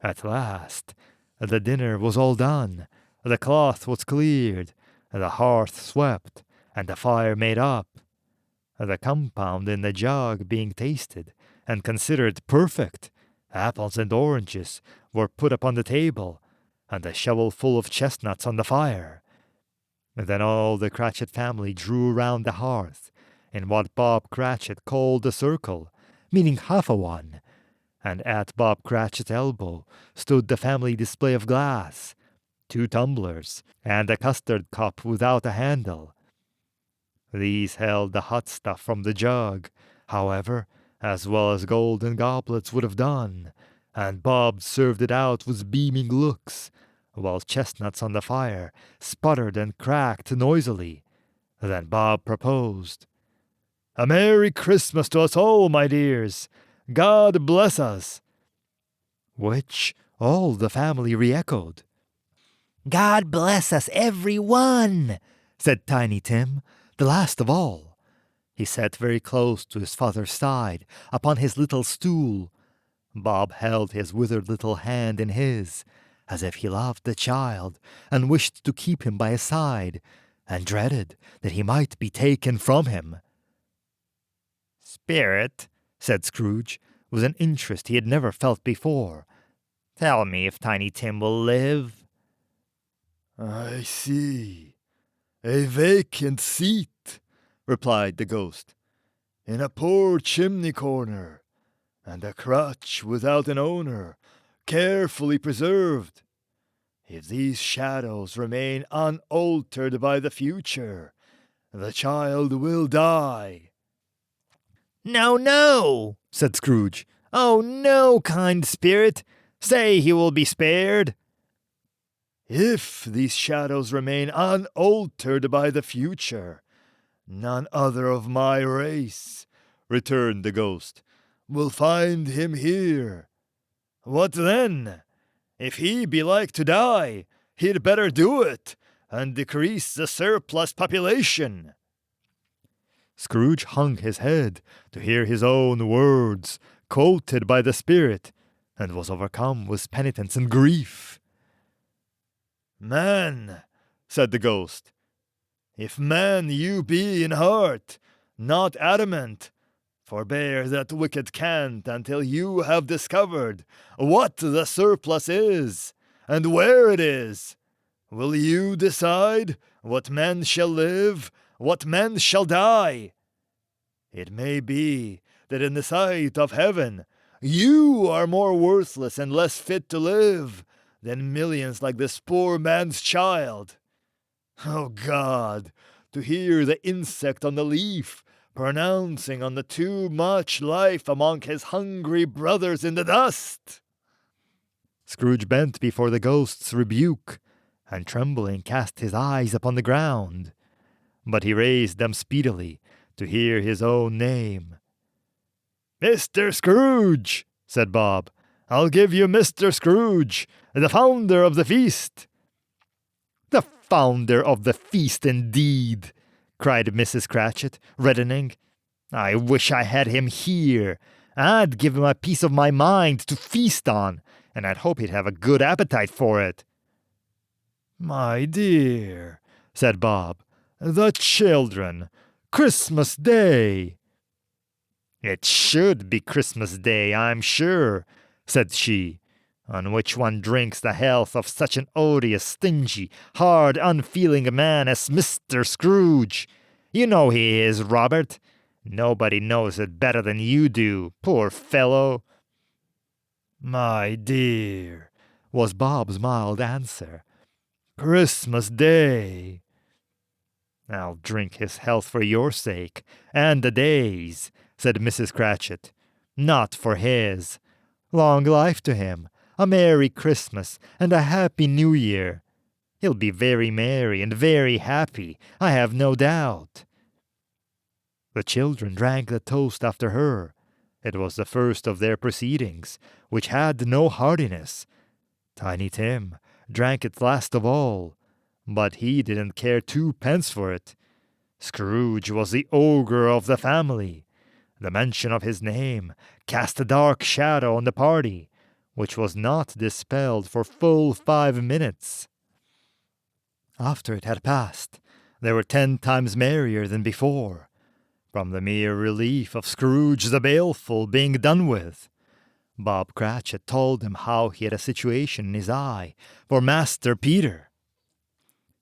At last, the dinner was all done, the cloth was cleared, the hearth swept, and the fire made up. The compound in the jug being tasted and considered perfect, apples and oranges were put upon the table, and a shovel full of chestnuts on the fire. Then all the Cratchit family drew round the hearth, in what Bob Cratchit called a circle, meaning half a one, and at Bob Cratchit's elbow stood the family display of glass, 2 tumblers, and a custard cup without a handle. These held the hot stuff from the jug, however, as well as golden goblets would have done, and Bob served it out with beaming looks, while chestnuts on the fire sputtered and cracked noisily. Then Bob proposed, "A Merry Christmas to us all, my dears! God bless us!" Which all the family re-echoed. God bless us, every one, said Tiny Tim, the last of all. He sat very close to his father's side, upon his little stool. Bob held his withered little hand in his, as if he loved the child, and wished to keep him by his side, and dreaded that he might be taken from him. Spirit, said Scrooge, with an interest he had never felt before, tell me if Tiny Tim will live. I see. A vacant seat, replied the ghost, in a poor chimney corner, and a crutch without an owner, carefully preserved. If these shadows remain unaltered by the future, the child will die. No, no, said Scrooge. Oh, no, kind spirit. Say he will be spared. If these shadows remain unaltered by the future, none other of my race, returned the ghost, will find him here. What then? If he be like to die, he'd better do it, and decrease the surplus population. Scrooge hung his head to hear his own words quoted by the spirit, and was overcome with penitence and grief. Man, said the ghost, if man you be in heart, not adamant, forbear that wicked cant until you have discovered what the surplus is, and where it is. Will you decide what men shall live, what men shall die? It may be that in the sight of heaven you are more worthless and less fit to live than millions like this poor man's child. Oh God, to hear the insect on the leaf pronouncing on the too much life among his hungry brothers in the dust. Scrooge bent before the ghost's rebuke, and trembling cast his eyes upon the ground. But he raised them speedily to hear his own name. Mr. Scrooge, said Bob, I'll give you Mr. Scrooge, the founder of the feast. The founder of the feast, indeed, cried Mrs. Cratchit, reddening. I wish I had him here. I'd give him a piece of my mind to feast on, and I'd hope he'd have a good appetite for it. My dear, said Bob, the children, Christmas Day. It should be Christmas Day, I'm sure, said she, on which one drinks the health of such an odious, stingy, hard, unfeeling man as Mr. Scrooge. You know he is, Robert. Nobody knows it better than you do, poor fellow. My dear, was Bob's mild answer. Christmas Day. I'll drink his health for your sake, and the day's, said Mrs. Cratchit. Not for his. Long life to him, a Merry Christmas, and a Happy New Year. He'll be very merry and very happy, I have no doubt. The children drank the toast after her. It was the first of their proceedings, which had no heartiness. Tiny Tim drank it last of all, but he didn't care 2 pence for it. Scrooge was the ogre of the family. The mention of his name cast a dark shadow on the party, which was not dispelled for full 5 minutes. After it had passed, they were 10 times merrier than before, from the mere relief of Scrooge the Baleful being done with. Bob Cratchit told him how he had a situation in his eye for Master Peter,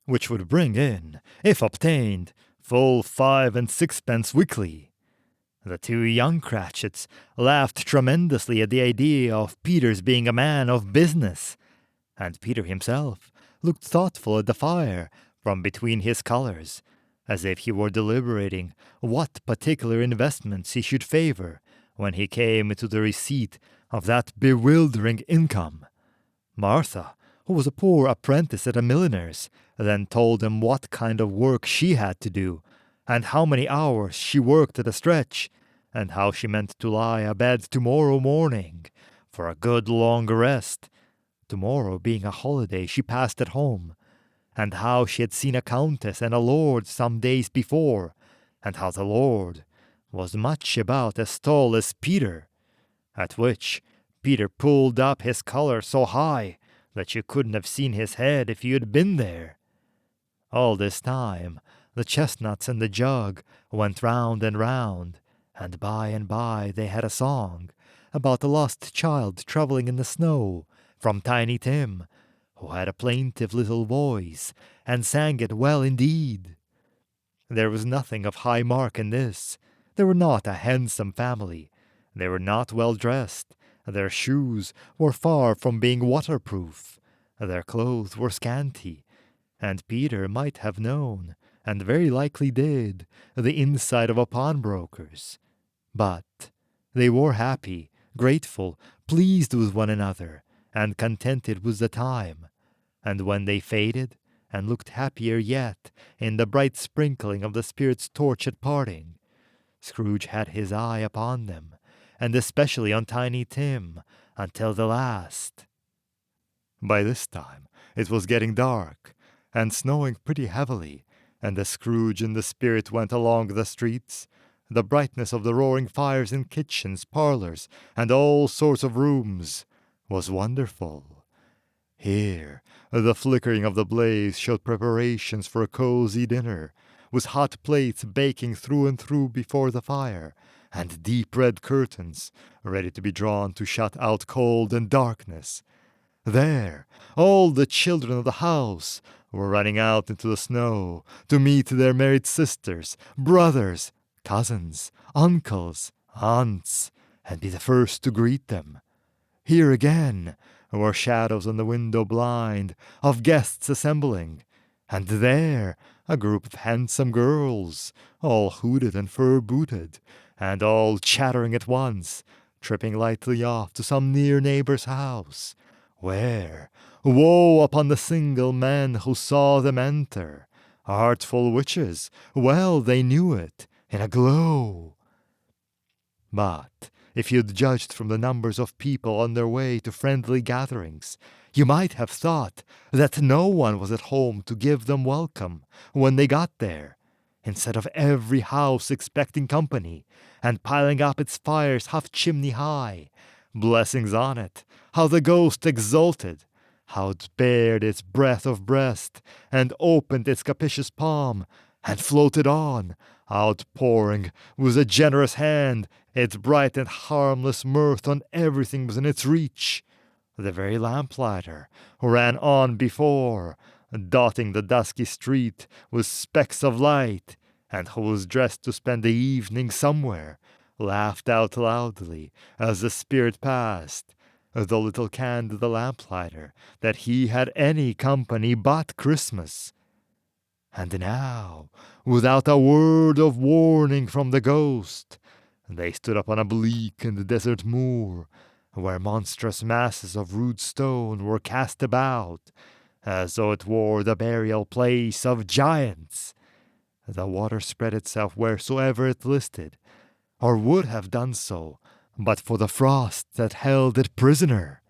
which would bring in, if obtained, full 5 and 6pence weekly. The two young Cratchits laughed tremendously at the idea of Peter's being a man of business, and Peter himself looked thoughtful at the fire from between his collars, as if he were deliberating what particular investments he should favor when he came to the receipt of that bewildering income. Martha, who was a poor apprentice at a milliner's, then told him what kind of work she had to do, and how many hours she worked at a stretch, and how she meant to lie abed tomorrow morning for a good long rest, tomorrow being a holiday she passed at home, and how she had seen a countess and a lord some days before, and how the lord was much about as tall as Peter, at which Peter pulled up his collar so high that you couldn't have seen his head if you had been there. All this time the chestnuts in the jug went round and by they had a song about a lost child traveling in the snow from Tiny Tim, who had a plaintive little voice and sang it well indeed. There was nothing of high mark in this. They were not a handsome family. They were not well dressed. Their shoes were far from being waterproof. Their clothes were scanty, and Peter might have known, and very likely did, the inside of a pawnbroker's. But they were happy, grateful, pleased with one another, and contented with the time. And when they faded, and looked happier yet in the bright sprinkling of the Spirit's torch at parting, Scrooge had his eye upon them, and especially on Tiny Tim, until the last. By this time it was getting dark, and snowing pretty heavily, and as Scrooge and the Spirit went along the streets, the brightness of the roaring fires in kitchens, parlors, and all sorts of rooms was wonderful. Here the flickering of the blaze showed preparations for a cozy dinner, with hot plates baking through and through before the fire, and deep red curtains ready to be drawn to shut out cold and darkness. There all the children of the house were running out into the snow to meet their married sisters, brothers, cousins, uncles, aunts, and be the first to greet them. Here again were shadows on the window blind of guests assembling, and there a group of handsome girls, all hooded and fur-booted, and all chattering at once, tripping lightly off to some near neighbor's house, where, woe upon the single men who saw them enter, artful witches, well they knew it, in a glow. But if you'd judged from the numbers of people on their way to friendly gatherings, you might have thought that no one was at home to give them welcome when they got there, instead of every house expecting company, and piling up its fires half-chimney high, blessings on it, how the ghost exulted, how it bared its breadth of breast, and opened its capacious palm, and floated on, outpouring with a generous hand its bright and harmless mirth on everything within its reach. The very lamplighter who ran on before, dotting the dusky street with specks of light, and who was dressed to spend the evening somewhere, laughed out loudly as the Spirit passed, though little canned the lamplighter that he had any company but Christmas. And now, without a word of warning from the ghost, they stood upon a bleak and desert moor, where monstrous masses of rude stone were cast about, as though it were the burial place of giants. The water spread itself wheresoever it listed, or would have done so, but for the frost that held it prisoner,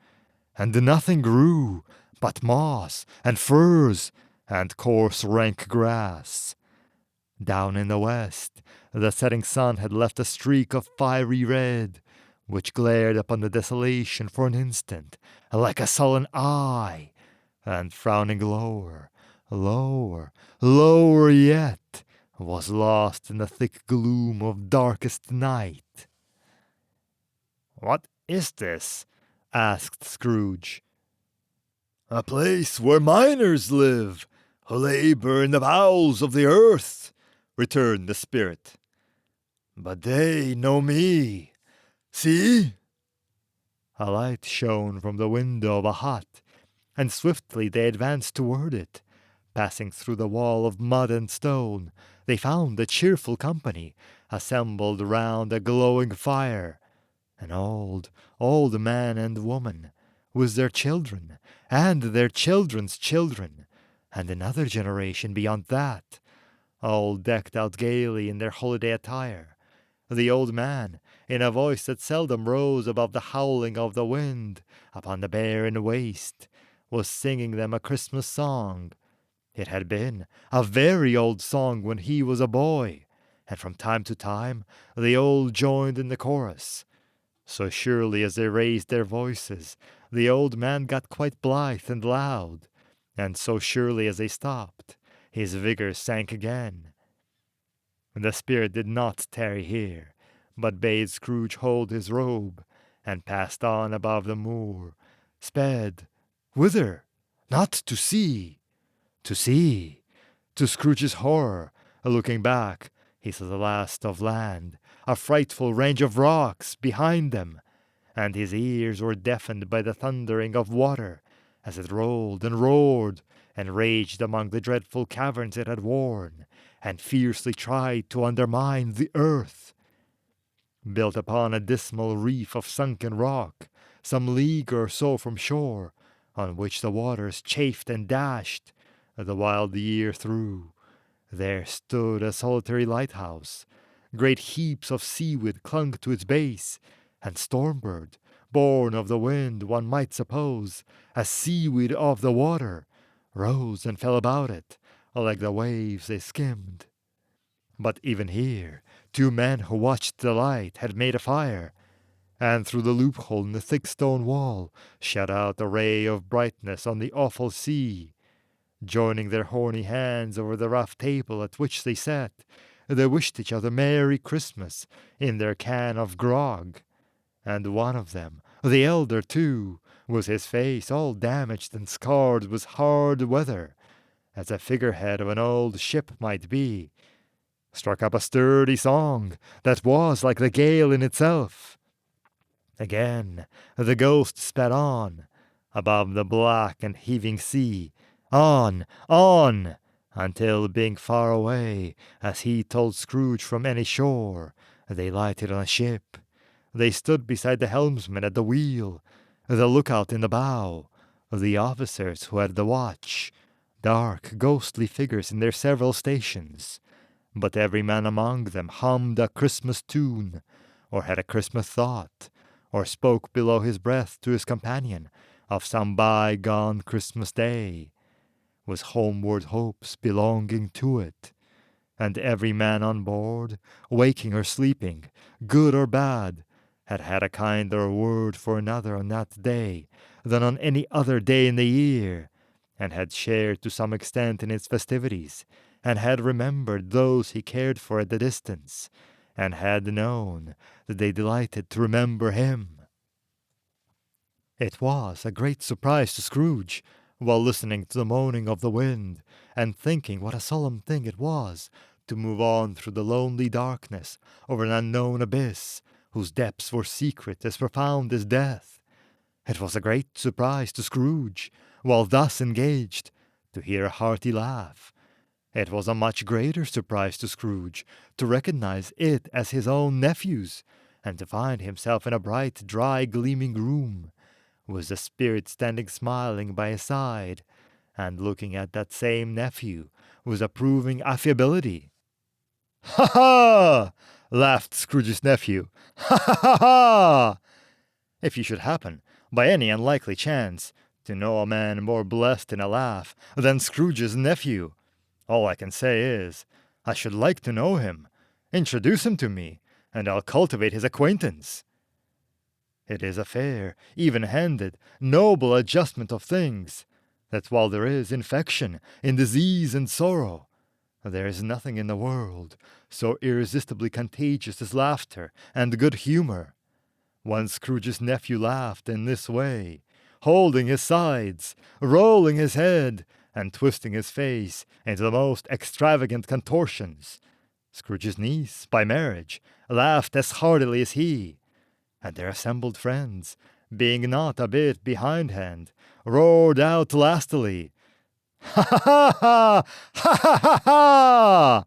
and nothing grew but moss and furze and coarse rank grass. Down in the west, the setting sun had left a streak of fiery red, which glared upon the desolation for an instant, like a sullen eye, and frowning lower, lower yet, was lost in the thick gloom of darkest night. "What is this?" asked Scrooge. "A place where miners live, who labor in the bowels of the earth," returned the spirit. "But they know me. See?" A light shone from the window of a hut, and swiftly they advanced toward it. Passing through the wall of mud and stone, they found a cheerful company assembled round a glowing fire. An old, old man and woman, with their children, and their children's children, and another generation beyond that, all decked out gaily in their holiday attire. The old man, in a voice that seldom rose above the howling of the wind upon the barren waste, was singing them a Christmas song. It had been a very old song when he was a boy, and from time to time they all joined in the chorus. So surely as they raised their voices, the old man got quite blithe and loud, and so surely as they stopped, his vigor sank again. The spirit did not tarry here, but bade Scrooge hold his robe, and passed on above the moor, sped, whither? Not to see. To see. To Scrooge's horror, looking back, he saw the last of land, a frightful range of rocks behind them, and his ears were deafened by the thundering of water, as it rolled and roared, and raged among the dreadful caverns it had worn, and fiercely tried to undermine the earth. Built upon a dismal reef of sunken rock, some league or so from shore, on which the waters chafed and dashed, the wild year through, there stood a solitary lighthouse. Great heaps of seaweed clung to its base, and Stormbird, born of the wind, one might suppose, as seaweed of the water, rose and fell about it, like the waves they skimmed. But even here, two men who watched the light had made a fire, and through the loophole in the thick stone wall shot out a ray of brightness on the awful sea. Joining their horny hands over the rough table at which they sat, they wished each other Merry Christmas in their can of grog. And one of them, the elder too, with his face all damaged and scarred with hard weather, as a figurehead of an old ship might be, struck up a sturdy song that was like the gale in itself. Again the ghost sped on, above the black and heaving sea, on, until, being far away, as he told Scrooge from any shore, they lighted on a ship. They stood beside the helmsman at the wheel, the lookout in the bow, the officers who had the watch, dark, ghostly figures in their several stations. But every man among them hummed a Christmas tune, or had a Christmas thought, or spoke below his breath to his companion of some bygone Christmas day, with homeward hopes belonging to it. And every man on board, waking or sleeping, good or bad, had had a kinder word for another on that day than on any other day in the year, and had shared to some extent in its festivities, and had remembered those he cared for at the distance, and had known that they delighted to remember him. It was a great surprise to Scrooge, while listening to the moaning of the wind, and thinking what a solemn thing it was to move on through the lonely darkness over an unknown abyss, whose depths were secret as profound as death. It was a great surprise to Scrooge, while thus engaged, to hear a hearty laugh. It was a much greater surprise to Scrooge to recognize it as his own nephew's, and to find himself in a bright, dry, gleaming room, with the spirit standing smiling by his side, and looking at that same nephew with approving affability. "Ha ha!" laughed Scrooge's nephew. "Ha ha ha ha! If you should happen, by any unlikely chance, to know a man more blessed in a laugh than Scrooge's nephew, all I can say is, I should like to know him. Introduce him to me, and I'll cultivate his acquaintance. It is a fair, even-handed, noble adjustment of things, that while there is infection in disease and sorrow, there is nothing in the world so irresistibly contagious as laughter and good humor. Once Scrooge's nephew laughed in this way, holding his sides, rolling his head, and twisting his face into the most extravagant contortions, Scrooge's niece, by marriage, laughed as heartily as he, and their assembled friends, being not a bit behindhand, roared out lustily, "Ha ha ha ha! Ha ha ha ha!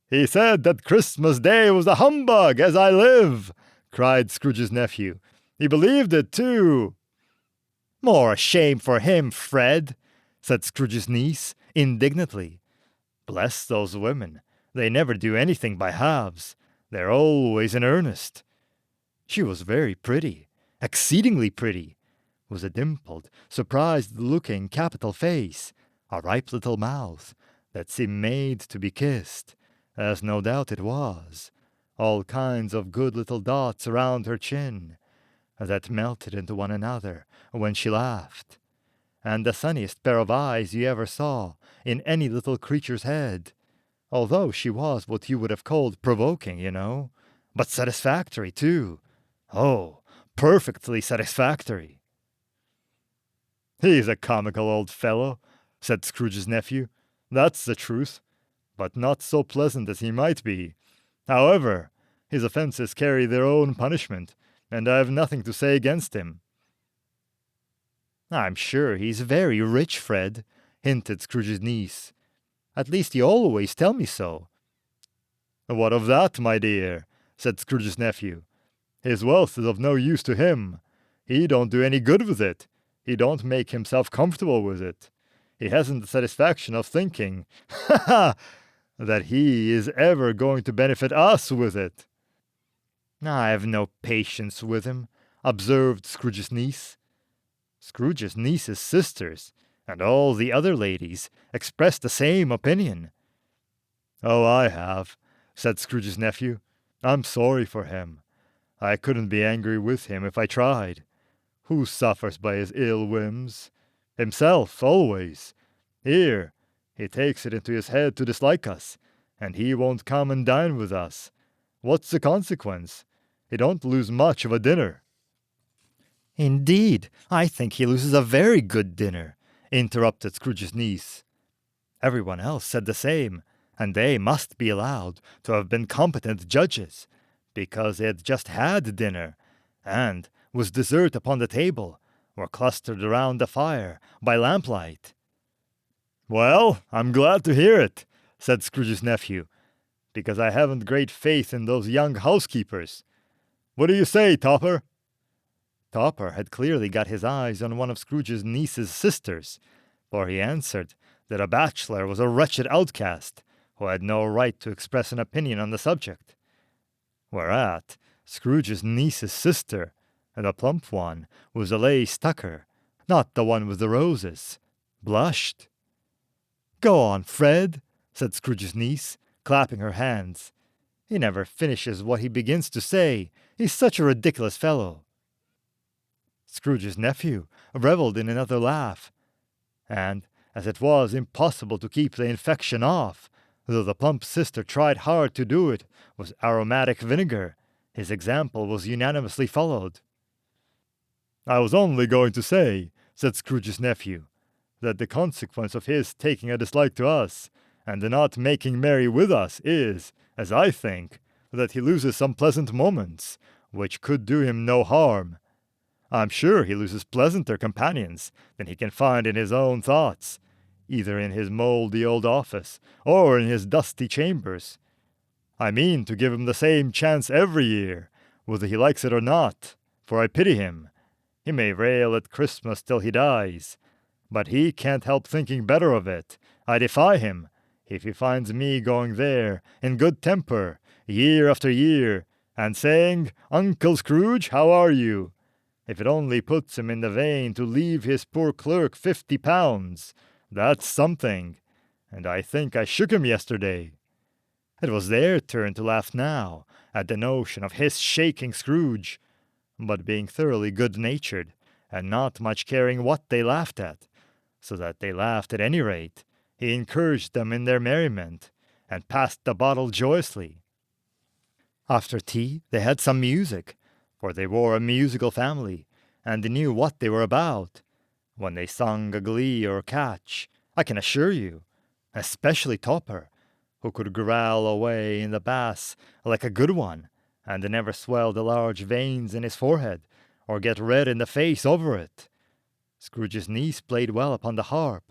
He said that Christmas Day was a humbug, as I live!" cried Scrooge's nephew. "He believed it, too." "More shame for him, Fred," said Scrooge's niece, indignantly. "Bless those women. They never do anything by halves. They're always in earnest." She was very pretty, exceedingly pretty, with a dimpled, surprised-looking capital face, a ripe little mouth that seemed made to be kissed, as no doubt it was, all kinds of good little dots around her chin, that melted into one another when she laughed, and the sunniest pair of eyes you ever saw in any little creature's head, although she was what you would have called provoking, you know, but satisfactory, too. Oh, perfectly satisfactory. "He's a comical old fellow," said Scrooge's nephew. "That's the truth, but not so pleasant as he might be. However, his offenses carry their own punishment, and I have nothing to say against him." "I'm sure he's very rich, Fred," hinted Scrooge's niece. "At least you always tell me so." "What of that, my dear?" said Scrooge's nephew. "His wealth is of no use to him. He don't do any good with it. He don't make himself comfortable with it. He hasn't the satisfaction of thinking, ha, that he is ever going to benefit us with it." "I have no patience with him," observed Scrooge's niece. Scrooge's niece's sisters, and all the other ladies, expressed the same opinion. "Oh, I have," said Scrooge's nephew. "I'm sorry for him. I couldn't be angry with him if I tried. Who suffers by his ill whims? Himself, always. Here, he takes it into his head to dislike us, and he won't come and dine with us. What's the consequence? He don't lose much of a dinner." "Indeed, I think he loses a very good dinner," interrupted Scrooge's niece. Everyone else said the same, and they must be allowed to have been competent judges, because they had just had dinner, and, with dessert upon the table, were clustered around the fire by lamplight. "Well, I'm glad to hear it," said Scrooge's nephew, "because I haven't great faith in those young housekeepers. What do you say, Topper?" Topper had clearly got his eyes on one of Scrooge's niece's sisters, for he answered that a bachelor was a wretched outcast, who had no right to express an opinion on the subject. Whereat Scrooge's niece's sister, the plump one with the lace tucker, not the one with the roses, blushed. "Go on, Fred," said Scrooge's niece, clapping her hands. "He never finishes what he begins to say. He's such a ridiculous fellow." Scrooge's nephew revelled in another laugh, and, as it was impossible to keep the infection off, though the plump sister tried hard to do it with aromatic vinegar, his example was unanimously followed. "I was only going to say," said Scrooge's nephew, "that the consequence of his taking a dislike to us, and not making merry with us, is, as I think, that he loses some pleasant moments, which could do him no harm. I'm sure he loses pleasanter companions than he can find in his own thoughts, either in his mouldy old office or in his dusty chambers. I mean to give him the same chance every year, whether he likes it or not, for I pity him. He may rail at Christmas till he dies, but he can't help thinking better of it. I defy him, if he finds me going there in good temper, year after year, and saying, 'Uncle Scrooge, how are you?' If it only puts him in the vein to leave his poor clerk £50, that's something, and I think I shook him yesterday." It was their turn to laugh now at the notion of his shaking Scrooge, but being thoroughly good-natured, and not much caring what they laughed at, so that they laughed at any rate, he encouraged them in their merriment, and passed the bottle joyously. After tea they had some music, for they were a musical family, and they knew what they were about, when they sung a glee or catch, I can assure you, especially Topper, who could growl away in the bass like a good one, and never swell the large veins in his forehead, or get red in the face over it. Scrooge's niece played well upon the harp,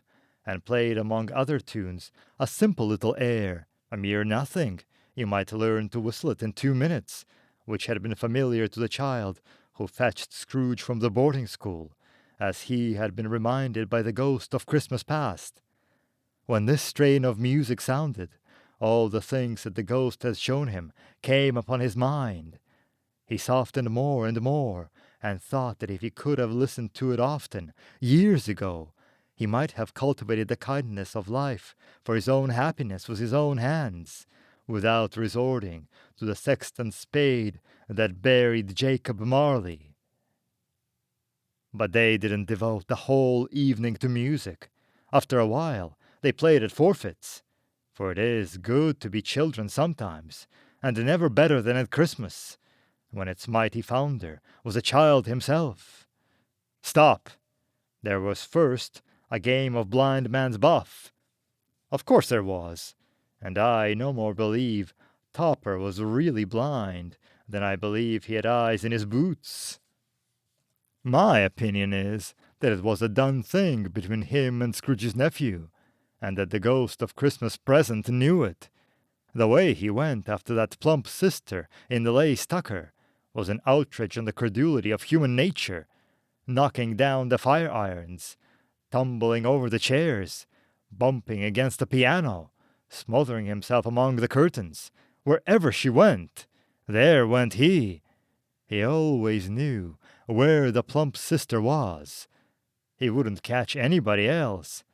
and played among other tunes a simple little air, a mere nothing. You might learn to whistle it in 2 minutes, which had been familiar to the child who fetched Scrooge from the boarding school, as he had been reminded by the ghost of Christmas past. When this strain of music sounded, all the things that the ghost had shown him came upon his mind. He softened more and more, and thought that if he could have listened to it often, years ago, he might have cultivated the kindness of life for his own happiness with his own hands, without resorting to the sexton's spade that buried Jacob Marley. But they didn't devote the whole evening to music. After a while, they played at forfeits, for it is good to be children sometimes, and never better than at Christmas, when its mighty founder was a child himself. Stop! There was first a game of blind man's buff. Of course there was, and I no more believe Topper was really blind than I believe he had eyes in his boots. My opinion is that it was a done thing between him and Scrooge's nephew, and that the ghost of Christmas present knew it. The way he went after that plump sister in the lace tucker was an outrage on the credulity of human nature, knocking down the fire irons, tumbling over the chairs, bumping against the piano, smothering himself among the curtains. Wherever she went, there went he. He always knew where the plump sister was. He wouldn't catch anybody else.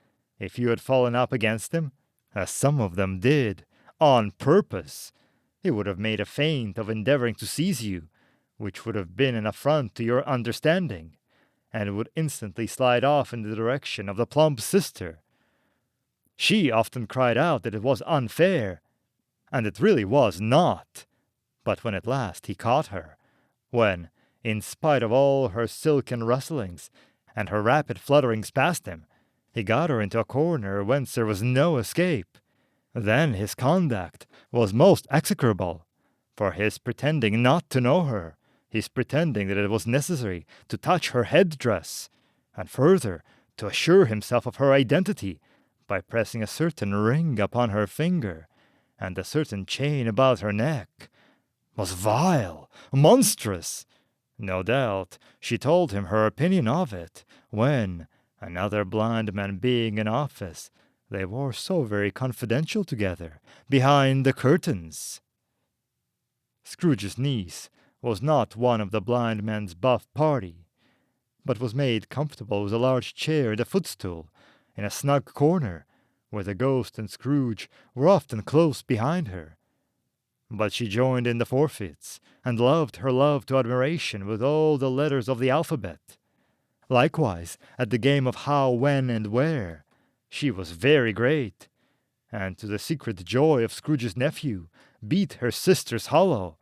If you had fallen up against him, as some of them did, on purpose, he would have made a feint of endeavoring to seize you, which would have been an affront to your understanding, and would instantly slide off in the direction of the plump sister. She often cried out that it was unfair, and it really was not. But when at last he caught her, when, in spite of all her silken rustlings and her rapid flutterings past him, he got her into a corner whence there was no escape, then his conduct was most execrable, for his pretending not to know her, his pretending that it was necessary to touch her head-dress, and further to assure himself of her identity by pressing a certain ring upon her finger, and a certain chain about her neck, was vile, monstrous. No doubt she told him her opinion of it, when, another blind man being in office, they were so very confidential together, behind the curtains. Scrooge's niece was not one of the blind man's buff party, but was made comfortable with a large chair and a footstool, in a snug corner, where the ghost and Scrooge were often close behind her. But she joined in the forfeits, and loved her love to admiration with all the letters of the alphabet. Likewise, at the game of how, when, and where, she was very great, and to the secret joy of Scrooge's nephew, beat her sisters hollow,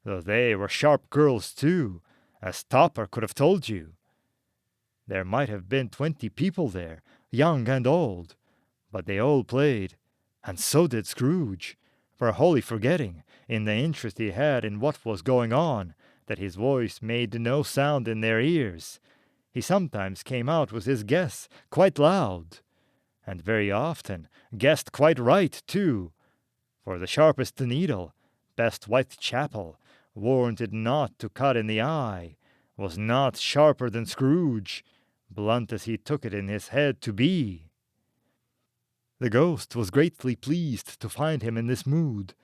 though they were sharp girls too, as Topper could have told you. There might have been 20 people there, young and old, but they all played, and so did Scrooge, for wholly forgetting, in the interest he had in what was going on, that his voice made no sound in their ears. He sometimes came out with his guess quite loud, and very often guessed quite right too, for the sharpest needle, best Whitechapel, warranted not to cut in the eye, was not sharper than Scrooge, blunt as he took it in his head to be. The ghost was greatly pleased to find him in this mood,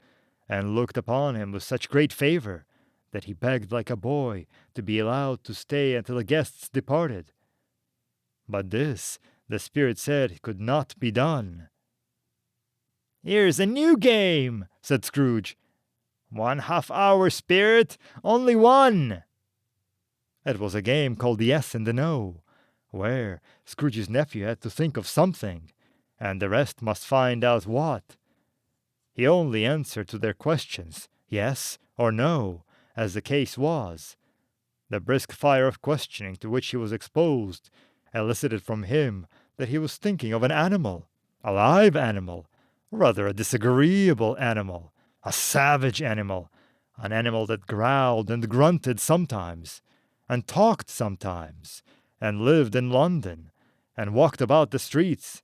and looked upon him with such great favor, that he begged like a boy to be allowed to stay until the guests departed. But this, the spirit said, could not be done. "Here's a new game," said Scrooge. "1 half-hour, spirit, only one." It was a game called Yes and No, where Scrooge's nephew had to think of something, and the rest must find out what. He only answered to their questions, yes or no, as the case was. The brisk fire of questioning to which he was exposed elicited from him that he was thinking of an animal, a live animal, Rather a disagreeable animal, a savage animal, an animal that growled and grunted sometimes, and talked sometimes, and lived in London, and walked about the streets,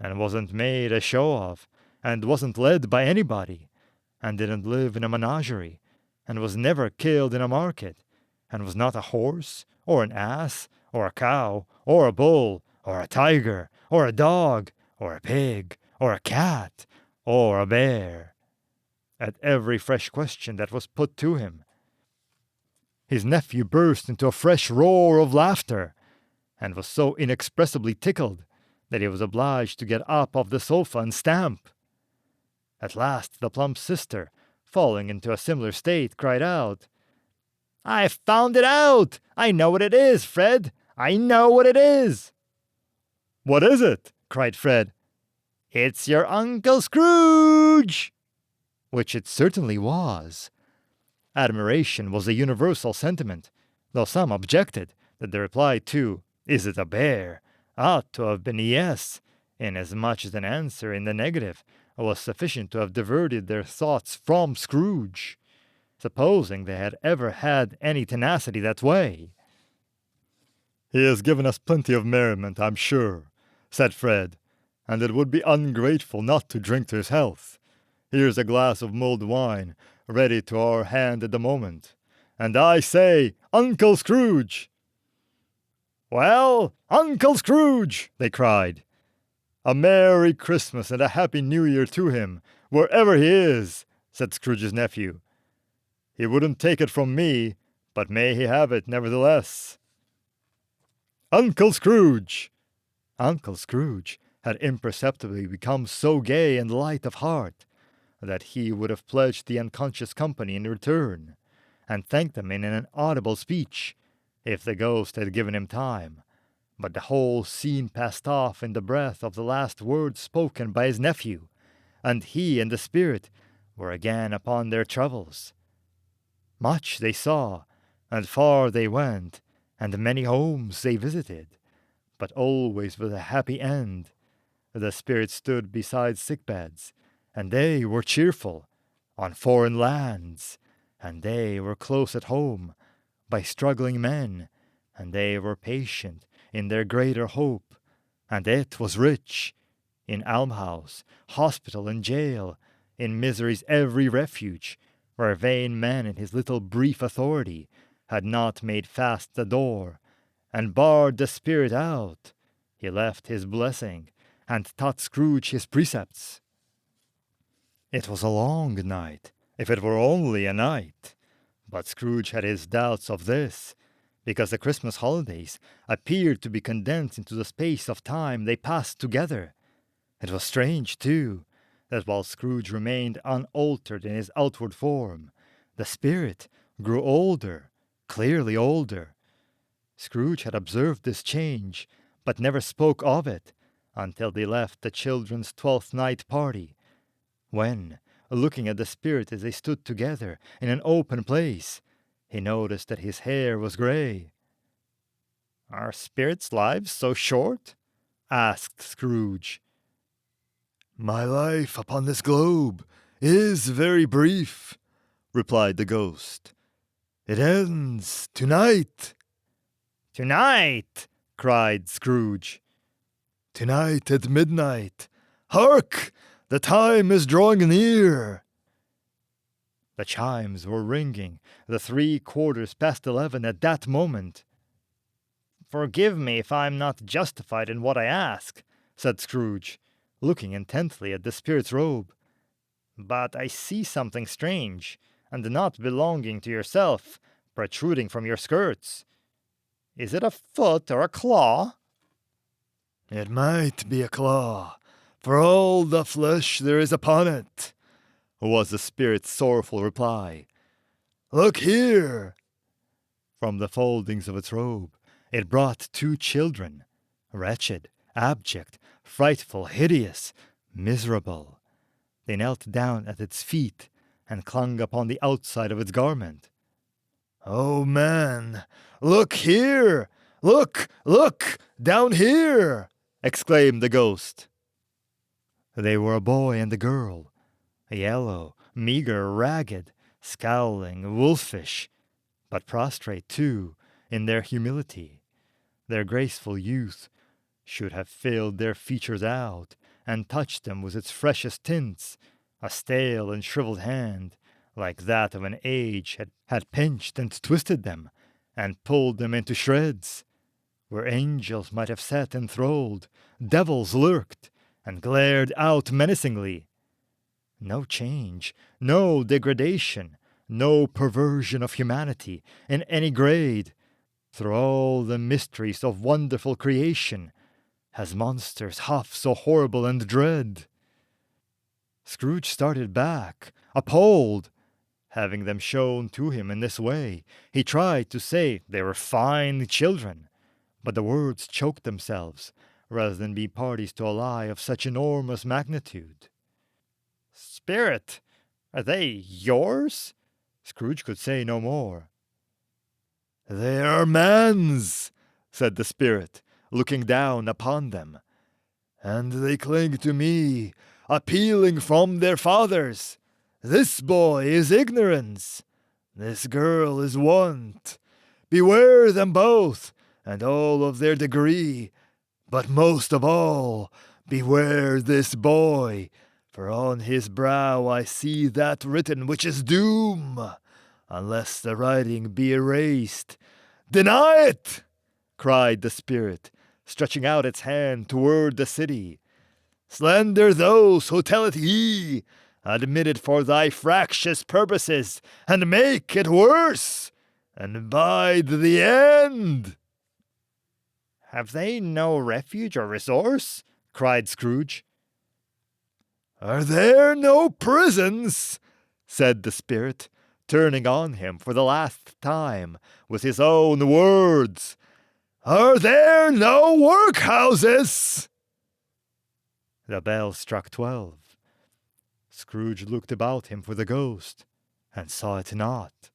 and wasn't made a show of, and wasn't led by anybody, and didn't live in a menagerie, and was never killed in a market, and was not a horse, or an ass, or a cow, or a bull, or a tiger, or a dog, or a pig, or a cat, or a bear. At every fresh question that was put to him, his nephew burst into a fresh roar of laughter, and was so inexpressibly tickled that he was obliged to get up off the sofa and stamp. At last the plump sister, falling into a similar state, cried out, "I've found it out! I know what it is, Fred! I know what it is!" "What is it?" cried Fred. "It's your Uncle Scrooge!" Which it certainly was. Admiration was a universal sentiment, though some objected that the reply to "Is it a bear?" ought to have been yes, inasmuch as an answer in the negative was sufficient to have diverted their thoughts from Scrooge, supposing they had ever had any tenacity that way. "He has given us plenty of merriment, I'm sure," said Fred, "and it would be ungrateful not to drink to his health. Here's a glass of mulled wine, ready to our hand at the moment. And I say, Uncle Scrooge!" "Well, Uncle Scrooge!" they cried. "A Merry Christmas and a Happy New Year to him, wherever he is," said Scrooge's nephew. "He wouldn't take it from me, but may he have it nevertheless. Uncle Scrooge!" Uncle Scrooge had imperceptibly become so gay and light of heart that he would have pledged the unconscious company in return, and thanked them in an audible speech, if the ghost had given him time. But the whole scene passed off in the breath of the last words spoken by his nephew, and he and the spirit were again upon their travels. Much they saw, and far they went, and many homes they visited, but always with a happy end. The spirit stood beside sick beds, and they were cheerful, on foreign lands, and they were close at home, by struggling men, and they were patient in their greater hope, and it was rich, in almshouse, hospital, and jail, in misery's every refuge, where vain man in his little brief authority had not made fast the door, and barred the spirit out. He left his blessing, and taught Scrooge his precepts. It was a long night, if it were only a night, but Scrooge had his doubts of this, because the Christmas holidays appeared to be condensed into the space of time they passed together. It was strange, too, that while Scrooge remained unaltered in his outward form, the spirit grew older, clearly older. Scrooge had observed this change, but never spoke of it until they left the children's 12th night party, when, looking at the spirit as they stood together in an open place, he noticed that his hair was gray. "Are spirits' lives so short?" asked Scrooge. "My life upon this globe is very brief," replied the ghost. "It ends tonight." "Tonight!" cried Scrooge. "Tonight at midnight. Hark! The time is drawing near." The chimes were ringing the 11:15 at that moment. "Forgive me if I am not justified in what I ask," said Scrooge, looking intently at the spirit's robe. "But I see something strange, and not belonging to yourself, protruding from your skirts. Is it a foot or a claw?" "It might be a claw, for all the flesh there is upon it," was the spirit's sorrowful reply. "Look here." From the foldings of its robe, it brought 2 children, wretched, abject, frightful, hideous, miserable. They knelt down at its feet and clung upon the outside of its garment. "Oh, man, look here! Look! Down here!" exclaimed the ghost. They were a boy and a girl, yellow, meager, ragged, scowling, wolfish, but prostrate too in their humility. Their graceful youth should have filled their features out and touched them with its freshest tints. A stale and shriveled hand, like that of an age, had pinched and twisted them and pulled them into shreds. Where angels might have sat enthralled, devils lurked and glared out menacingly. No change, no degradation, no perversion of humanity in any grade. Through all the mysteries of wonderful creation, has monsters half so horrible and dread. Scrooge started back, appalled. Having them shown to him in this way, he tried to say they were fine children, but the words choked themselves, rather than be parties to a lie of such enormous magnitude. Spirit, are they yours? Scrooge could say no more. "They are man's," said the spirit, looking down upon them. "And they cling to me, appealing from their fathers. This boy is ignorance. This girl is want. Beware them both, and all of their degree. But most of all, beware this boy, for on his brow I see that written which is doom, unless the writing be erased. Deny it!" cried the spirit, stretching out its hand toward the city. "Slander those who tell it ye. Admit it for thy fractious purposes, and make it worse, and bide the end." "Have they no refuge or resource?" cried Scrooge. "Are there no prisons?" said the spirit, turning on him for the last time with his own words. "Are there no workhouses?" The bell struck 12. Scrooge looked about him for the ghost, and saw it not.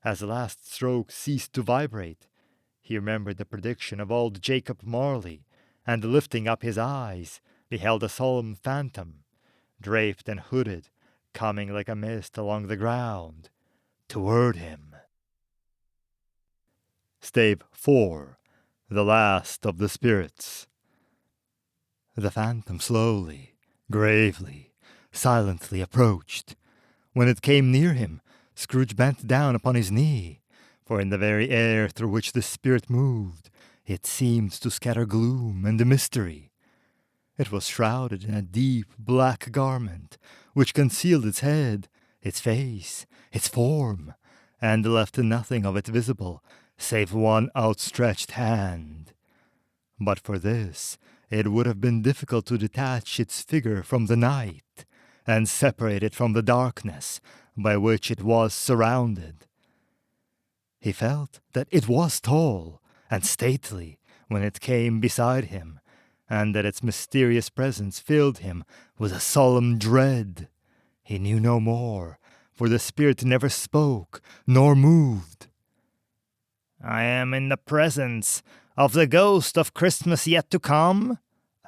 As the last stroke ceased to vibrate, he remembered the prediction of old Jacob Marley, and lifting up his eyes, beheld a solemn phantom, draped and hooded, coming like a mist along the ground, toward him. Stave 4. The Last of the Spirits. The phantom slowly, gravely, silently approached. When it came near him, Scrooge bent down upon his knee, for in the very air through which the spirit moved, it seemed to scatter gloom and mystery. It was shrouded in a deep black garment, which concealed its head, its face, its form, and left nothing of it visible, save one outstretched hand. But for this, it would have been difficult to detach its figure from the night, and separate it from the darkness by which it was surrounded. He felt that it was tall and stately when it came beside him, and that its mysterious presence filled him with a solemn dread. He knew no more, for the spirit never spoke nor moved. "I am in the presence of the ghost of Christmas yet to come,"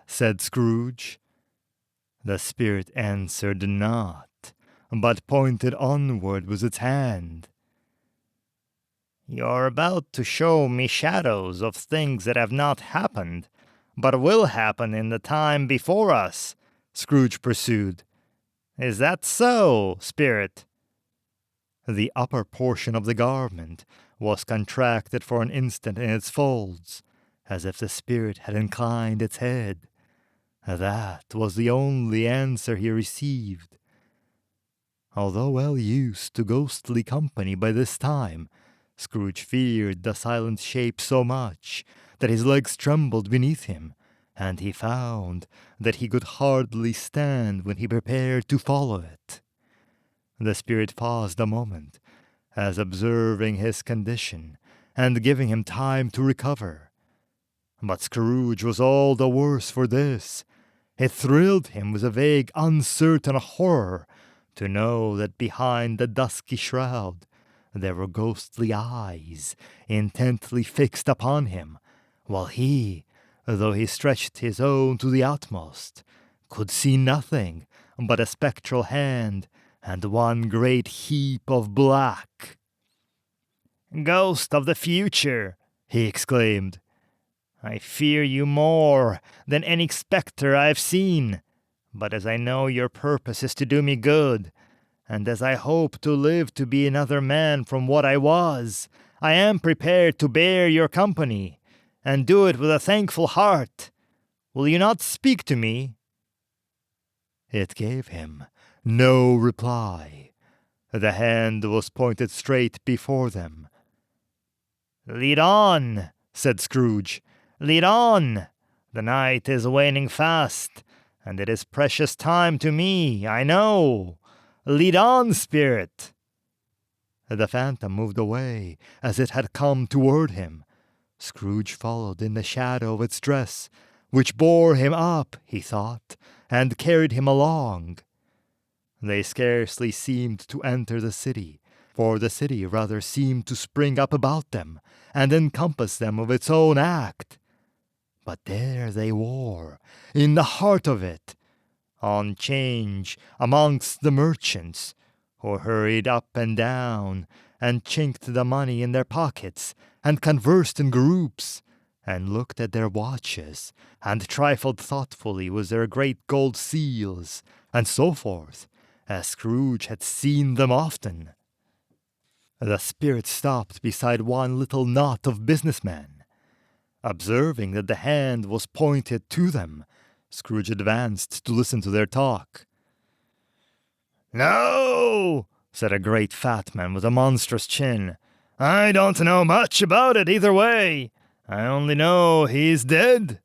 said Scrooge. The spirit answered not, but pointed onward with its hand. "You're about to show me shadows of things that have not happened, but will happen in the time before us," Scrooge pursued. "Is that so, spirit?" The upper portion of the garment was contracted for an instant in its folds, as if the spirit had inclined its head. That was the only answer he received. Although well used to ghostly company by this time, Scrooge feared the silent shape so much that his legs trembled beneath him, and he found that he could hardly stand when he prepared to follow it. The spirit paused a moment, as observing his condition, and giving him time to recover. But Scrooge was all the worse for this. It thrilled him with a vague, uncertain horror to know that behind the dusky shroud there were ghostly eyes intently fixed upon him, while he, though he stretched his own to the utmost, could see nothing but a spectral hand and one great heap of black. "Ghost of the future," he exclaimed, "I fear you more than any spectre I have seen, but as I know your purpose is to do me good, and as I hope to live to be another man from what I was, I am prepared to bear your company, and do it with a thankful heart. Will you not speak to me?" It gave him no reply. The hand was pointed straight before them. "Lead on," said Scrooge. "Lead on. The night is waning fast, and it is precious time to me, I know. Lead on, spirit." The phantom moved away as it had come toward him. Scrooge followed in the shadow of its dress, which bore him up, he thought, and carried him along. They scarcely seemed to enter the city, for the city rather seemed to spring up about them and encompass them of its own act. But there they were, in the heart of it, on 'change amongst the merchants, who hurried up and down, and chinked the money in their pockets, and conversed in groups, and looked at their watches, and trifled thoughtfully with their great gold seals, and so forth, as Scrooge had seen them often. The spirit stopped beside one little knot of businessmen. Observing that the hand was pointed to them, Scrooge advanced to listen to their talk. "No," said a great fat man with a monstrous chin. "I don't know much about it either way. I only know he's dead."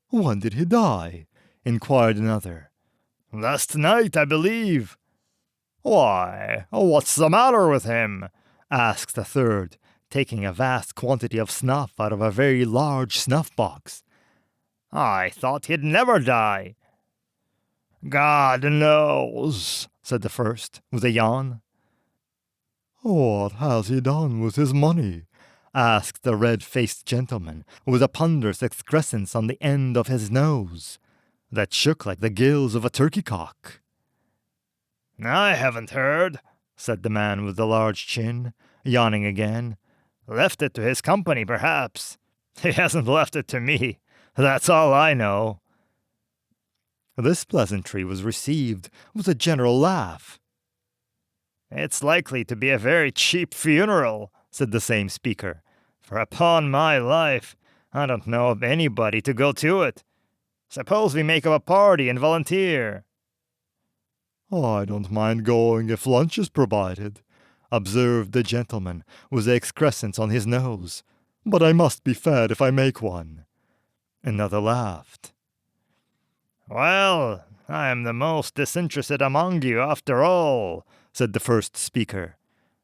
"When did he die?" inquired another. "Last night, I believe." "Why, what's the matter with him?" asked a third, taking a vast quantity of snuff out of a very large snuff-box. "I thought he'd never die." "God knows," said the first, with a yawn. What has he done with his money? asked the red-faced gentleman, with a ponderous excrescence on the end of his nose, that shook like the gills of a turkey-cock. "I haven't heard," said the man with the large chin, yawning again. "Left it to his company, perhaps. He hasn't left it to me. That's all I know." This pleasantry was received with a general laugh. "It's likely to be a very cheap funeral," said the same speaker. "For upon my life, I don't know of anybody to go to it. Suppose we make up a party and volunteer." I don't mind going if lunch is provided, observed the gentleman with the excrescence on his nose. but I must be fed if I make one. Another laughed. "Well, I am the most disinterested among you after all," said the first speaker.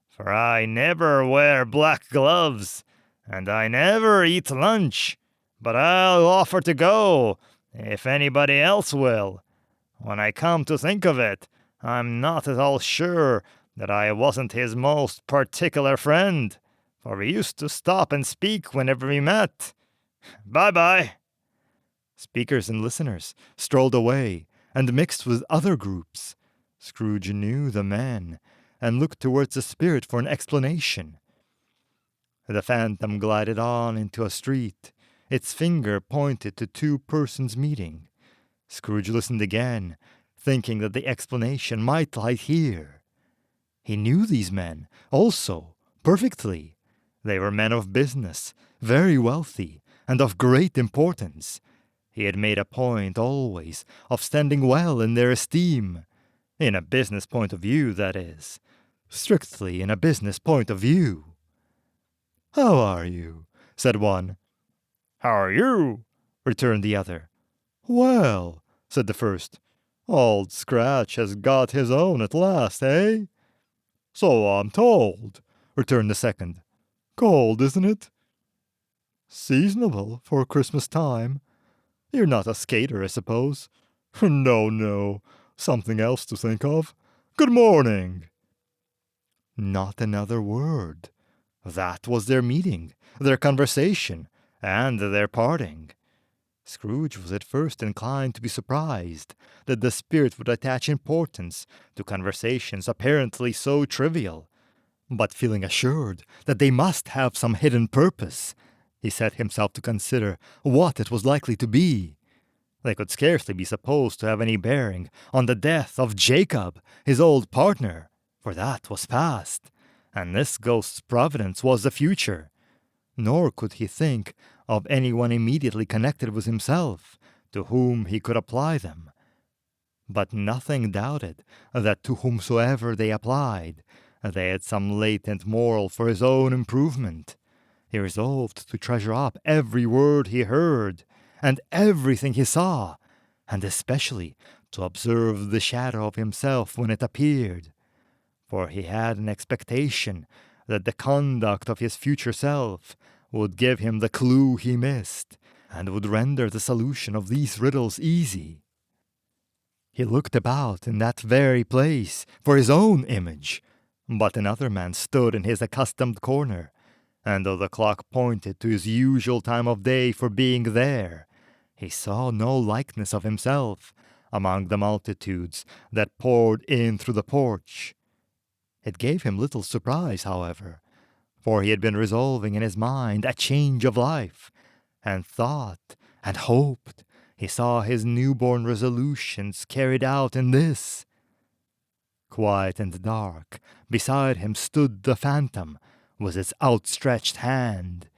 "For I never wear black gloves, and I never eat lunch, but I'll offer to go, if anybody else will. When I come to think of it, I'm not at all sure that I wasn't his most particular friend, for we used to stop and speak whenever we met. Bye-bye." Speakers and listeners strolled away and mixed with other groups. Scrooge knew the man and looked towards the spirit for an explanation. The phantom glided on into a street. Its finger pointed to two persons meeting. Scrooge listened again, thinking that the explanation might lie here. He knew these men, also, perfectly. They were men of business, very wealthy, and of great importance. He had made a point always of standing well in their esteem. In a business point of view, that is. Strictly in a business point of view. "How are you?" said one. "How are you?" returned the other. Well, said the first, Old Scratch has got his own at last, eh? "So I'm told," returned the second. Cold, isn't it? Seasonable for Christmas time. "You're not a skater, I suppose?" No, something else to think of. Good morning." Not another word. That was their meeting, their conversation, and their parting. Scrooge was at first inclined to be surprised that the spirit would attach importance to conversations apparently so trivial, but feeling assured that they must have some hidden purpose, he set himself to consider what it was likely to be. They could scarcely be supposed to have any bearing on the death of Jacob, his old partner, for that was past, and this ghost's providence was the future. Nor could he think of anyone immediately connected with himself, to whom he could apply them. But nothing doubted that to whomsoever they applied, they had some latent moral for his own improvement. He resolved to treasure up every word he heard, and everything he saw, and especially to observe the shadow of himself when it appeared. For he had an expectation that the conduct of his future self would give him the clue he missed, and would render the solution of these riddles easy. He looked about in that very place for his own image, but another man stood in his accustomed corner, and though the clock pointed to his usual time of day for being there, he saw no likeness of himself among the multitudes that poured in through the porch. It gave him little surprise, however, for he had been resolving in his mind a change of life, and thought and hoped he saw his newborn resolutions carried out in this. Quiet and dark, beside him stood the phantom, with its outstretched hand.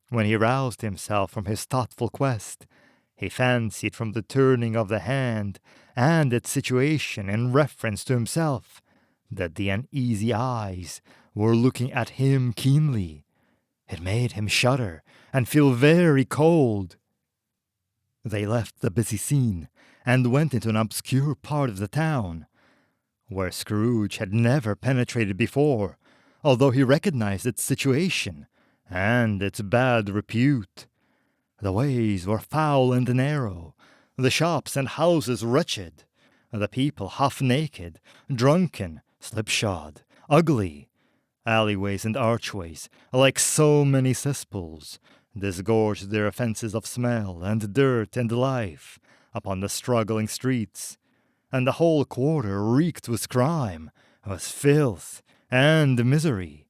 When he roused himself from his thoughtful quest, he fancied from the turning of the hand and its situation in reference to himself that the uneasy eyes were looking at him keenly. It made him shudder and feel very cold. They left the busy scene and went into an obscure part of the town, where Scrooge had never penetrated before, although he recognized its situation and its bad repute. The ways were foul and narrow, the shops and houses wretched, the people half-naked, drunken, slipshod, ugly. Alleyways and archways, like so many cesspools, disgorged their offences of smell and dirt and life upon the struggling streets, and the whole quarter reeked with crime, with filth, and misery.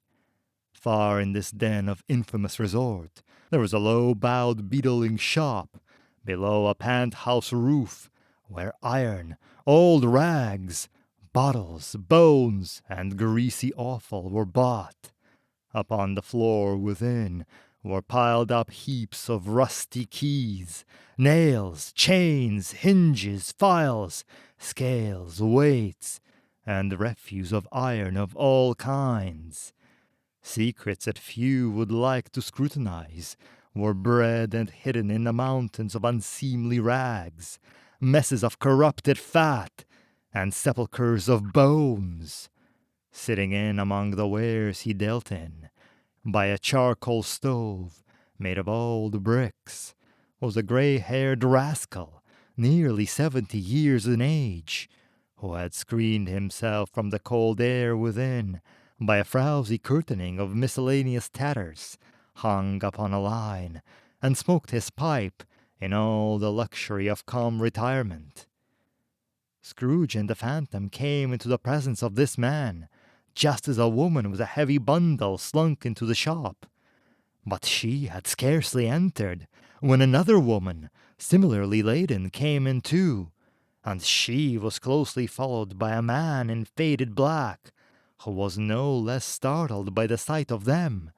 Far in this den of infamous resort, there was a low-bowed beetling shop, below a pant-house roof, where iron, old rags, bottles, bones, and greasy offal were bought. Upon the floor within were piled up heaps of rusty keys, nails, chains, hinges, files, scales, weights, and refuse of iron of all kinds. Secrets that few would like to scrutinize were bred and hidden in the mountains of unseemly rags, messes of corrupted fat, and sepulchres of bones. Sitting in among the wares he dealt in, by a charcoal stove made of old bricks, was a gray-haired rascal, nearly 70 years in age, who had screened himself from the cold air within by a frowsy curtaining of miscellaneous tatters hung upon a line, and smoked his pipe in all the luxury of calm retirement. Scrooge and the Phantom came into the presence of this man, just as a woman with a heavy bundle slunk into the shop. But she had scarcely entered when another woman, similarly laden, came in too, and she was closely followed by a man in faded black, who was no less startled by the sight of them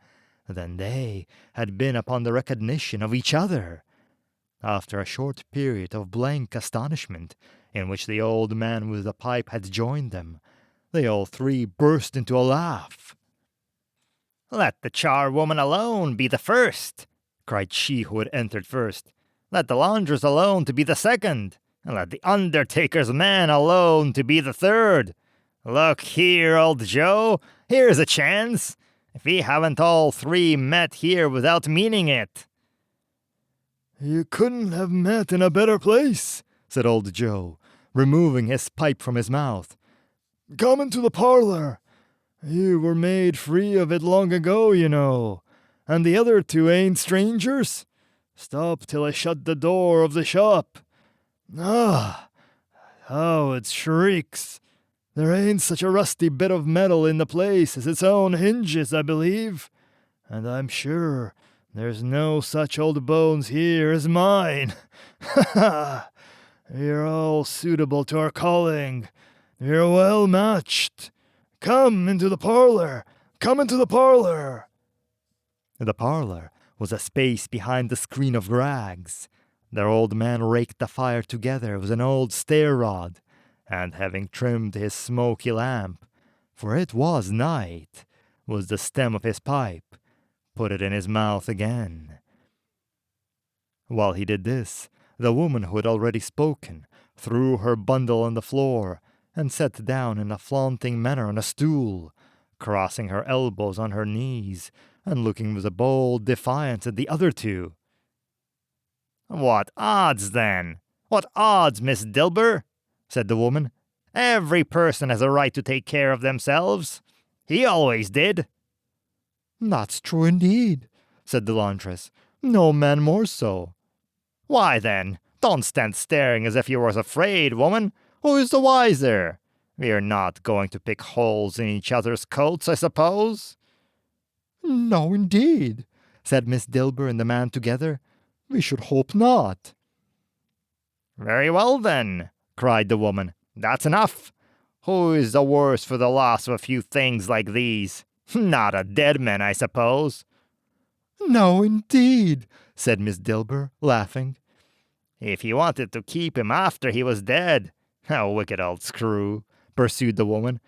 than they had been upon the recognition of each other. After a short period of blank astonishment, in which the old man with the pipe had joined them, they all three burst into a laugh. "Let the charwoman alone be the first," cried she who had entered first. "Let the laundress alone to be the second, and let the undertaker's man alone to be the third. Look here, old Joe, here's a chance, if we haven't all three met here without meaning it." "You couldn't have met in a better place," said old Joe, removing his pipe from his mouth. "Come into the parlor. You were made free of it long ago, you know, and the other two ain't strangers. Stop till I shut the door of the shop. Ah, how it shrieks. There ain't such a rusty bit of metal in the place as its own hinges, I believe. And I'm sure there's no such old bones here as mine. Ha ha! You're all suitable to our calling. You're well matched. Come into the parlor. Come into the parlor. The parlor was a space behind the screen of rags. Their old man raked the fire together with an old stair rod, and having trimmed his smoky lamp, for it was night, with the stem of his pipe, put it in his mouth again. While he did this, the woman who had already spoken threw her bundle on the floor and sat down in a flaunting manner on a stool, crossing her elbows on her knees and looking with a bold defiance at the other two. "What odds, then? What odds, Miss Dilber?" said the woman. "Every person has a right to take care of themselves. He always did." "That's true indeed," said the laundress. "No man more so." "Why, then, don't stand staring as if you was afraid, woman. Who is the wiser? We're not going to pick holes in each other's coats, I suppose." "No, indeed," said Miss Dilber and the man together. "We should hope not." "Very well, then," cried the woman. "That's enough. Who is the worse for the loss of a few things like these? Not a dead man, I suppose." "No, indeed," said Miss Dilber, laughing. "If you wanted to keep him after he was dead, a wicked old screw," pursued the woman.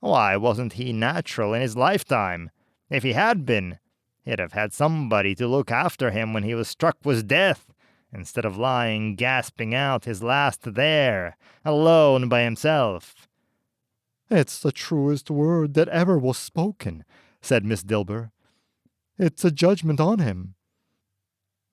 "Why wasn't he natural in his lifetime? If he had been, he'd have had somebody to look after him when he was struck with death, instead of lying gasping out his last there, alone by himself." "It's the truest word that ever was spoken," said Miss Dilber. "It's a judgment on him."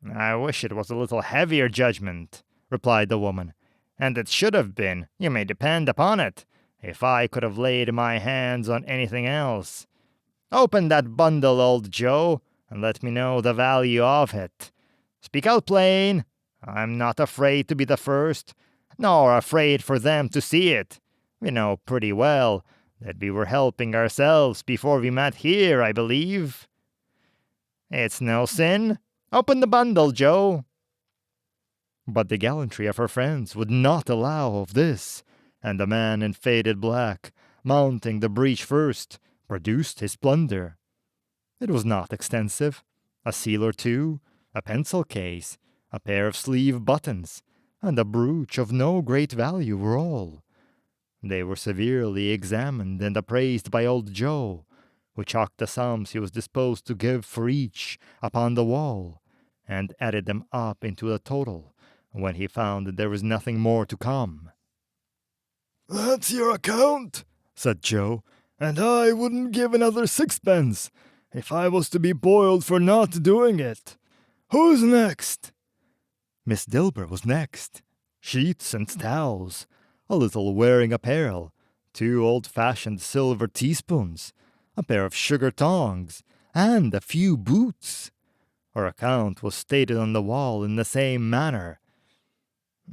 "I wish it was a little heavier judgment," replied the woman. "And it should have been, you may depend upon it, if I could have laid my hands on anything else. Open that bundle, old Joe, and let me know the value of it. Speak out plain. I'm not afraid to be the first, nor afraid for them to see it. We know pretty well that we were helping ourselves before we met here, I believe. It's no sin. Open the bundle, Joe." But the gallantry of her friends would not allow of this, and the man in faded black, mounting the breach first, produced his plunder. It was not extensive. A seal or two, a pencil case, a pair of sleeve buttons, and a brooch of no great value were all. They were severely examined and appraised by old Joe, who chalked the sums he was disposed to give for each upon the wall, and added them up into a total when he found that there was nothing more to come. "That's your account," said Joe, "and I wouldn't give another sixpence if I was to be boiled for not doing it. Who's next?" Miss Dilber was next. Sheets and towels, a little wearing apparel, 2 old-fashioned silver teaspoons, a pair of sugar tongs, and a few boots. Her account was stated on the wall in the same manner.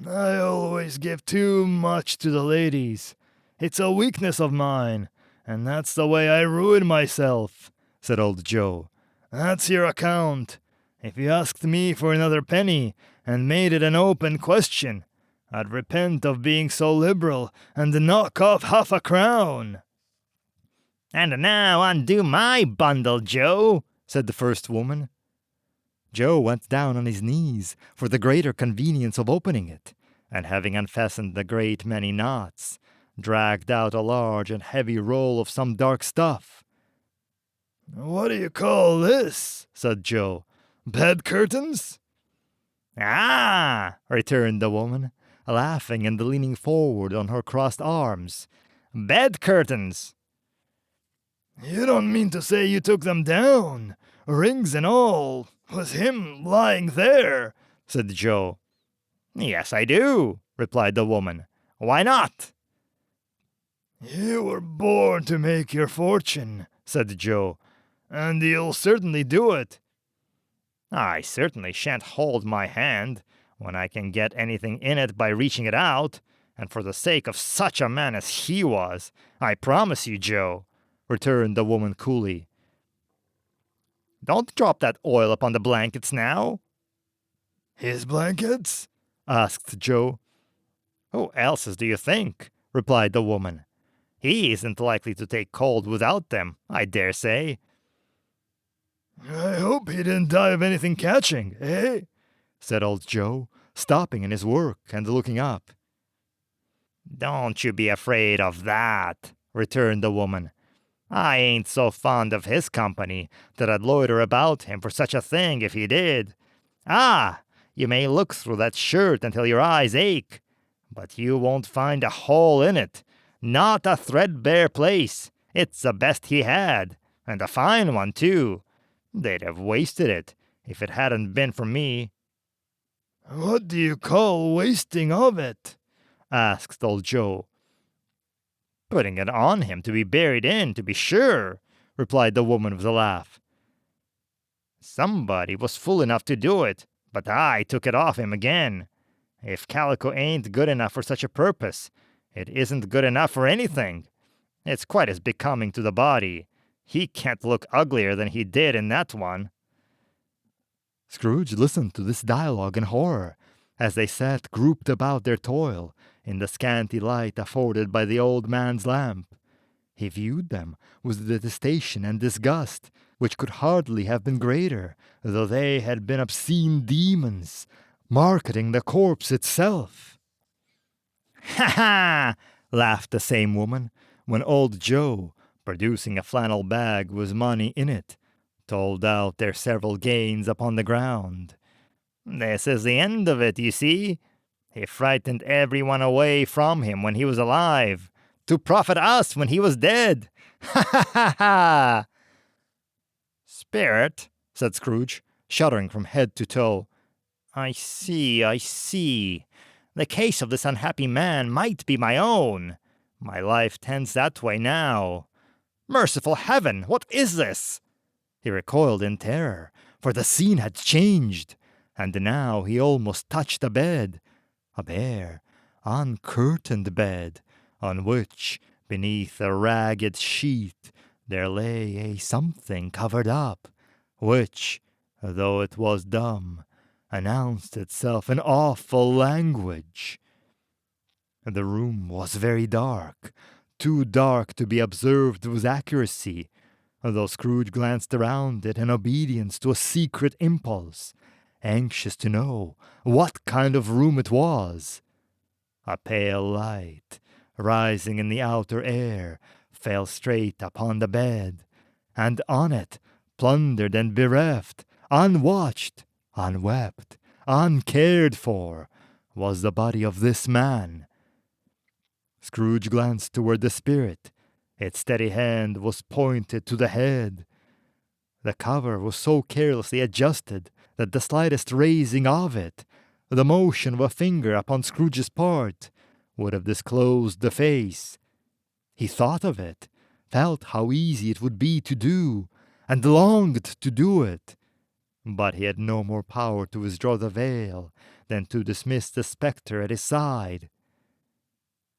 "I always give too much to the ladies. It's a weakness of mine, and that's the way I ruin myself," said old Joe. "That's your account. If you asked me for another penny and made it an open question, I'd repent of being so liberal and knock off half a crown." "And now undo my bundle, Joe," said the first woman. Joe went down on his knees for the greater convenience of opening it, and having unfastened a great many knots, dragged out a large and heavy roll of some dark stuff. "What do you call this?" said Joe. "Bed curtains?" "Ah," returned the woman, laughing and leaning forward on her crossed arms. "bed curtains." "You don't mean to say you took them down, rings and all, with him lying there?" said Joe. "Yes, I do," replied the woman. "Why not?" "You were born to make your fortune," said Joe, "and you'll certainly do it." I certainly shan't hold my hand when I can get anything in it by reaching it out, and for the sake of such a man as he was, I promise you, Joe, returned the woman coolly. Don't drop that oil upon the blankets now. His blankets? Asked Joe. Who else's do you think? Replied the woman. He isn't likely to take cold without them, I dare say. I hope he didn't die of anything catching, eh? Said old Joe, stopping in his work and looking up. Don't you be afraid of that, returned the woman. I ain't so fond of his company that I'd loiter about him for such a thing if he did. Ah, you may look through that shirt until your eyes ache, but you won't find a hole in it, not a threadbare place. It's the best he had, and a fine one, too. They'd have wasted it if it hadn't been for me. What do you call wasting of it? Asked old Joe. Putting it on him to be buried in, to be sure, replied the woman with a laugh. Somebody was fool enough to do it, but I took it off him again. If calico ain't good enough for such a purpose, it isn't good enough for anything. It's quite as becoming to the body. He can't look uglier than he did in that one. Scrooge listened to this dialogue in horror, as they sat grouped about their toil, in the scanty light afforded by the old man's lamp. He viewed them with detestation and disgust, which could hardly have been greater, though they had been obscene demons, marketing the corpse itself. Ha ha! Laughed the same woman, when old Joe, producing a flannel bag with money in it, told out their several gains upon the ground. This is the end of it, you see. He frightened everyone away from him when he was alive, to profit us when he was dead. Ha ha ha ha! Spirit, said Scrooge, shuddering from head to toe. I see. The case of this unhappy man might be my own. My life tends that way now. Merciful heaven, what is this? He recoiled in terror, for the scene had changed, and now he almost touched a bed. A bare, uncurtained bed, on which, beneath a ragged sheet, there lay a something covered up, which, though it was dumb, announced itself in awful language. The room was very dark, too dark to be observed with accuracy, though Scrooge glanced around it in obedience to a secret impulse, anxious to know what kind of room it was. A pale light, rising in the outer air, fell straight upon the bed, and on it, plundered and bereft, unwatched, unwept, uncared for, was the body of this man. Scrooge glanced toward the spirit. Its steady hand was pointed to the head. The cover was so carelessly adjusted that the slightest raising of it, the motion of a finger upon Scrooge's part, would have disclosed the face. He thought of it, felt how easy it would be to do, and longed to do it. But he had no more power to withdraw the veil than to dismiss the spectre at his side.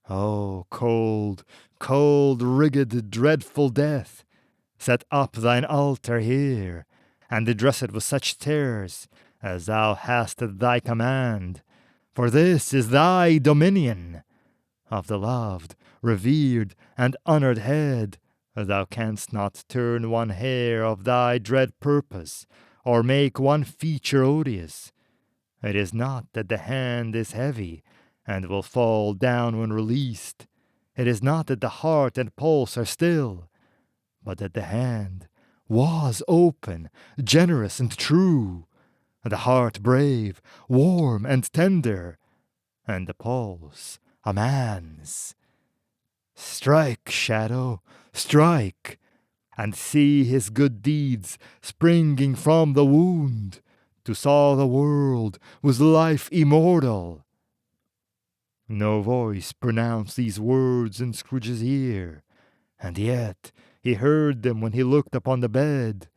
Oh, cold, cold, rigid, dreadful death, set up thine altar here, and address it with such terrors as thou hast at thy command, for this is thy dominion. Of the loved, revered, and honored head, thou canst not turn one hair of thy dread purpose, or make one feature odious. It is not that the hand is heavy, and will fall down when released. It is not that the heart and pulse are still, but that the hand was open, generous and true, the heart brave, warm and tender, and the pulse a man's. Strike, shadow, strike, and see his good deeds springing from the wound, to saw the world with life immortal. No voice pronounced these words in Scrooge's ear, and yet he heard them when he looked upon the bed.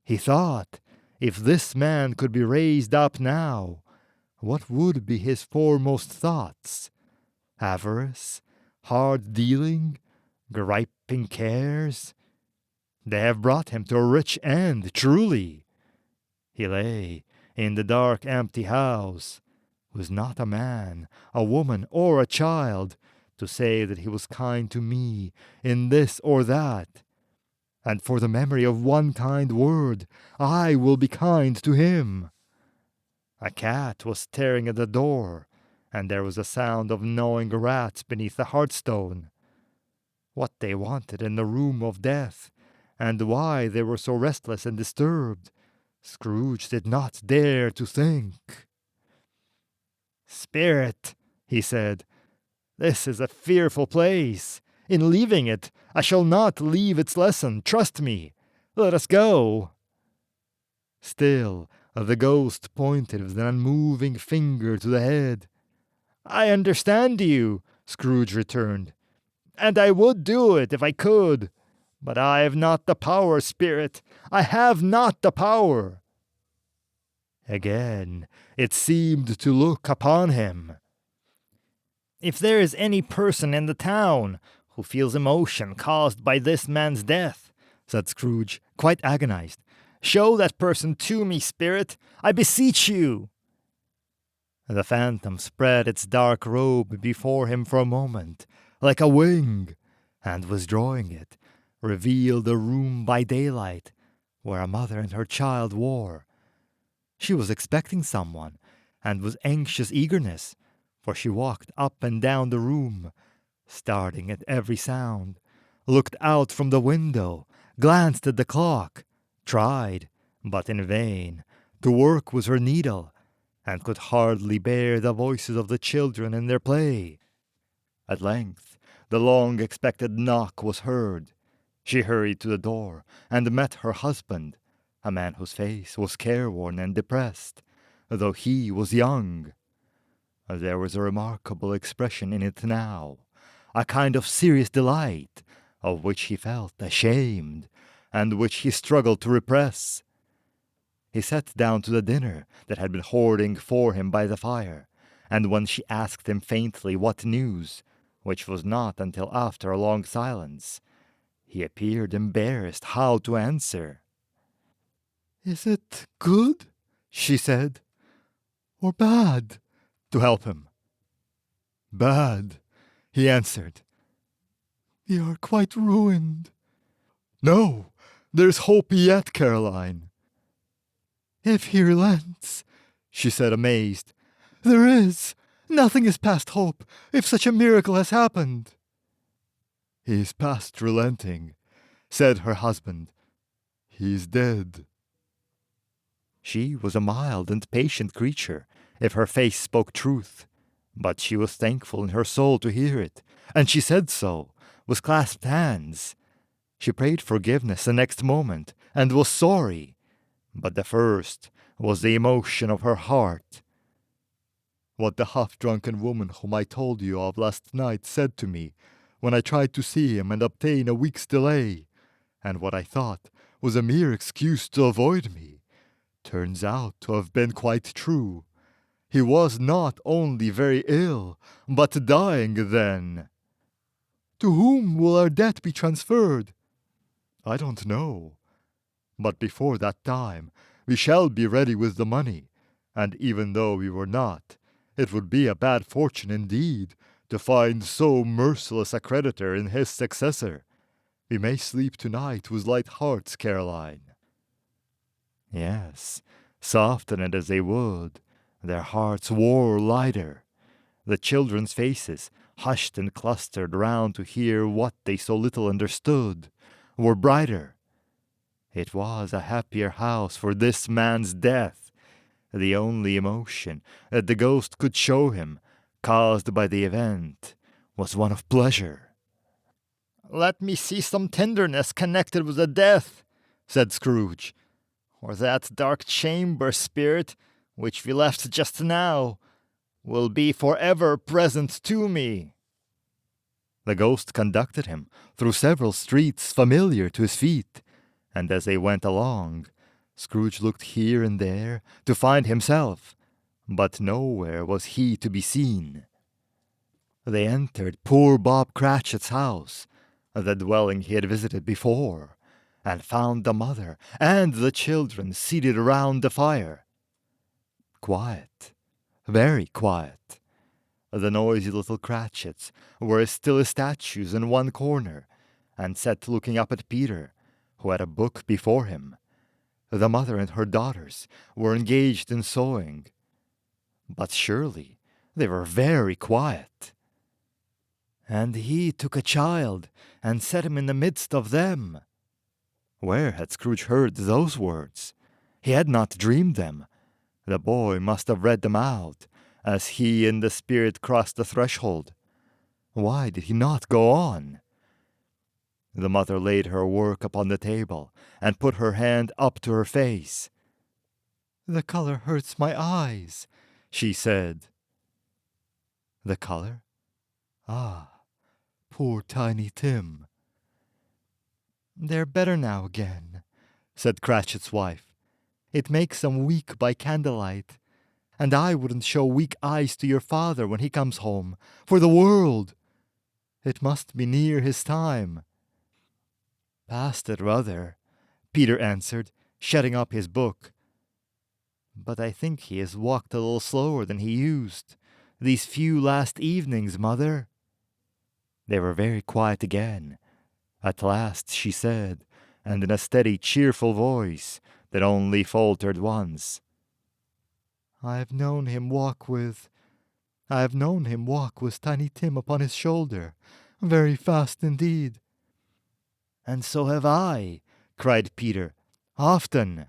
He thought, if this man could be raised up now, what would be his foremost thoughts? Avarice? Hard dealing? Griping cares? They have brought him to a rich end, truly. He lay in the dark, empty house, was not a man, a woman, or a child, to say that he was kind to me in this or that. And for the memory of one kind word, I will be kind to him. A cat was staring at the door, and there was a sound of gnawing rats beneath the hearthstone. What they wanted in the room of death, and why they were so restless and disturbed, Scrooge did not dare to think. "Spirit," he said, "this is a fearful place. In leaving it, I shall not leave its lesson. Trust me. Let us go." Still, the ghost pointed with an unmoving finger to the head. "I understand you," Scrooge returned, "and I would do it if I could. But I have not the power, Spirit. I have not the power." Again, it seemed to look upon him. "If there is any person in the town who feels emotion caused by this man's death," said Scrooge, quite agonized, "show that person to me, Spirit. I beseech you." The phantom spread its dark robe before him for a moment, like a wing, and withdrawing it, revealed a room by daylight, where a mother and her child wore. She was expecting someone, and with anxious eagerness, for she walked up and down the room, starting at every sound, looked out from the window, glanced at the clock, tried, but in vain, to work with her needle, and could hardly bear the voices of the children in their play. At length, the long-expected knock was heard. She hurried to the door, and met her husband, a man whose face was careworn and depressed, though he was young. There was a remarkable expression in it now, a kind of serious delight, of which he felt ashamed, and which he struggled to repress. He sat down to the dinner that had been hoarding for him by the fire, and when she asked him faintly what news, which was not until after a long silence, he appeared embarrassed how to answer. "Is it good?" she said, "or bad?" to help him. "Bad," he answered. "We are quite ruined." "No, there's hope yet, Caroline." "If he relents," she said, amazed. "There is. Nothing is past hope, if such a miracle has happened." "He's past relenting," said her husband. "He's dead." She was a mild and patient creature, if her face spoke truth, but she was thankful in her soul to hear it, and she said so, with clasped hands. She prayed forgiveness the next moment, and was sorry, but the first was the emotion of her heart. "What the half-drunken woman whom I told you of last night said to me, when I tried to see him and obtain a week's delay, and what I thought was a mere excuse to avoid me, turns out to have been quite true. He was not only very ill, but dying then." "To whom will our debt be transferred?" "I don't know. But before that time, we shall be ready with the money, and even though we were not, it would be a bad fortune indeed to find so merciless a creditor in his successor. We may sleep tonight with light hearts, Caroline." Yes, soften it as they would, their hearts wore lighter. The children's faces, hushed and clustered round to hear what they so little understood, were brighter. It was a happier house for this man's death. The only emotion that the ghost could show him, caused by the event, was one of pleasure. "Let me see some tenderness connected with the death," said Scrooge, "or that dark chamber, Spirit, which we left just now, will be forever present to me." The ghost conducted him through several streets familiar to his feet, and as they went along, Scrooge looked here and there to find himself, but nowhere was he to be seen. They entered poor Bob Cratchit's house, the dwelling he had visited before, and found the mother and the children seated around the fire. Quiet, very quiet. The noisy little Cratchits were as still as statues in one corner, and sat looking up at Peter, who had a book before him. The mother and her daughters were engaged in sewing. But surely they were very quiet. And he took a child and set him in the midst of them. Where had Scrooge heard those words? He had not dreamed them. The boy must have read them out, as he in the spirit crossed the threshold. Why did he not go on? The mother laid her work upon the table and put her hand up to her face. "The color hurts my eyes," she said. The color? Ah, poor Tiny Tim. "They're better now again," said Cratchit's wife. "It makes them weak by candlelight, and I wouldn't show weak eyes to your father when he comes home, for the world. It must be near his time." "Past it, rather," Peter answered, shutting up his book. "But I think he has walked a little slower than he used, these few last evenings, Mother." They were very quiet again. At last she said, and in a steady, cheerful voice that only faltered once, I have known him walk with Tiny Tim upon his shoulder, very fast indeed." "And so have I," cried Peter, "often."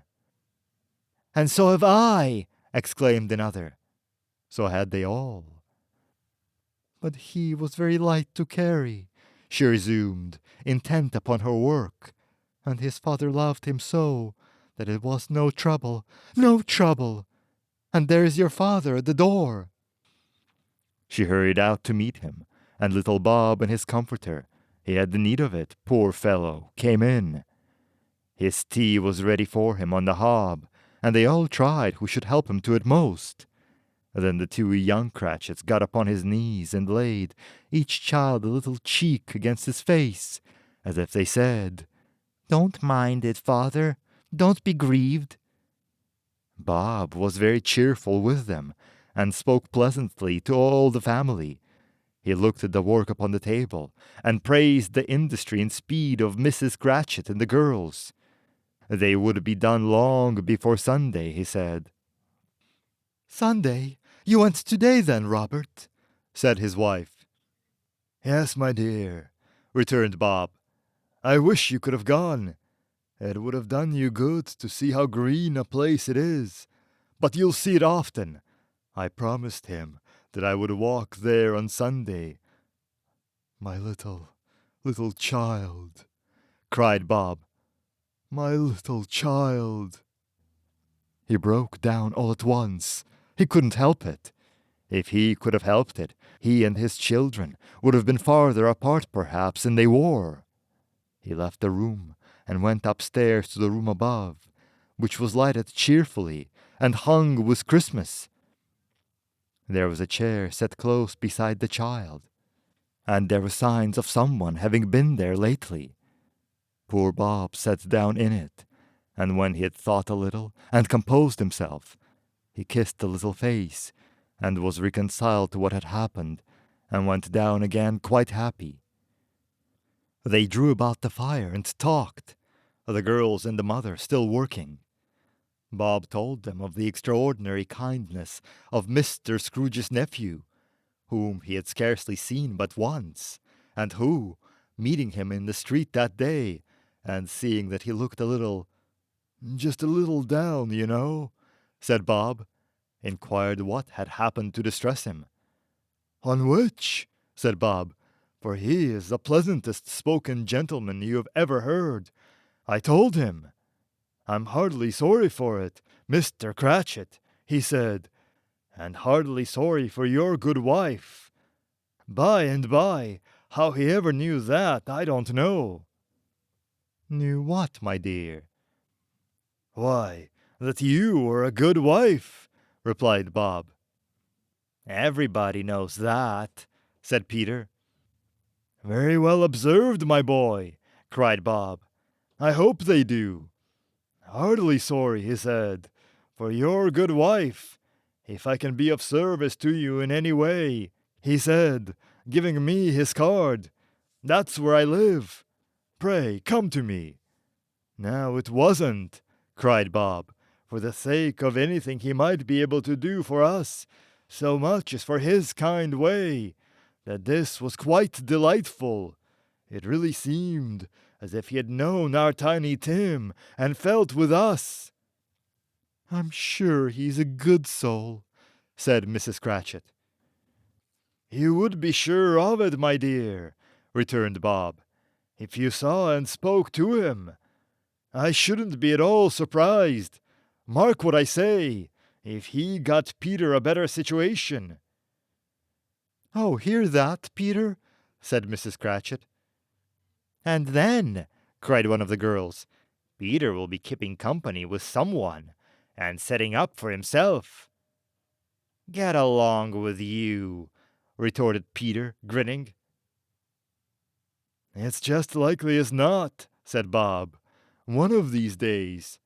"And so have I," exclaimed another. So had they all. "But he was very light to carry," she resumed, intent upon her work, "and his father loved him so that it was no trouble, no trouble. And there is your father at the door." She hurried out to meet him, and little Bob and his comforter, he had the need of it, poor fellow, came in. His tea was ready for him on the hob, and they all tried who should help him to it most. Then the two young Cratchits got upon his knees and laid each child a little cheek against his face, as if they said, "Don't mind it, father, don't be grieved." Bob was very cheerful with them, and spoke pleasantly to all the family. He looked at the work upon the table, and praised the industry and speed of Mrs. Cratchit and the girls. They would be done long before Sunday, he said. "Sunday? You went today then, Robert?" said his wife. "Yes, my dear," returned Bob. "I wish you could have gone. It would have done you good to see how green a place it is. But you'll see it often. I promised him that I would walk there on Sunday." "My little child," cried Bob. "My little child." He broke down all at once. He couldn't help it. If he could have helped it, he and his children would have been farther apart perhaps than they were. He left the room and went upstairs to the room above, which was lighted cheerfully and hung with Christmas. There was a chair set close beside the child, and there were signs of someone having been there lately. Poor Bob sat down in it, and when he had thought a little and composed himself, he kissed the little face, and was reconciled to what had happened, and went down again quite happy. They drew about the fire and talked, the girls and the mother still working. Bob told them of the extraordinary kindness of Mr. Scrooge's nephew, whom he had scarcely seen but once, and who, meeting him in the street that day, and seeing that he looked just a little down, you know, said Bob, inquired what had happened to distress him. "On which," said Bob, "for he is the pleasantest spoken gentleman you have ever heard, I told him, 'I'm heartily sorry for it, Mr. Cratchit,' he said, 'and heartily sorry for your good wife.' By and by, how he ever knew that, I don't know." "Knew what, my dear?" Why, that you were a good wife, replied Bob. Everybody knows that, said Peter. Very well observed, my boy, cried Bob. I hope they do. Heartily sorry, he said, for your good wife. If I can be of service to you in any way, he said, giving me his card. That's where I live. Pray, come to me. Now it wasn't, cried Bob, for the sake of anything he might be able to do for us, so much as for his kind way, that this was quite delightful. It really seemed as if he had known our Tiny Tim and felt with us. I'm sure he's a good soul, said Mrs. Cratchit. You would be sure of it, my dear, returned Bob, if you saw and spoke to him. I shouldn't be at all surprised, mark what I say, if he got Peter a better situation. Oh, hear that, Peter? Said Mrs. Cratchit. And then, cried one of the girls, Peter will be keeping company with someone and setting up for himself. Get along with you, retorted Peter, grinning. It's just likely as not, said Bob. One of these days.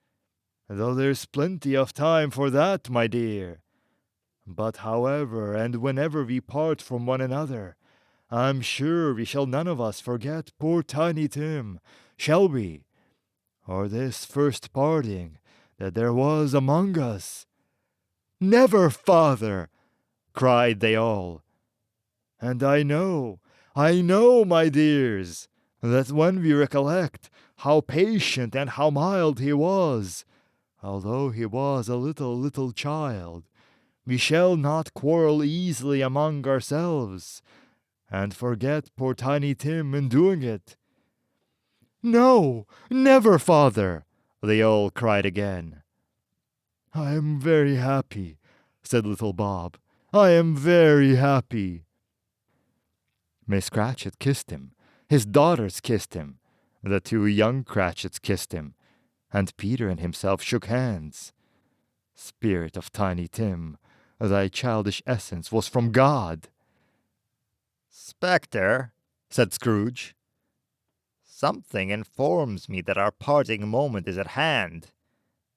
Though there's plenty of time for that, my dear. But however and whenever we part from one another, I'm sure we shall none of us forget poor Tiny Tim, shall we? Or this first parting that there was among us. Never, father, cried they all. And I know, my dears, that when we recollect how patient and how mild he was, although he was a little child, we shall not quarrel easily among ourselves, and forget poor Tiny Tim in doing it. No, never, father, they all cried again. I am very happy, said little Bob. I am very happy. Miss Cratchit kissed him. His daughters kissed him. The two young Cratchits kissed him. And Peter and himself shook hands. Spirit of Tiny Tim, thy childish essence was from God. Spectre, said Scrooge, something informs me that our parting moment is at hand.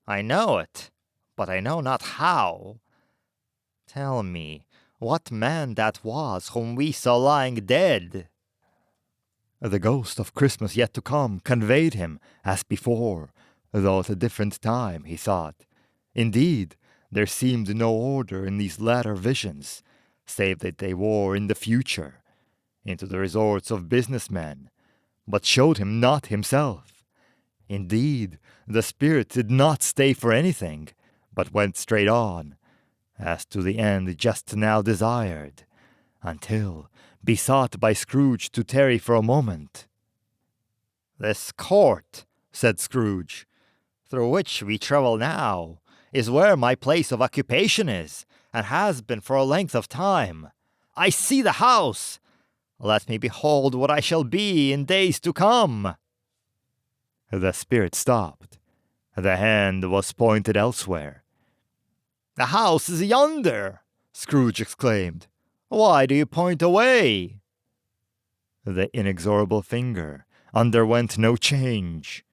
I know it, but I know not how. Tell me what man that was whom we saw lying dead. The ghost of Christmas yet to come conveyed him, as before, though at a different time, he thought. Indeed, there seemed no order in these latter visions, save that they wore in the future, into the resorts of business men, but showed him not himself. Indeed, the spirit did not stay for anything, but went straight on, as to the end just now desired, until, besought by Scrooge to tarry for a moment. This court, said Scrooge, through which we travel now, is where my place of occupation is, and has been for a length of time. I see the house. Let me behold what I shall be in days to come. The spirit stopped. The hand was pointed elsewhere. The house is yonder, Scrooge exclaimed. Why do you point away? The inexorable finger underwent no change.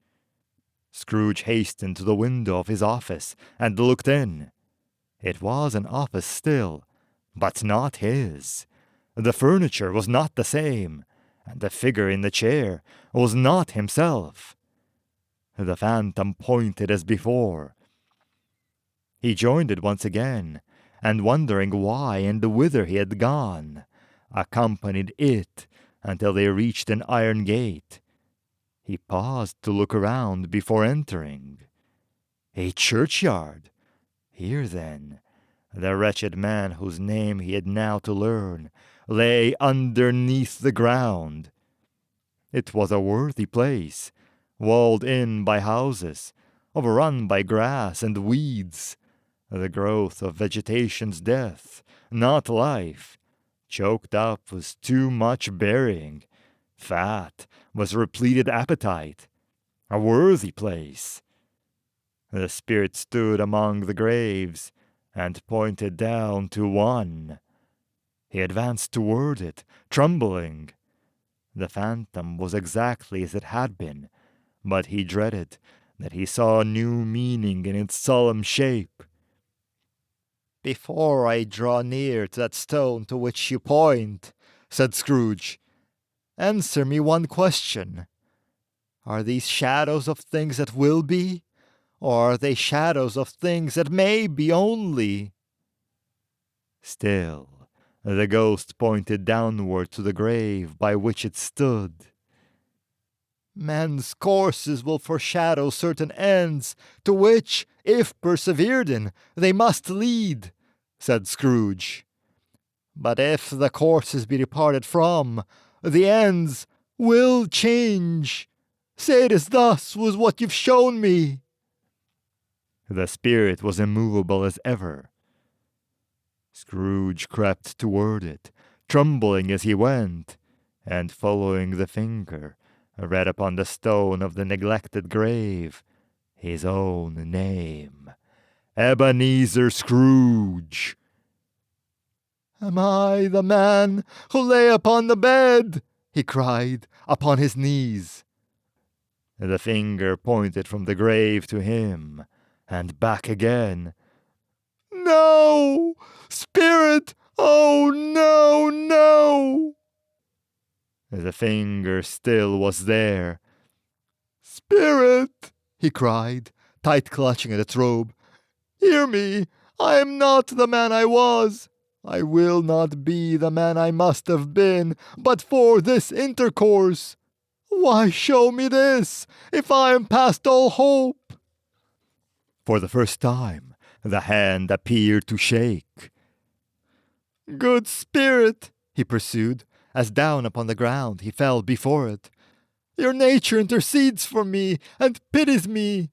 Scrooge hastened to the window of his office and looked in. It was an office still, but not his. The furniture was not the same, and the figure in the chair was not himself. The phantom pointed as before. He joined it once again, and wondering why and whither he had gone, accompanied it until they reached an iron gate. He paused to look around before entering. A churchyard! Here, then, the wretched man whose name he had now to learn lay underneath the ground. It was a worthy place, walled in by houses, overrun by grass and weeds, the growth of vegetation's death, not life, choked up with too much burying, fat with repleted appetite, a worthy place. The spirit stood among the graves and pointed down to one. He advanced toward it, trembling. The phantom was exactly as it had been, but he dreaded that he saw a new meaning in its solemn shape. "Before I draw near to that stone to which you point," said Scrooge, "answer me one question. Are these shadows of things that will be, or are they shadows of things that may be only?" Still, the ghost pointed downward to the grave by which it stood. "Men's courses will foreshadow certain ends, to which, if persevered in, they must lead," said Scrooge. "But if the courses be departed from, the ends will change. Say it is thus with what you've shown me." The spirit was immovable as ever. Scrooge crept toward it, trembling as he went, and following the finger, read upon the stone of the neglected grave his own name, Ebenezer Scrooge. "Am I the man who lay upon the bed?" he cried, upon his knees. The finger pointed from the grave to him, and back again. "No! Spirit! Oh, no, no!" The finger still was there. "Spirit!" he cried, tight clutching at its robe. "Hear me! I am not the man I was. I will not be the man I must have been, but for this intercourse. Why show me this, if I am past all hope?" For the first time, the hand appeared to shake. "Good spirit," he pursued, as down upon the ground he fell before it, "your nature intercedes for me and pities me.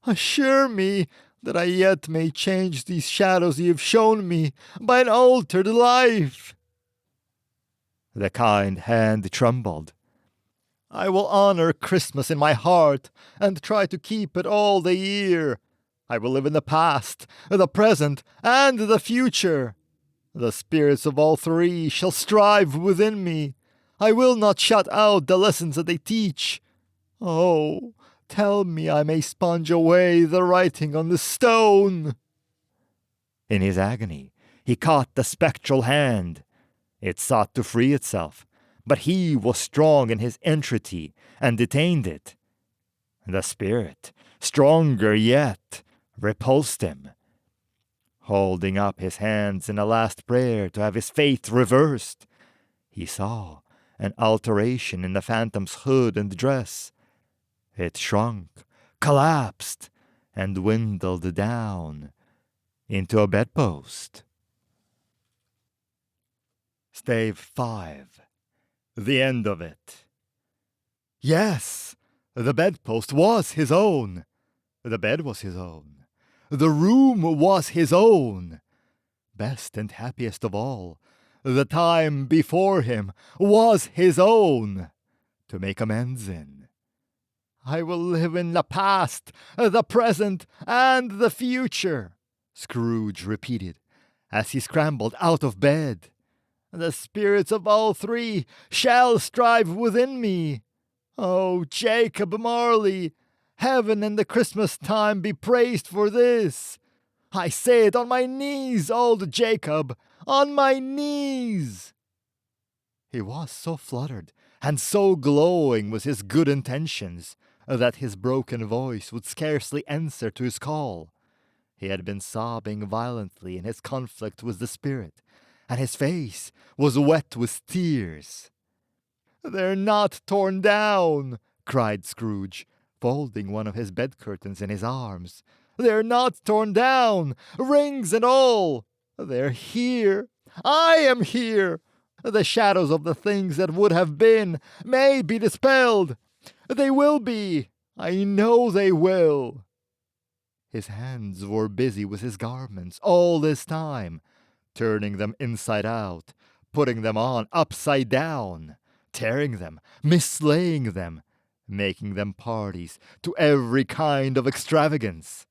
Assure me that I yet may change these shadows ye have shown me by an altered life." The kind hand trembled. "I will honor Christmas in my heart and try to keep it all the year. I will live in the past, the present, and the future. The spirits of all three shall strive within me. I will not shut out the lessons that they teach. Oh, tell me I may sponge away the writing on the stone." In his agony, he caught the spectral hand. It sought to free itself, but he was strong in his entreaty and detained it. The spirit, stronger yet, repulsed him. Holding up his hands in a last prayer to have his fate reversed, he saw an alteration in the phantom's hood and dress. It shrunk, collapsed, and dwindled down into a bedpost. Stave 5. The end of it. Yes, the bedpost was his own. The bed was his own. The room was his own. Best and happiest of all, the time before him was his own, to make amends in. "I will live in the past, the present, and the future," Scrooge repeated, as he scrambled out of bed. "The spirits of all three shall strive within me. Oh, Jacob Marley, heaven and the Christmas time be praised for this. I say it on my knees, old Jacob, on my knees." He was so fluttered and so glowing with his good intentions that his broken voice would scarcely answer to his call. He had been sobbing violently in his conflict with the spirit, and his face was wet with tears. "They're not torn down," cried Scrooge, folding one of his bed curtains in his arms. "They're not torn down, rings and all. They're here. I am here. The shadows of the things that would have been may be dispelled. They will be. I know they will." His hands were busy with his garments all this time, turning them inside out, putting them on upside down, tearing them, mislaying them, making them parties to every kind of extravagance.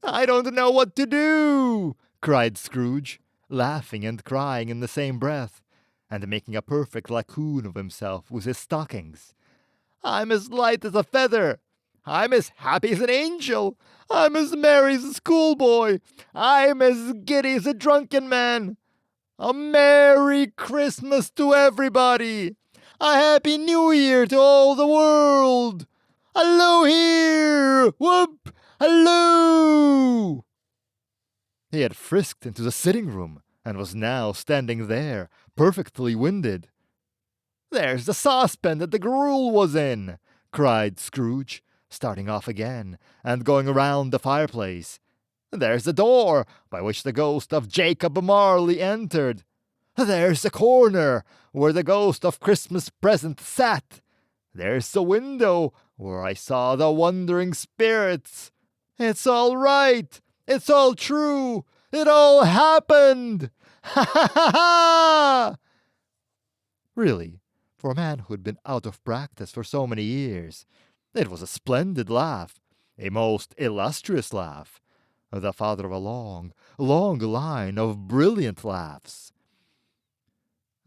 I don't know what to do, cried Scrooge, laughing and crying in the same breath, and making a perfect raccoon of himself with his stockings. I'm as light as a feather. I'm as happy as an angel. I'm as merry as a schoolboy. I'm as giddy as a drunken man. A Merry Christmas to everybody. A Happy New Year to all the world. Hello here! Whoop! Hello! He had frisked into the sitting room and was now standing there, perfectly winded. There's the saucepan that the gruel was in, cried Scrooge, starting off again and going around the fireplace. There's the door by which the ghost of Jacob Marley entered. There's the corner where the ghost of Christmas Present sat. There's the window where I saw the wandering spirits. It's all right. It's all true. It all happened. Ha ha ha ha! Really, for a man who had been out of practice for so many years, it was a splendid laugh, a most illustrious laugh, the father of a long, long line of brilliant laughs.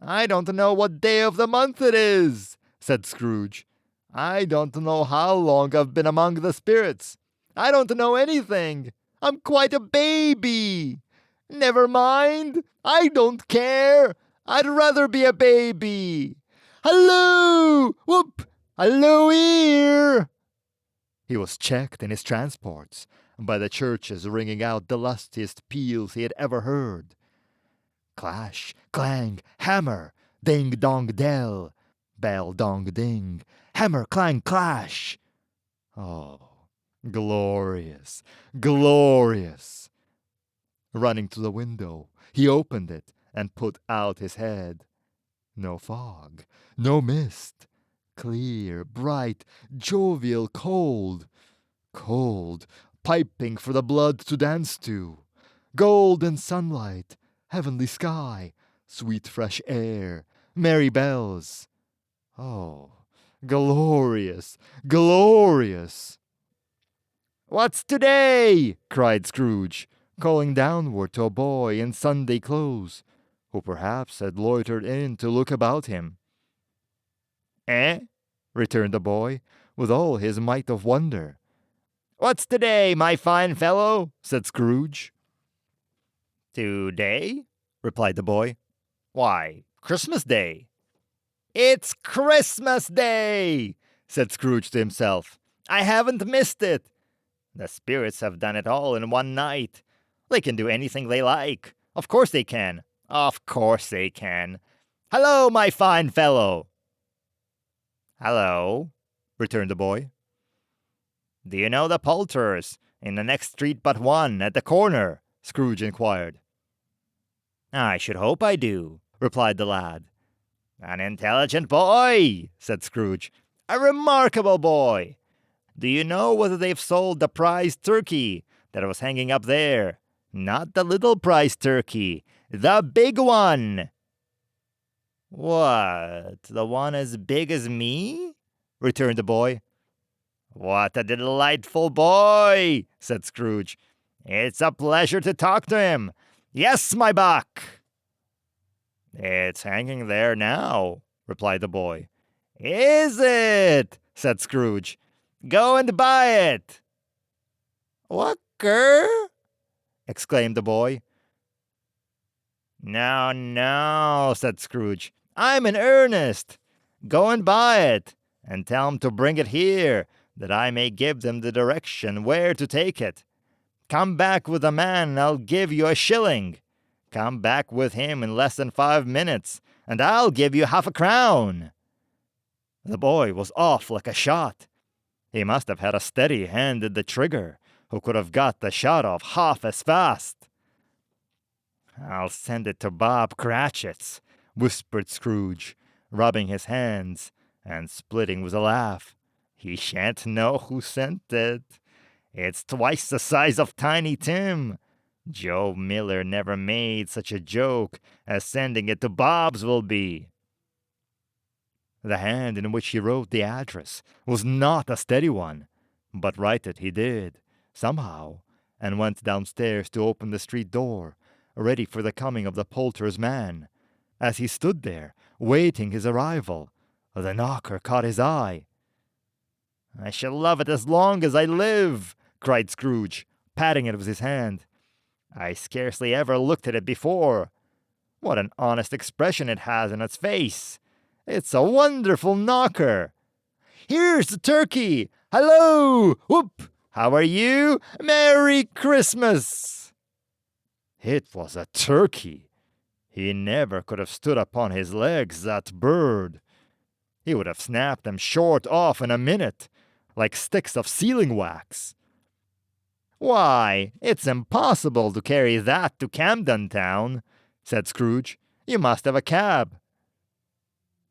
I don't know what day of the month it is, said Scrooge. I don't know how long I've been among the spirits. I don't know anything. I'm quite a baby. Never mind. I don't care. I'd rather be a baby. Halloo! Whoop! Halloo here! He was checked in his transports by the churches ringing out the lustiest peals he had ever heard. Clash, clang, hammer, ding dong dell, bell dong ding, hammer clang clash. Oh, glorious, glorious. Running to the window, he opened it and put out his head. No fog, no mist. Clear, bright, jovial, cold. Cold, piping for the blood to dance to. Golden sunlight, heavenly sky, sweet fresh air, merry bells. Oh, glorious, glorious. What's today? Cried Scrooge, calling downward to a boy in Sunday clothes, who perhaps had loitered in to look about him. Eh? Returned the boy, with all his might of wonder. What's today, my fine fellow? Said Scrooge. Today? Replied the boy. Why, Christmas Day. It's Christmas Day, said Scrooge to himself. I haven't missed it. The spirits have done it all in one night. They can do anything they like. Of course they can. Of course they can. Hello, my fine fellow. Hello, returned the boy. Do you know the Poulterers in the next street but one at the corner? Scrooge inquired. I should hope I do, replied the lad. An intelligent boy, said Scrooge. A remarkable boy. Do you know whether they've sold the prize turkey that was hanging up there? Not the little prize turkey, the big one. What, the one as big as me? Returned the boy. What a delightful boy, said Scrooge. It's a pleasure to talk to him. Yes, my buck. It's hanging there now, replied the boy. Is it? Said Scrooge. Go and buy it. What-ker? Exclaimed the boy. No, no, said Scrooge. I'm in earnest. Go and buy it, and tell 'em to bring it here, that I may give them the direction where to take it. Come back with the man, and I'll give you a shilling. Come back with him in less than 5 minutes, and I'll give you half a crown. The boy was off like a shot. He must have had a steady hand at the trigger, who could have got the shot off half as fast. I'll send it to Bob Cratchit's, whispered Scrooge, rubbing his hands and splitting with a laugh. He shan't know who sent it. It's twice the size of Tiny Tim. Joe Miller never made such a joke as sending it to Bob's will be. The hand in which he wrote the address was not a steady one, but write it he did, somehow, and went downstairs to open the street door, ready for the coming of the poulterer's man. As he stood there, waiting his arrival, the knocker caught his eye. "I shall love it as long as I live," cried Scrooge, patting it with his hand. "I scarcely ever looked at it before. What an honest expression it has in its face! It's a wonderful knocker. Here's the turkey! Hello! Whoop! How are you? Merry Christmas!" It was a turkey. He never could have stood upon his legs, that bird. He would have snapped them short off in a minute, like sticks of sealing wax. "Why, it's impossible to carry that to Camden Town," said Scrooge. "You must have a cab."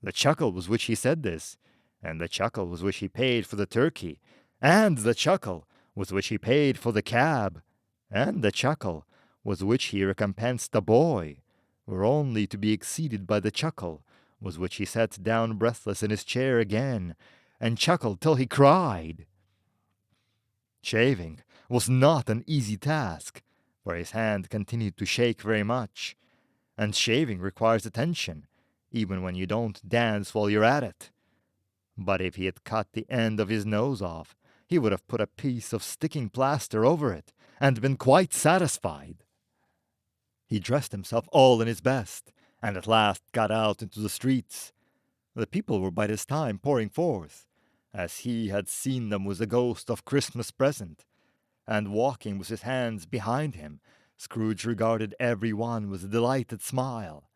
The chuckle with which he said this, and the chuckle with which he paid for the turkey, and the chuckle with which he paid for the cab, and the chuckle with which he recompensed the boy, were only to be exceeded by the chuckle with which he sat down breathless in his chair again, and chuckled till he cried. Shaving was not an easy task, for his hand continued to shake very much, and shaving requires attention, even when you don't dance while you're at it. But if he had cut the end of his nose off, he would have put a piece of sticking plaster over it, and been quite satisfied. He dressed himself all in his best, and at last got out into the streets. The people were by this time pouring forth, as he had seen them with the ghost of Christmas present, and walking with his hands behind him, Scrooge regarded every one with a delighted smile.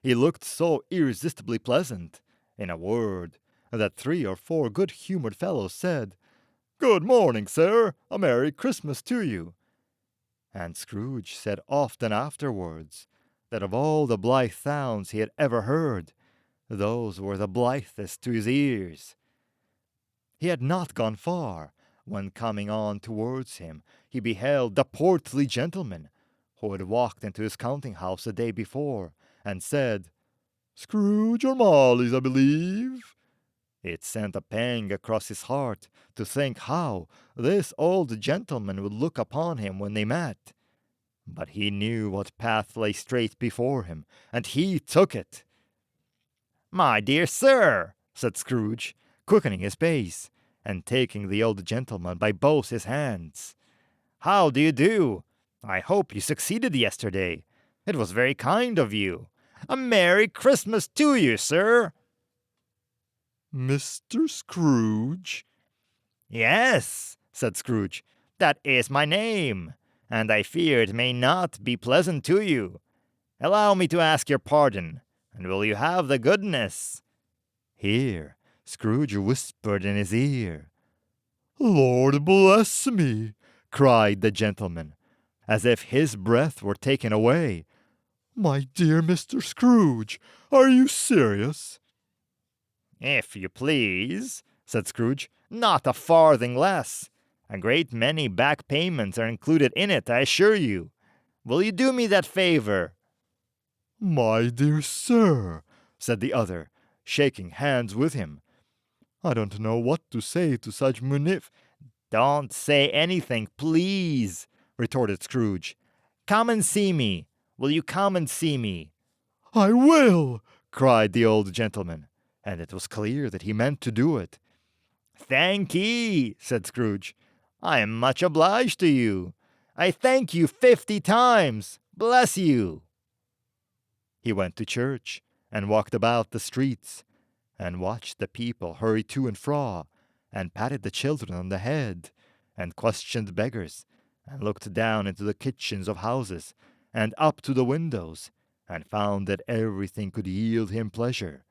He looked so irresistibly pleasant, in a word, that 3 or 4 good-humored fellows said, "Good morning, sir, a Merry Christmas to you." And Scrooge said often afterwards that of all the blithe sounds he had ever heard, those were the blithest to his ears. He had not gone far, when coming on towards him, he beheld the portly gentleman who had walked into his counting-house the day before, and said, "Scrooge O'Malley's, I believe." It sent a pang across his heart to think how this old gentleman would look upon him when they met. But he knew what path lay straight before him, and he took it. "My dear sir," said Scrooge, quickening his pace, and taking the old gentleman by both his hands. "how do you do? I hope you succeeded yesterday. It was very kind of you. A Merry Christmas to you, sir." Mr. Scrooge? "Yes," said Scrooge, "that is my name, and I fear it may not be pleasant to you. Allow me to ask your pardon, and will you have the goodness—" Here Scrooge whispered in his ear. Lord bless me, cried the gentleman, as if his breath were taken away. My dear Mr. Scrooge, are you serious? "If you please," said Scrooge, "not a farthing less. A great many back payments are included in it, I assure you. Will you do me that favor?" My dear sir, said the other, shaking hands with him. I don't know what to say to such "Don't say anything, please," retorted Scrooge. "Come and see me. Will you come and see me?" I will, cried the old gentleman, and it was clear that he meant to do it. "Thankee," said Scrooge. "I am much obliged to you. I thank you 50 times. Bless you." He went to church, and walked about the streets, and watched the people hurry to and fro, and patted the children on the head, and questioned beggars, and looked down into the kitchens of houses, and up to the windows, and found that everything could yield him pleasure.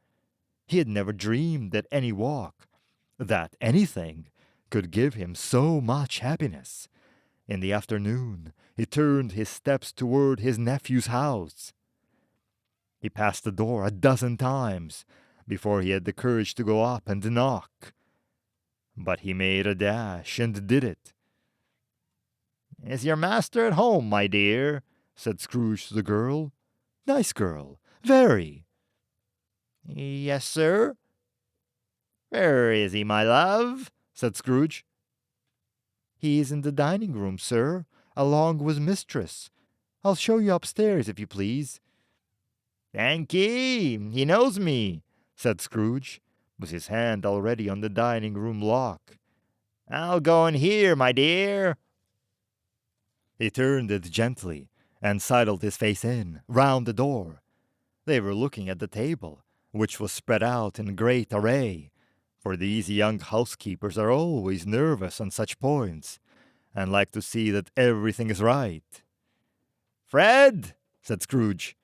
He had never dreamed that any walk, that anything, could give him so much happiness. In the afternoon he turned his steps toward his nephew's house. He passed the door a dozen times before he had the courage to go up and knock. But he made a dash and did it. "Is your master at home, my dear?" said Scrooge to the girl. Nice girl, very. "Yes, sir." "Where is he, my love?" said Scrooge. He is in the dining room, sir, along with Mistress. I'll show you upstairs, if you please." "Thank ye, he knows me," said Scrooge, with his hand already on the dining-room lock. "I'll go in here, my dear." He turned it gently and sidled his face in, round the door. They were looking at the table, which was spread out in great array, for these young housekeepers are always nervous on such points, and like to see that everything is right. "Fred," said Scrooge.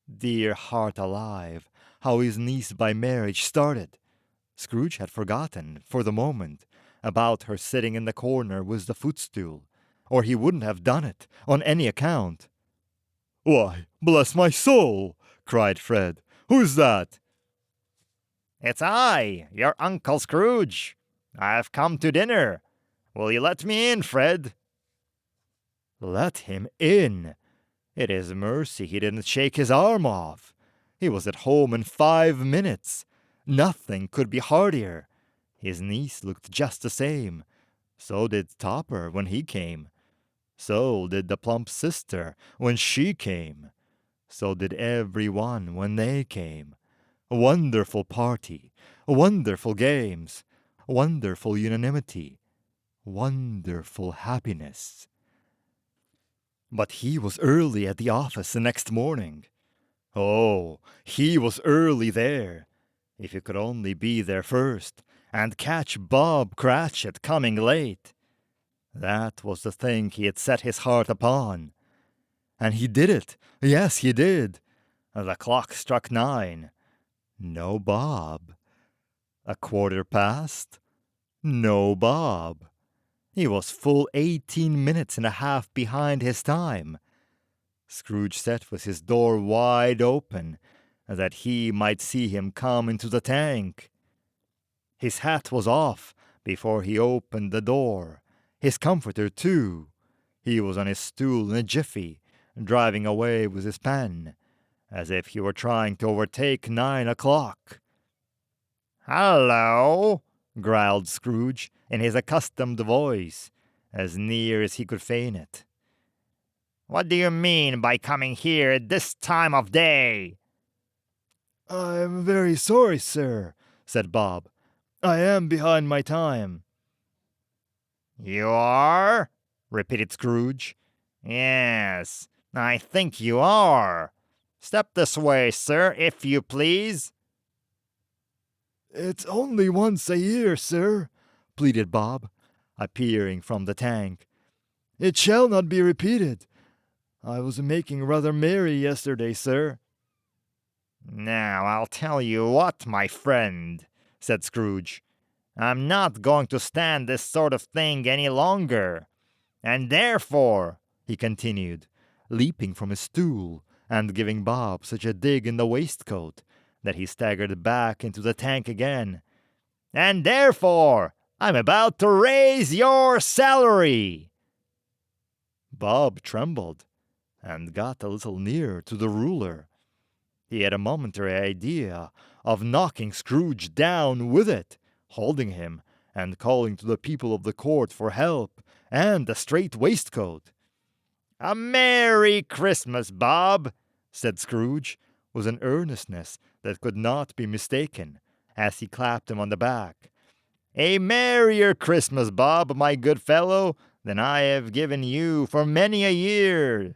Dear heart alive, how his niece by marriage started! Scrooge had forgotten, for the moment, about her sitting in the corner with the footstool, or he wouldn't have done it on any account. "Why, bless my soul!" cried Fred. "Who's that?" "It's I, your Uncle Scrooge. I've come to dinner. Will you let me in, Fred?" Let him in! It is mercy he didn't shake his arm off. He was at home in 5 minutes. Nothing could be heartier. His niece looked just the same. So did Topper when he came. So did the plump sister when she came. So did everyone when they came. Wonderful party, wonderful games, wonderful unanimity, wonderful happiness. But he was early at the office the next morning. Oh, he was early there. If he could only be there first, and catch Bob Cratchit coming late. That was the thing he had set his heart upon. And he did it. Yes, he did. The clock struck 9. No Bob. 1/4 past. No Bob. He was full 18 minutes and a half behind his time. Scrooge sat with his door wide open, that he might see him come into the tank. His hat was off before he opened the door. His comforter, too. He was on his stool in a jiffy, driving away with his pen, as if he were trying to overtake 9 o'clock. "Hello," growled Scrooge in his accustomed voice, as near as he could feign it. "What do you mean by coming here at this time of day?" "I'm very sorry, sir," said Bob. "I am behind my time." "You are?" repeated Scrooge. "Yes, I think you are. Step this way, sir, if you please." "It's only once a year, sir," pleaded Bob, appearing from the tank. "It shall not be repeated. I was making rather merry yesterday, sir." "Now, I'll tell you what, my friend," said Scrooge. "I'm not going to stand this sort of thing any longer. And therefore," he continued, leaping from his stool and giving Bob such a dig in the waistcoat that he staggered back into the tank again, "and therefore, I'm about to raise your salary." Bob trembled and got a little nearer to the ruler. He had a momentary idea of knocking Scrooge down with it, holding him and calling to the people of the court for help and a straight waistcoat. "A Merry Christmas, Bob," said Scrooge, with an earnestness that could not be mistaken, as he clapped him on the back. "A merrier Christmas, Bob, my good fellow, than I have given you for many a year.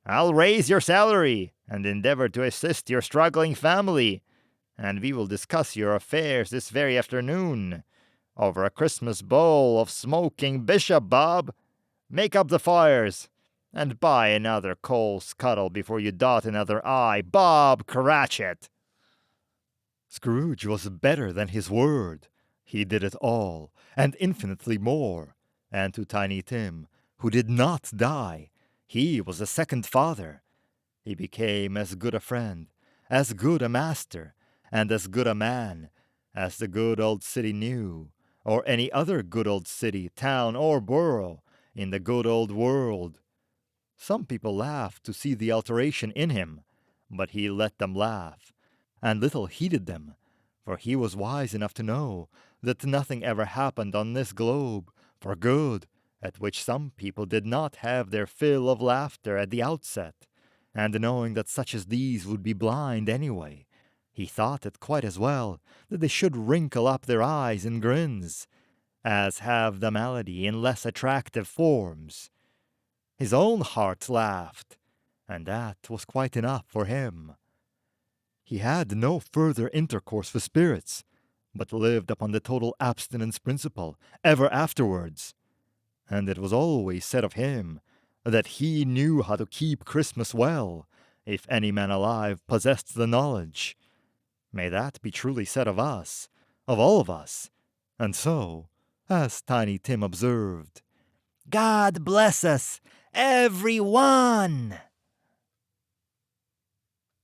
I'll raise your salary, and endeavor to assist your struggling family, and we will discuss your affairs this very afternoon, over a Christmas bowl of smoking bishop, Bob. Make up the fires, and buy another coal scuttle before you dot another I, Bob Cratchit." Scrooge was better than his word. He did it all, and infinitely more. And to Tiny Tim, who did not die, he was a second father. He became as good a friend, as good a master, and as good a man as the good old city knew, or any other good old city, town, or borough in the good old world. Some people laughed to see the alteration in him, but he let them laugh, and little heeded them, for he was wise enough to know that nothing ever happened on this globe for good at which some people did not have their fill of laughter at the outset, and knowing that such as these would be blind anyway, he thought it quite as well that they should wrinkle up their eyes in grins, as have the malady in less attractive forms. His own heart laughed, and that was quite enough for him. He had no further intercourse with spirits, but lived upon the total abstinence principle ever afterwards, and it was always said of him that he knew how to keep Christmas well, if any man alive possessed the knowledge. May that be truly said of us, of all of us, and so, as Tiny Tim observed, God bless us, every one!